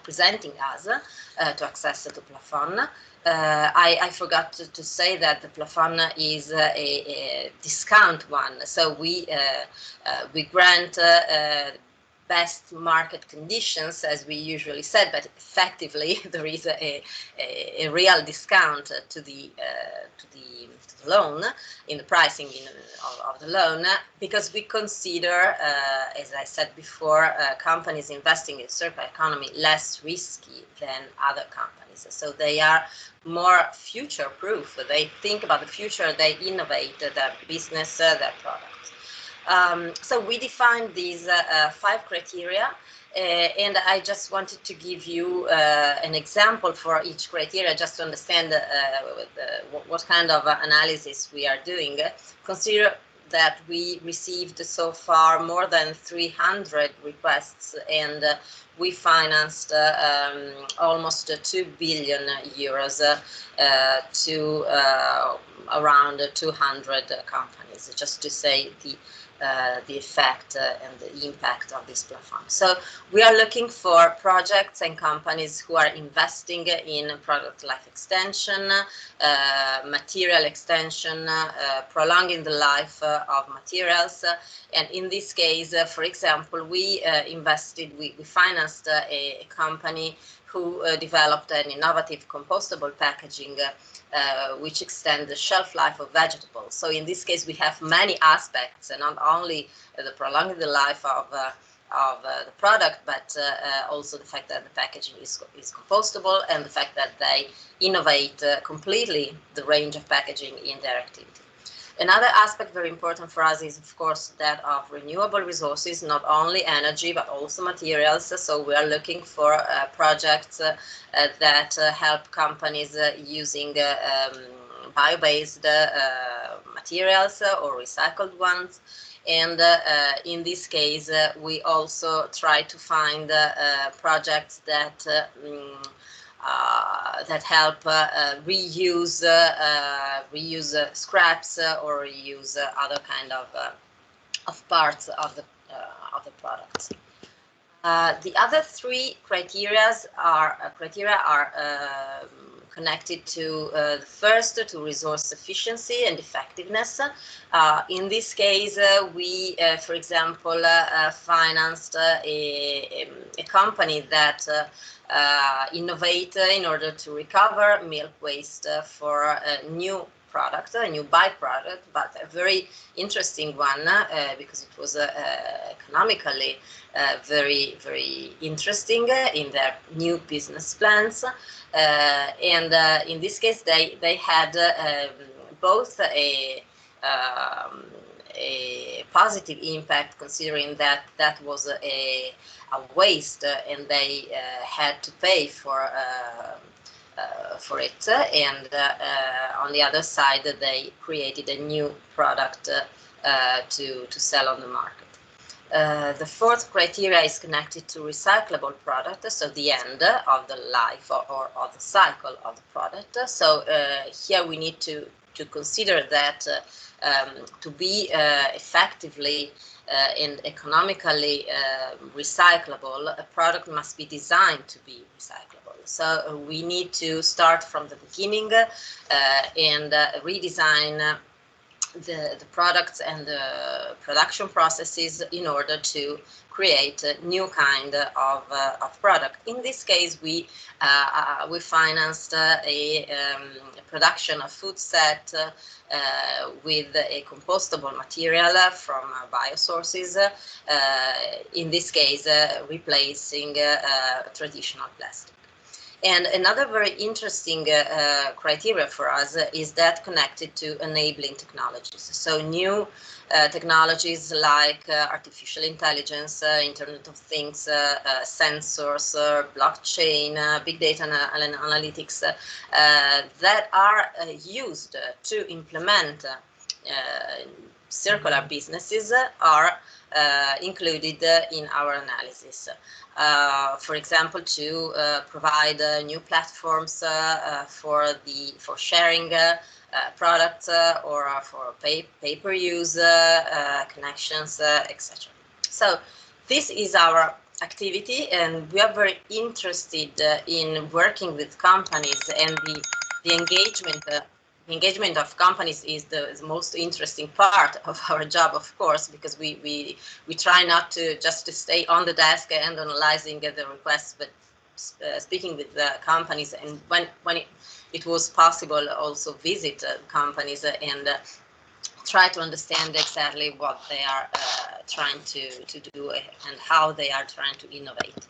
presenting us to access the plafond. I forgot to say that the plafond is a discount one, so we grant best market conditions, as we usually said, but effectively there is a real discount to the loan, in the pricing of the loan, because we consider, as I said before, companies investing in circular economy less risky than other companies. So they are more future-proof. They think about the future, they innovate their business, their products. So we defined these 5 criteria, and I just wanted to give you an example for each criteria, just to understand what kind of analysis we are doing. Consider that we received so far more than 300 requests, and we financed almost 2 billion euros to around 200 companies, just to say the effect and the impact of this platform. So we are looking for projects and companies who are investing in product life extension, material extension, prolonging the life of materials. And in this case, for example, we financed a company who developed an innovative compostable packaging which extend the shelf life of vegetables. So in this case, we have many aspects, and not only the prolonging the life of the product, but also the fact that the packaging is compostable, and the fact that they innovate completely the range of packaging in their activity. Another aspect very important for us is, of course, that of renewable resources, not only energy, but also materials. So we are looking for projects that help companies using bio-based materials or recycled ones. And in this case, we also try to find projects that help reuse scraps or reuse other kind of parts of the products. The other 3 criteria are connected to the first, to resource efficiency and effectiveness. In this case, we, for example, financed a company that innovate in order to recover milk waste for a new product, a new byproduct, but a very interesting one because it was economically very, very interesting in their new business plans. And in this case, they had both a positive impact, considering that was a waste, and they had to pay for it, and on the other side they created a new product to sell on the market. The 4th criteria is connected to recyclable product, so the end of the life or of the cycle of the product. So here we need to consider that to be effectively and economically recyclable, a product must be designed to be recyclable. So we need to start from the beginning and redesign the products and the production processes in order to create a new kind of product. In this case, we financed a production of food set with a compostable material from biosources, in this case replacing traditional plastic. And another very interesting criteria for us is that connected to enabling technologies. So new technologies like artificial intelligence, Internet of Things, sensors, blockchain, big data analytics that are used to implement circular businesses are included in our analysis. For example, to provide new platforms for sharing products or for pay-per-use connections, etc. So this is our activity, and we are very interested in working with companies, and the engagement of companies is the most interesting part of our job, of course, because we try not to just to stay on the desk and analyzing the requests, but speaking with the companies, and when it was possible, also visit companies and try to understand exactly what they are trying to do and how they are trying to innovate.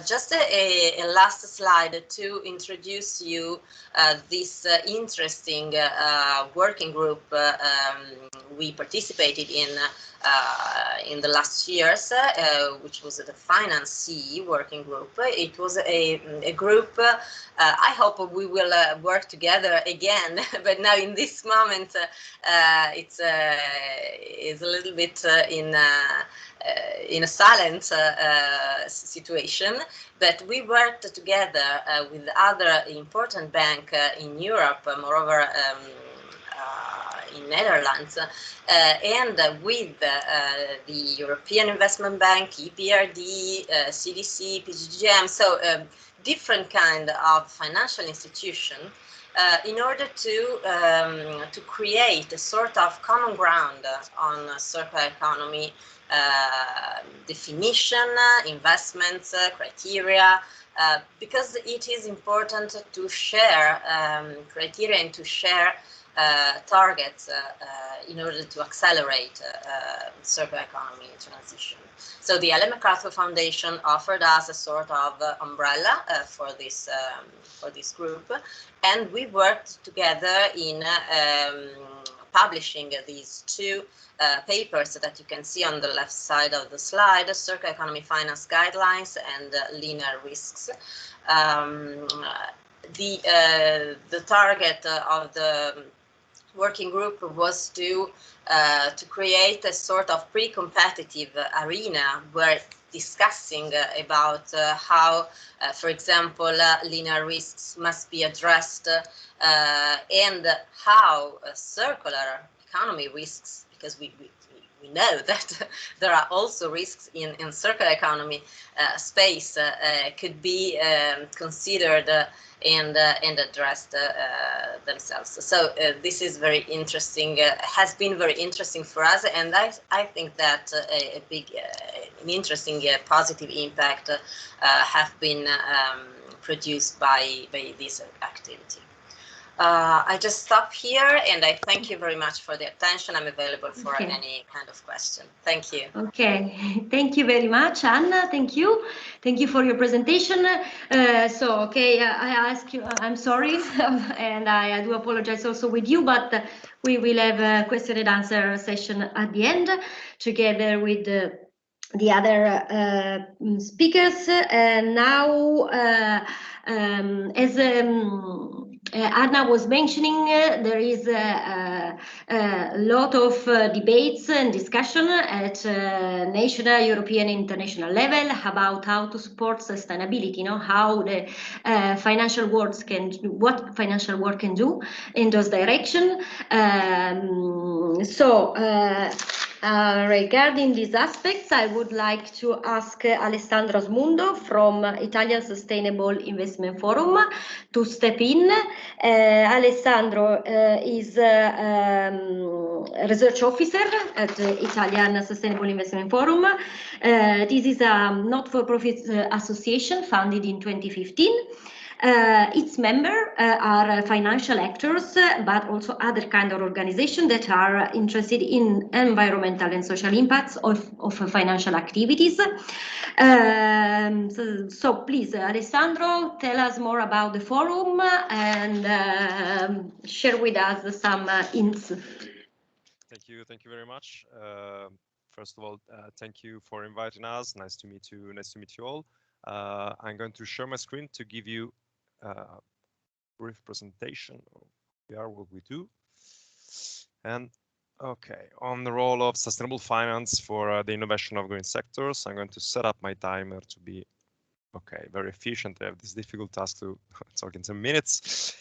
Just a last slide to introduce you this interesting working group we participated in the last years, which was the Finance CE working group. It was a group, I hope we will work together again, but now in this moment it's a little bit in a silent situation, but we worked together with other important banks in Europe, moreover in Netherlands, and with the European Investment Bank, EBRD, CDC, PGGM, so different kind of financial institution, in order to create a sort of common ground on circular economy definition, investments, criteria, because it is important to share criteria and to share targets in order to accelerate circular economy transition. So the Ellen MacArthur Foundation offered us a sort of umbrella for this group, and we worked together in publishing these two papers that you can see on the left side of the slide, Circular Economy Finance Guidelines and Linear Risks. The target of the working group was to create a sort of pre-competitive arena where discussing about how, for example, linear risks must be addressed and how circular economy risks, because we know that there are also risks in circular economy space, could be considered and addressed themselves. So this is very interesting, has been very interesting for us, and I think that an interesting positive impact have been produced by this activity. I just stop here, and I thank you very much for the attention. I'm available for any kind of question. Thank you. Okay, thank you very much, Anna. Thank you for your presentation. I ask you, I'm sorry, and I do apologize also with you, but we will have a question and answer session at the end together with the other speakers. And now, as Anna was mentioning, there is a lot of debates and discussion at national, European, international level about how to support sustainability, how the financial world what financial world can do in those direction. Regarding these aspects, I would like to ask Alessandro Smundo from Italian Sustainable Investment Forum to step in. Alessandro is a research officer at the Italian Sustainable Investment Forum. This is a not-for-profit association founded in 2015. Its members are financial actors, but also other kind of organizations that are interested in environmental and social impacts of financial activities. So please, Alessandro, tell us more about the forum and share with us some hints. Thank you very much. First of all, thank you for inviting us. Nice to meet you. Nice to meet you all. I'm going to share my screen to give you a brief presentation of what we do. And okay, on the role of sustainable finance for the innovation of green sectors, I'm going to set up my timer to be very efficient. I have this difficult task to talk in 10 minutes.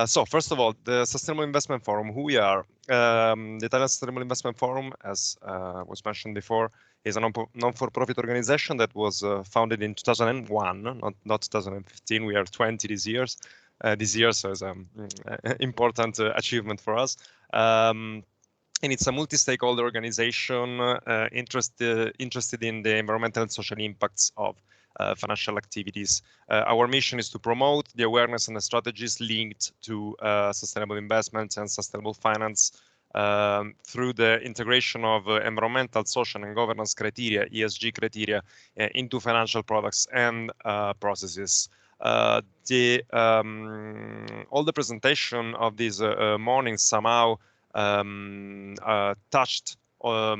So first of all, the Sustainable Investment Forum, who we are. The Italian Sustainable Investment Forum, as was mentioned before, is a non-for-profit organization that was founded in 2001, not 2015. We are 20 this year, so it's an important achievement for us. And it's a multi-stakeholder organization interested in the environmental and social impacts of financial activities. Our mission is to promote the awareness and the strategies linked to sustainable investments and sustainable finance through the integration of environmental, social, and governance criteria, ESG criteria, into financial products and processes. All the presentation of this morning somehow touched all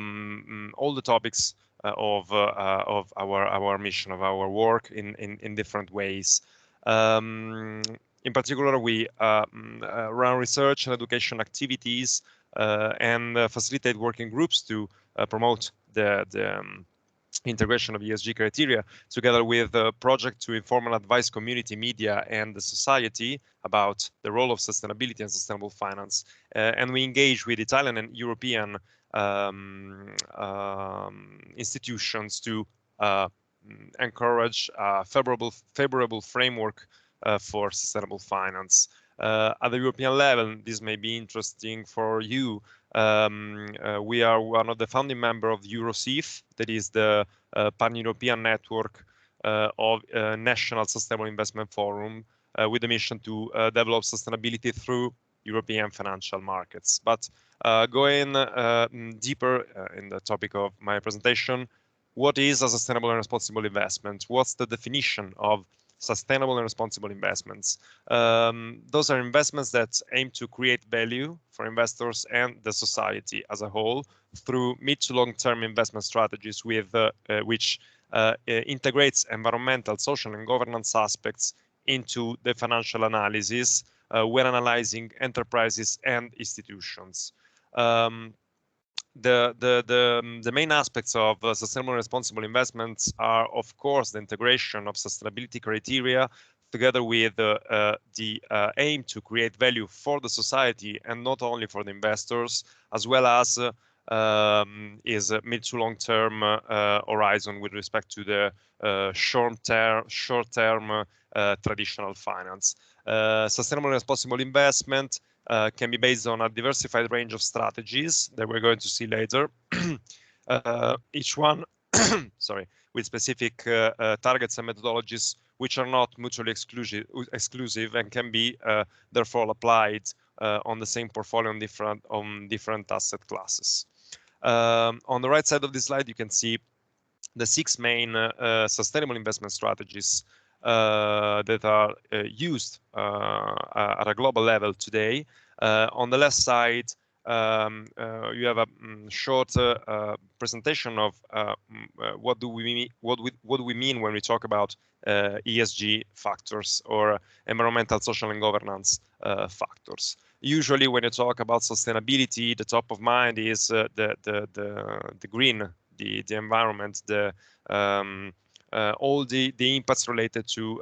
the topics of our mission, of our work in different ways. In particular, we run research and education activities and facilitate working groups to promote the integration of ESG criteria, together with a project to inform and advise community, media, and the society about the role of sustainability and sustainable finance. And we engage with Italian and European institutions to encourage a favorable framework for sustainable finance. At the European level, this may be interesting for you. We are one of the founding members of EuroCIF, that is the pan-European network of national sustainable investment forum, with the mission to develop sustainability through European financial markets. But going deeper in the topic of my presentation, what is a sustainable and responsible investment? What's the definition of sustainable and responsible investments? Those are investments that aim to create value for investors and the society as a whole through mid to long-term investment strategies with which integrates environmental, social, and governance aspects into the financial analysis when analyzing enterprises and institutions. The main aspects of sustainable and responsible investments are, of course, the integration of sustainability criteria together with the aim to create value for the society and not only for the investors, as well as is a mid to long-term horizon with respect to the short-term traditional finance. Sustainable and responsible investment can be based on a diversified range of strategies that we're going to see later. Each one, sorry, with specific targets and methodologies which are not mutually exclusive and can be therefore applied on the same portfolio on different asset classes. On the right side of this slide, you can see the 6 main sustainable investment strategies that are used at a global level today. On the left side, you have a short presentation of what do we mean when we talk about ESG factors or environmental, social, and governance factors. Usually, when you talk about sustainability, the top of mind is the green, the environment, all the impacts related to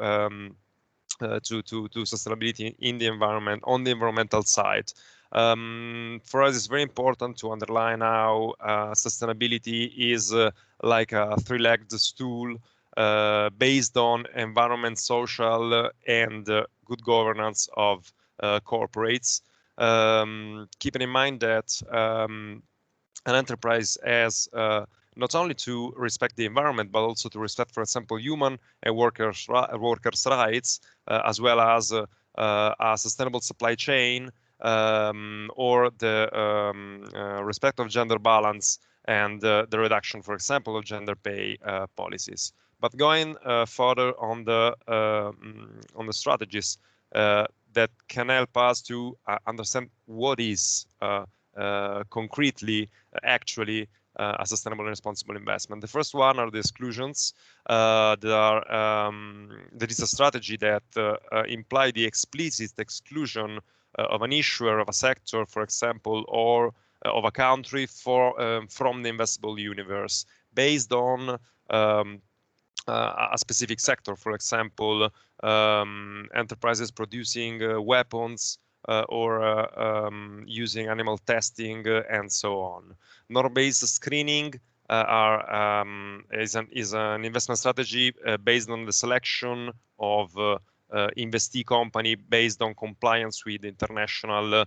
sustainability in the environment, on the environmental side. For us, it's very important to underline how sustainability is like a 3-legged stool based on environment, social, and good governance of corporates. Keeping in mind that an enterprise has not only to respect the environment, but also to respect, for example, human and workers' rights, as well as a sustainable supply chain, or the respect of gender balance and the reduction, for example, of gender pay policies. But going further on the strategies that can help us to understand what is concretely, actually, a sustainable and responsible investment. The first one are the exclusions. There is a strategy that imply the explicit exclusion of an issuer, of a sector, for example, or of a country from the investable universe based on a specific sector, for example, enterprises producing weapons or using animal testing and so on. Norm-based screening is an investment strategy based on the selection of investee company based on compliance with international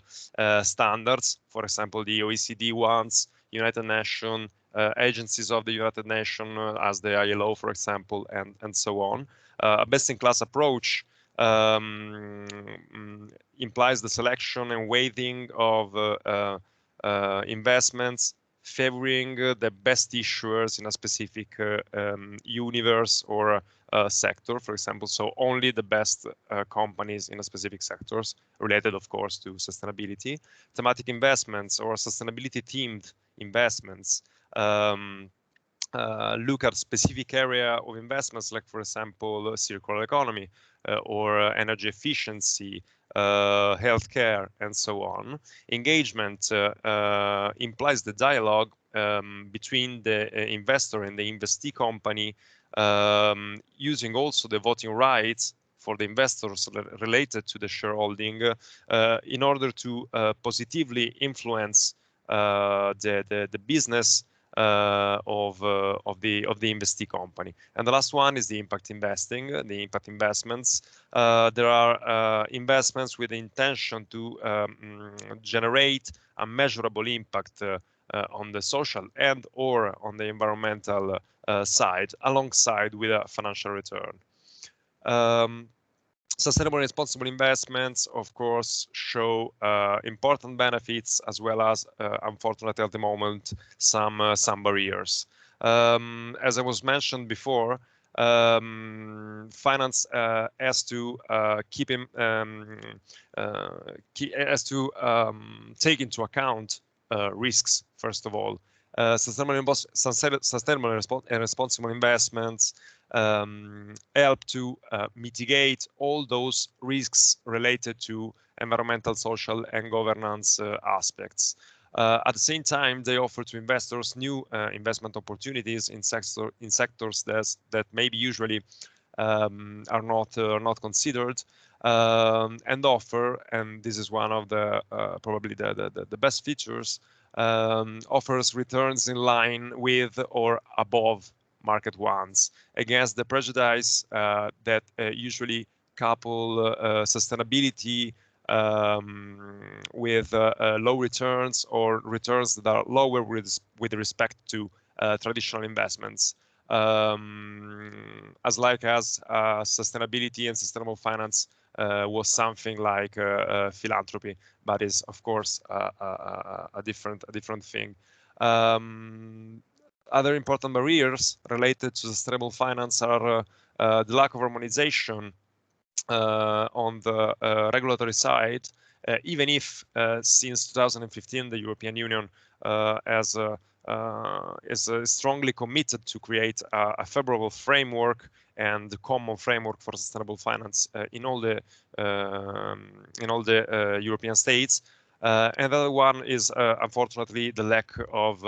standards, for example, the OECD ones, United Nations, agencies of the United Nations, as the ILO, for example, and so on. A best-in-class approach implies the selection and weighting of investments favoring the best issuers in a specific universe or sector, for example. So only the best companies in a specific sectors, related, of course, to sustainability. Thematic investments or sustainability-themed investments look at specific area of investments, like, for example, circular economy or energy efficiency, healthcare, and so on. Engagement implies the dialogue between the investor and the investee company, using also the voting rights for the investors related to the shareholding in order to positively influence the business of the investee company. And the last one is the impact investing, the impact investments. There are investments with the intention to generate a measurable impact on the social and or on the environmental side, alongside with a financial return. Sustainable and responsible investments, of course, show important benefits, as well as, unfortunately, at the moment, some barriers. As I was mentioned before, finance has to take into account risks, first of all. Sustainable and responsible investments help to mitigate all those risks related to environmental, social, and governance aspects. At the same time, they offer to investors new investment opportunities in sectors that maybe usually are not considered, and offer, and this is one of the probably the best features, offers returns in line with or above market ones, against the prejudice that usually couple sustainability with low returns, or returns that are lower with respect to traditional investments. As sustainability and sustainable finance was something like philanthropy, but is, of course, a different thing. Other important barriers related to sustainable finance are the lack of harmonization on the regulatory side, even if since 2015 the European Union is strongly committed to create a favorable framework and the common framework for sustainable finance in all the European states. And the other one is, unfortunately, the lack of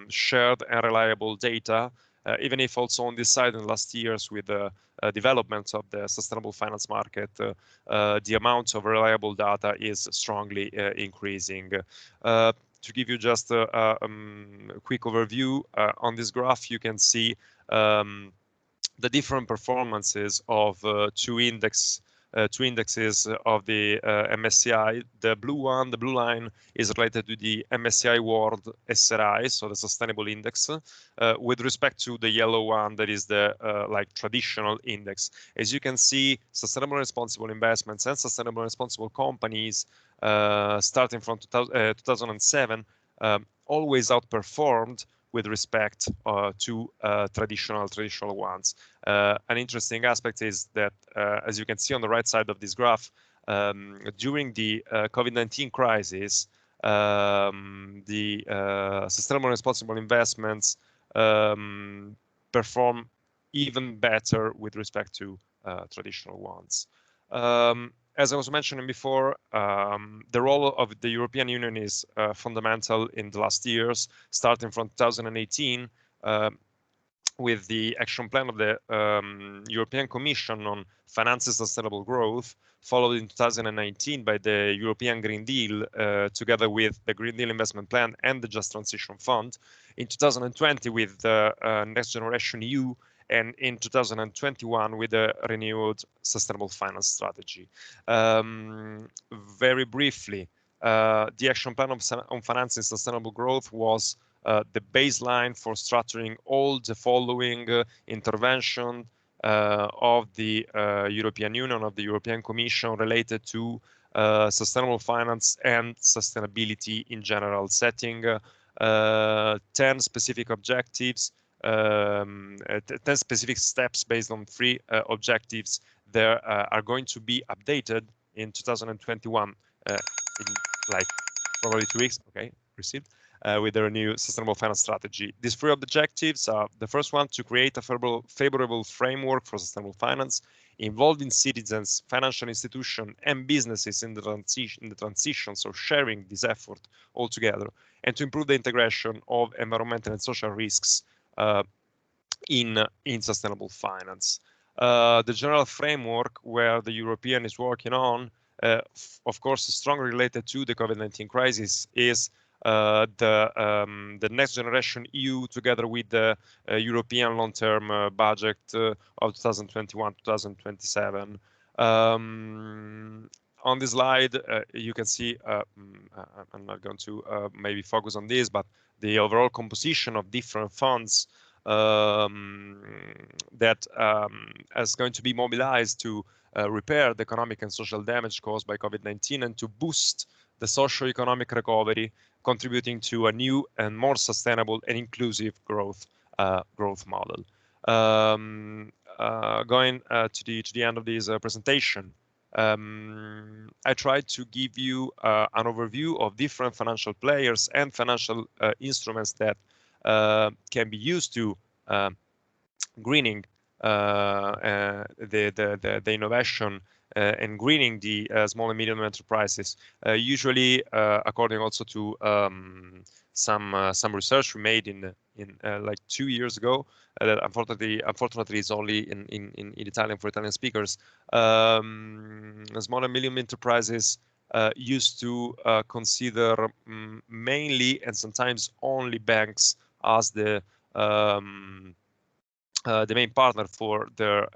shared and reliable data, even if also on this side in the last years with the developments of the sustainable finance market, the amount of reliable data is strongly increasing. To give you just a quick overview, on this graph you can see the different performances of two index two indexes of the MSCI. The blue line is related to the MSCI World SRI, so the sustainable index, with respect to the yellow one that is the like traditional index. As you can see, sustainable responsible investments and sustainable responsible companies starting from 2007 always outperformed with respect to traditional ones. An interesting aspect is that, as you can see on the right side of this graph, during the COVID-19 crisis, the sustainable responsible investments perform even better with respect to traditional ones. As I was mentioning before, the role of the European Union is fundamental in the last years, starting from 2018 with the action plan of the European Commission on financing sustainable growth, followed in 2019 by the European Green Deal, together with the Green Deal Investment Plan and the Just Transition Fund, in 2020 with the Next Generation EU, and in 2021 with a renewed sustainable finance strategy. Very briefly, the action plan on financing sustainable growth was the baseline for structuring all the following intervention of the European Union, of the European Commission related to sustainable finance and sustainability in general, setting 10 specific objectives, 10 specific steps based on 3 objectives that are going to be updated in 2021 in like probably 2 weeks. Okay, received. With their new sustainable finance strategy. These 3 objectives are the first one, to create a favorable framework for sustainable finance, involving citizens, financial institutions, and businesses in the transition, so sharing this effort all together, and to improve the integration of environmental and social risks in sustainable finance. The general framework where the European is working on, of course, strongly related to the COVID-19 crisis, is the Next Generation EU, together with the European long-term budget of 2021-2027. On this slide, you can see, I'm not going to maybe focus on this, but the overall composition of different funds that is going to be mobilized to repair the economic and social damage caused by COVID-19 and to boost the socio-economic recovery, contributing to a new and more sustainable and inclusive growth model. Going to the end of this presentation, I tried to give you an overview of different financial players and financial instruments that can be used to greening the innovation and greening the small and medium enterprises. Usually, according also to some research we made in like 2 years ago, that unfortunately is only in Italian for Italian speakers. Small and medium enterprises used to consider mainly and sometimes only banks as the main partner for their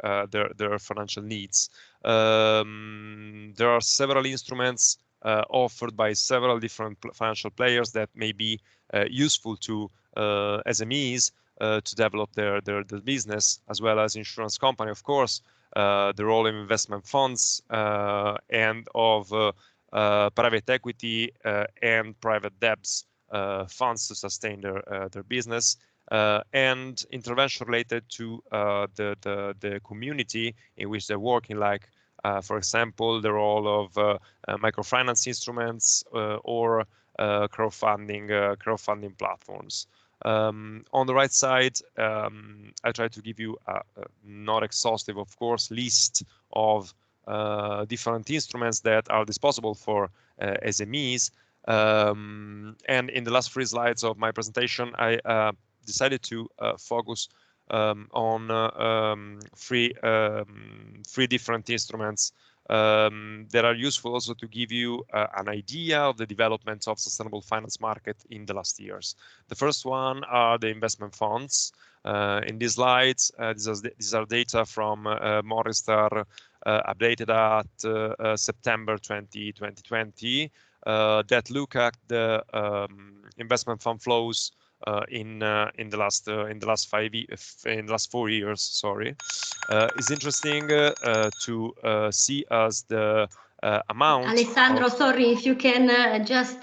financial needs. There are several instruments offered by several different financial players that may be useful to SMEs to develop their business, as well as insurance company, of course, the role of investment funds and of private equity and private debts funds to sustain their business. And intervention related to the community in which they're working, like, for example, the role of microfinance instruments or crowdfunding platforms. On the right side, I try to give you a not exhaustive, of course, list of different instruments that are disposable for SMEs. And in the last 3 slides of my presentation, I decided to focus on 3 different instruments that are useful also to give you an idea of the development of sustainable finance market in the last years. The first one are the investment funds. In these slides, these are data from Morningstar updated at September 2020, that look at the investment fund flows in the last 4 years. Sorry, it's interesting to see as the amount. Alessandro, sorry, if you can just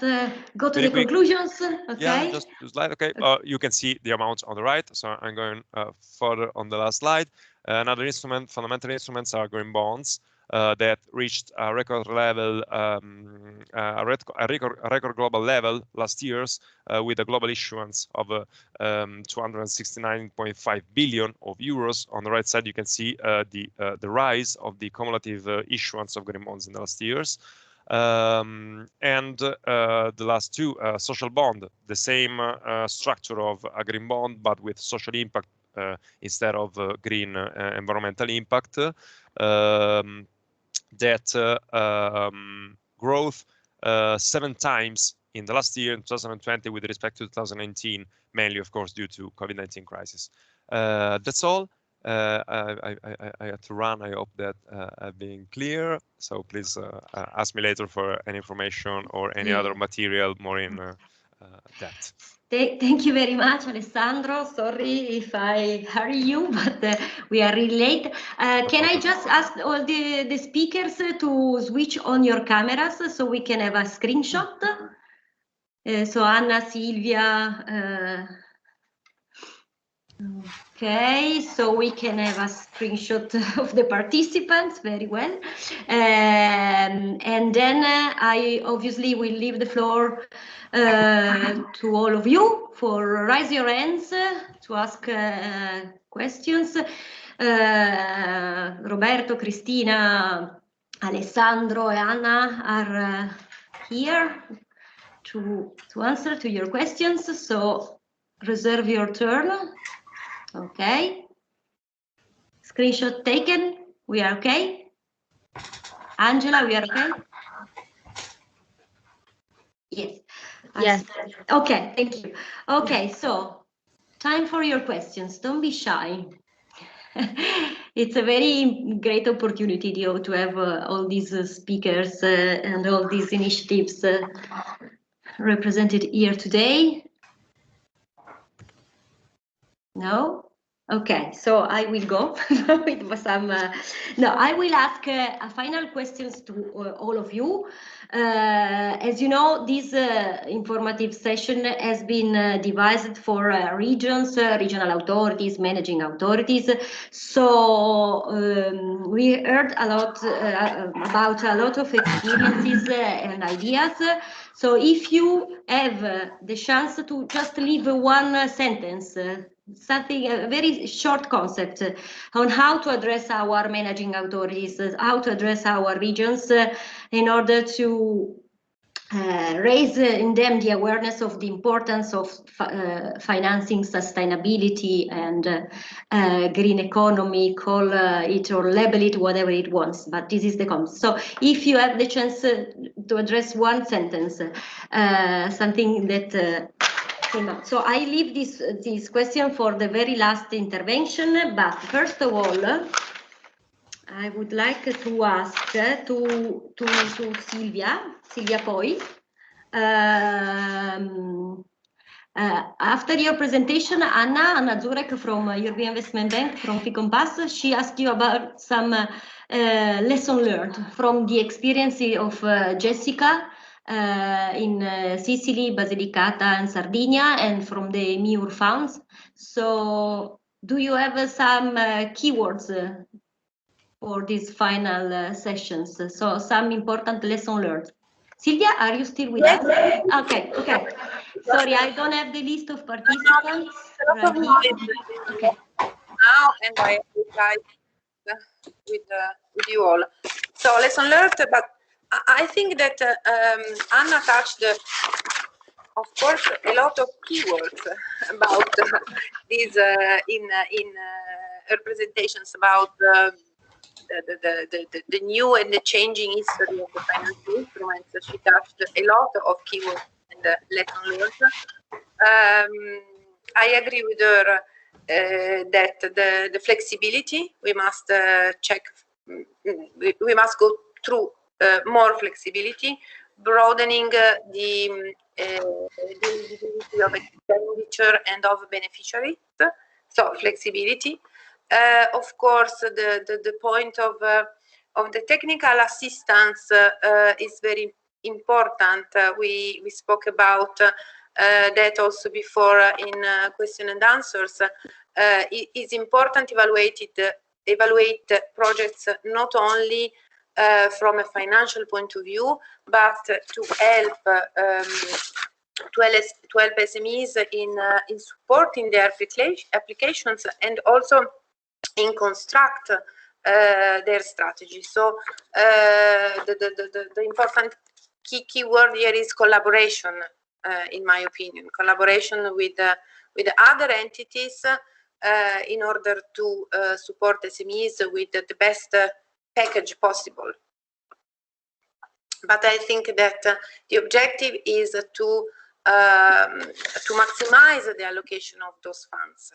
go to the conclusions. Okay. Yeah, just the slide. Okay. You can see the amounts on the right. So I'm going further on the last slide. Another instrument, fundamental instruments are green bonds that reached a record level, a record global level last year's with a global issuance of 269.5 billion of euros. On the right side, you can see the rise of the cumulative issuance of green bonds in the last years. And the last two, social bond, the same structure of a green bond, but with social impact instead of green environmental impact. Growth 7 times in the last year, in 2020, with respect to 2019, mainly, of course, due to COVID-19 crisis. That's all. I had to run. I hope that I've been clear. So please ask me later for any information or any other material more in depth. Thank you very much, Alessandro. Sorry if I hurry you, but we are really late. Can I just ask all the speakers to switch on your cameras so we can have a screenshot? So Anna, Silvia. Okay, so we can have a screenshot of the participants, very well. And then I obviously will leave the floor to all of you for raise your hands to ask questions. Roberto, Cristina, Alessandro, and Anna are here to answer to your questions, so reserve your turn. Okay. Screenshot taken. We are okay. Angela, we are okay? Yes. Yes. Okay, thank you. Okay, so time for your questions. Don't be shy. It's a very great opportunity to have all these speakers and all these initiatives represented here today. No? Okay, so I will go with some. No, I will ask final questions to all of you. As you know, this informative session has been devised for regions, regional authorities, managing authorities. So we heard a lot about a lot of experiences and ideas. So if you have the chance to just leave one sentence, something, a very short concept on how to address our managing authorities, how to address our regions in order to raise in them the awareness of the importance of financing sustainability and green economy, call it or label it whatever it wants, but this is the concept. So if you have the chance to address one sentence, something that so I leave this question for the very last intervention, but first of all, I would like to ask to Silvia Poy. After your presentation, Anna Zurek from European Investment Bank from FICOMPAS, she asked you about some lesson learned from the experience of Jessica in Sicily, Basilicata, and Sardinia, and from the MIUR funds. So, do you have some keywords for these final sessions? So, some important lesson learned. Silvia, are you still with us? Okay. Sorry, I don't have the list of participants. Right here. Okay. Now, and I reply with you all. So, lesson learned, but I think that Anna touched, of course, a lot of keywords about these in her presentations about the new and the changing history of the financial instruments. She touched a lot of keywords and lesson learned. I agree with her that the flexibility, we must check we must go through more flexibility, broadening the eligibility of expenditure and of beneficiaries. So flexibility. Of course, the point of the technical assistance is very important. We spoke about that also before in question and answers. It is important to evaluate projects not only from a financial point of view, but to help SMEs in supporting their applications and also in construct their strategy. So the important key word here is collaboration, in my opinion, collaboration with other entities in order to support SMEs with the best package possible. But I think that the objective is to maximize the allocation of those funds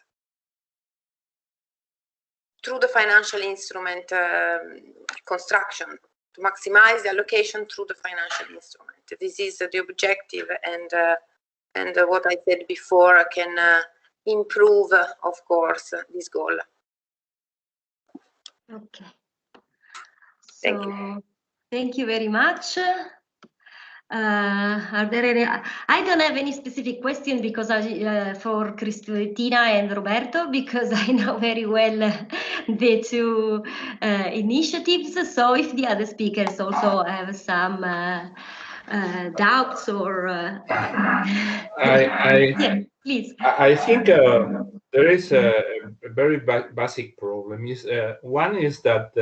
through the financial instrument construction, to maximize the allocation through the financial instrument. This is the objective, and what I said before can improve, of course, this goal. Okay. Thank you. Thank you very much. Are there any? I don't have any specific question because for Cristina and Roberto, because I know very well the two initiatives. So if the other speakers also have some doubts or yeah, please. I think there is a very basic problem. One is that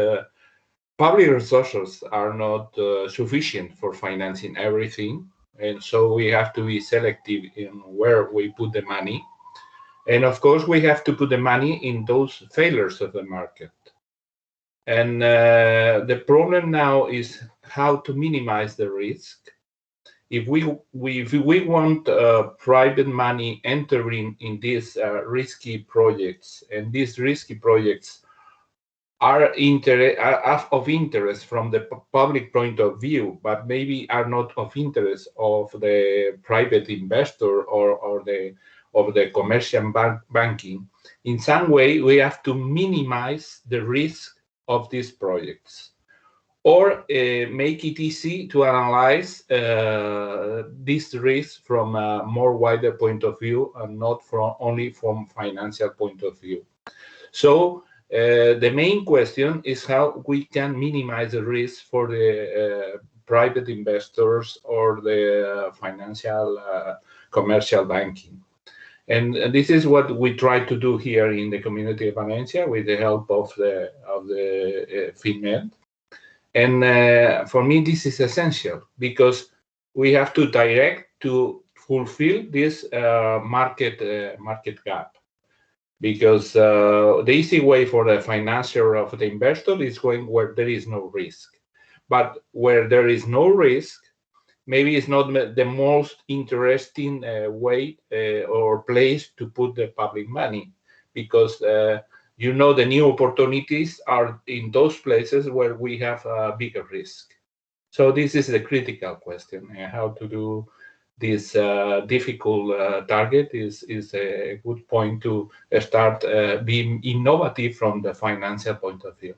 public resources are not sufficient for financing everything, and so we have to be selective in where we put the money. And of course, we have to put the money in those failures of the market. And the problem now is how to minimize the risk. If we want private money entering in these risky projects, and these risky projects are of interest from the public point of view, but maybe are not of interest of the private investor or the commercial banking. In some way, we have to minimize the risk of these projects, or make it easy to analyze this risk from a more wider point of view and not only from financial point of view. So the main question is how we can minimize the risk for the private investors or the financial commercial banking. And this is what we try to do here in the community of Valencia with the help of the finMED. And for me, this is essential because we have to direct to fulfill this market gap. Because the easy way for the financier of the investor is going where there is no risk. But where there is no risk, maybe it's not the most interesting way or place to put the public money, because you know the new opportunities are in those places where we have a bigger risk. So this is the critical question, how to do this difficult target is a good point to start being innovative from the financial point of view.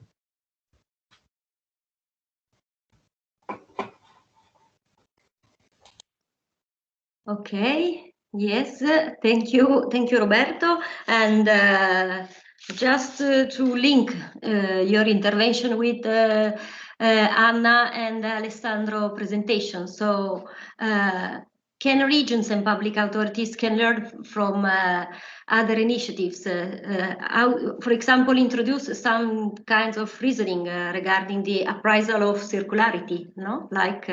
Okay. Yes. Thank you, Roberto. And just to link your intervention with Anna and Alessandro presentation. So. Can regions and public authorities can learn from other initiatives? How, for example, introduce some kinds of reasoning regarding the appraisal of circularity, no? Like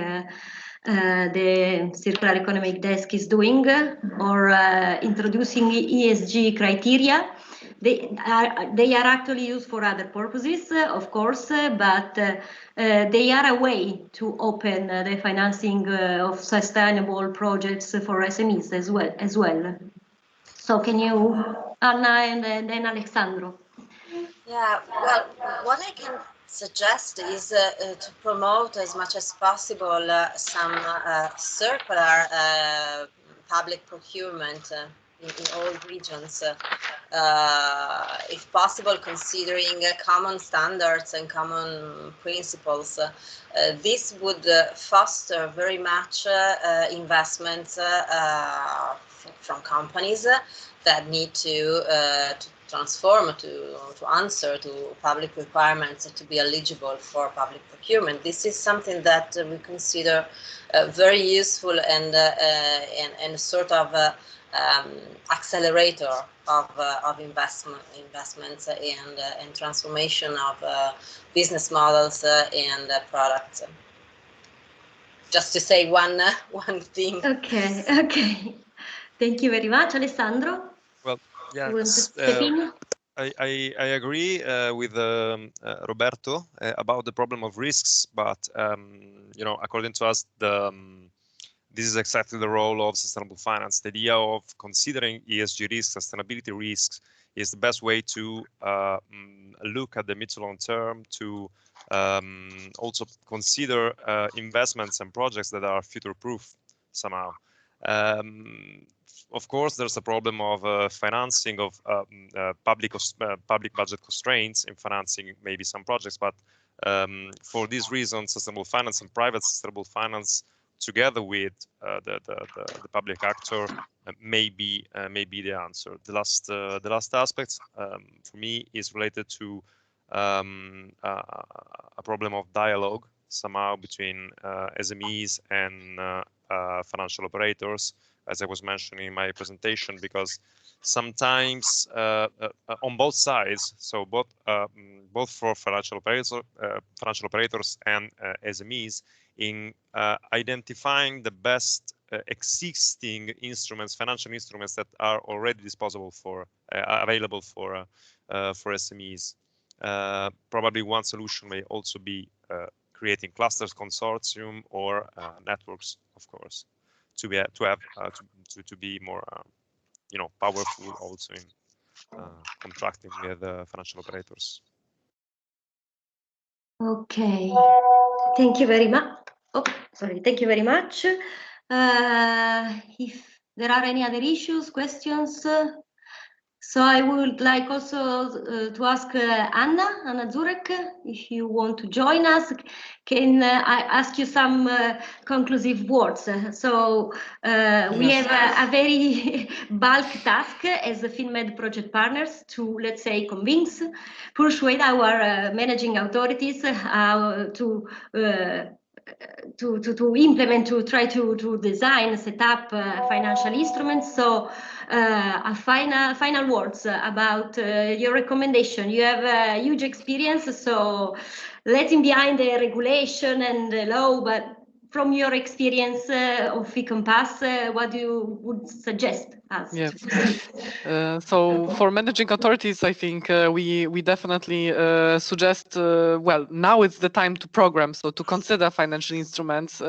the Circular Economic Desk is doing, or introducing ESG criteria. They are actually used for other purposes, of course, but they are a way to open the financing of sustainable projects for SMEs as well. So can you, Anna, and then Alessandro? Yeah, well, what I can suggest is to promote as much as possible some circular public procurement in all regions, if possible, considering common standards and common principles. This would foster very much investments from companies that need to transform, to answer to public requirements to be eligible for public procurement. This is something that we consider very useful and sort of accelerator of investments and transformation of business models and products. Just to say one thing. Okay. Thank you very much, Alessandro. Well, yeah, I agree with Roberto about the problem of risks, but according to us, this is exactly the role of sustainable finance. The idea of considering ESG risks, sustainability risks, is the best way to look at the mid to long term, to also consider investments and projects that are future-proof somehow. Of course, there's a problem of financing of public budget constraints in financing maybe some projects, but for these reasons, sustainable finance and private sustainable finance, together with the public actor, may be the answer. The last aspect for me is related to a problem of dialogue somehow between SMEs and financial operators, as I was mentioning in my presentation, because sometimes on both sides, so both for financial operators and SMEs, in identifying the best existing instruments, financial instruments that are already available for SMEs. Probably one solution may also be creating clusters, consortium, or networks, of course, to be more powerful also in contracting with financial operators. Okay, thank you very much. Thank you very much. If there are any other issues, questions, so I would like also to ask Anna Zurek, if you want to join us. Can I ask you some conclusive words? So we have a very bulk task as the finMED project partners to, let's say, persuade our managing authorities to implement, to try to design, set up financial instruments. So final words about your recommendation. You have a huge experience, so letting behind the regulation and the law, but from your experience of FICOMPASS, what you would suggest us? Yes. So for managing authorities, I think we definitely suggest, well, now is the time to program, so to consider financial instruments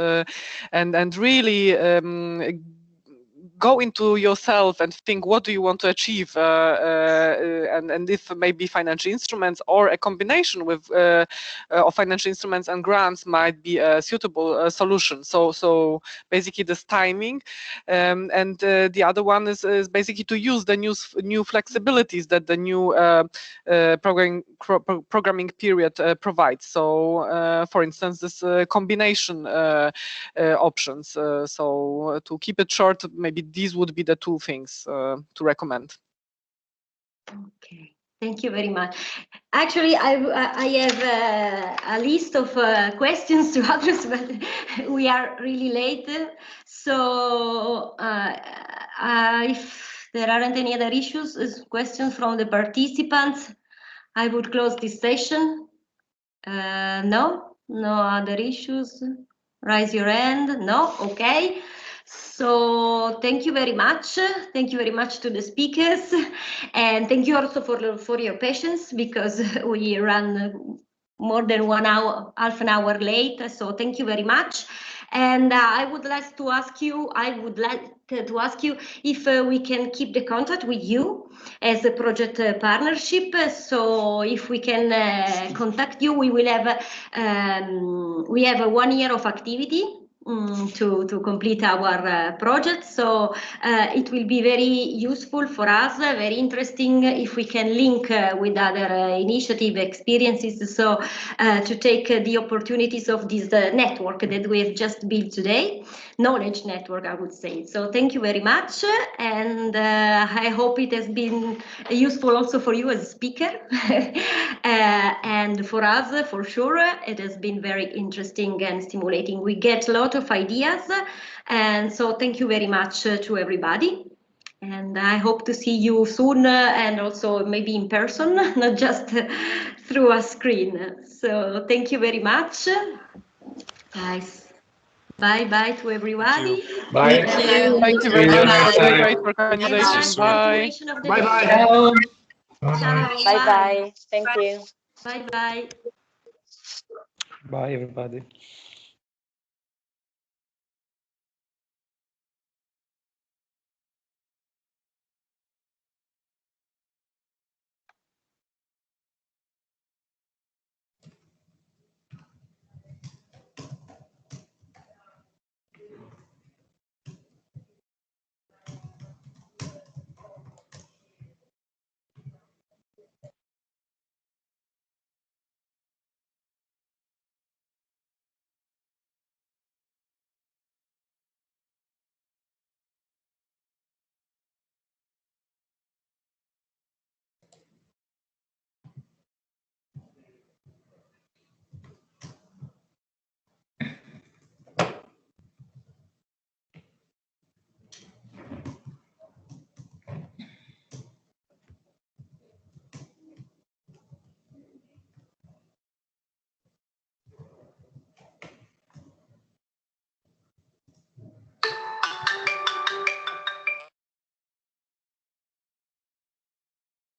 and really go into yourself and think, what do you want to achieve, and if maybe financial instruments or a combination with of financial instruments and grants might be a suitable solution. So basically this timing, and the other one is basically to use the new flexibilities that the new programming period provides. So for instance, this combination options. So to keep it short, maybe these would be the two things to recommend. Okay, thank you very much. Actually, I have a list of questions to address, but we are really late. So if there aren't any other issues, questions from the participants, I would close this session. No other issues. Raise your hand. No, okay. So thank you very much. Thank you very much to the speakers, and thank you also for your patience, because we ran more than 1 hour, half an hour late. So thank you very much. And I would like to ask you if we can keep the contact with you as a project partnership. So if we can contact you, we will have we have 1 year of activity to complete our project. So it will be very useful for us, very interesting if we can link with other initiative experiences. So to take the opportunities of this network that we have just built today, knowledge network, I would say. So thank you very much. And I hope it has been useful also for you as a speaker. And for us, for sure, it has been very interesting and stimulating. We get a lot of ideas. And so thank you very much to everybody. And I hope to see you soon and also maybe in person, not just through a screen. So thank you very much. Guys. Bye-bye to everybody. Bye. Thank you very much for the great organization. Bye. Bye-bye. Ciao. Bye-bye. Thank you. Bye-bye. Bye, everybody.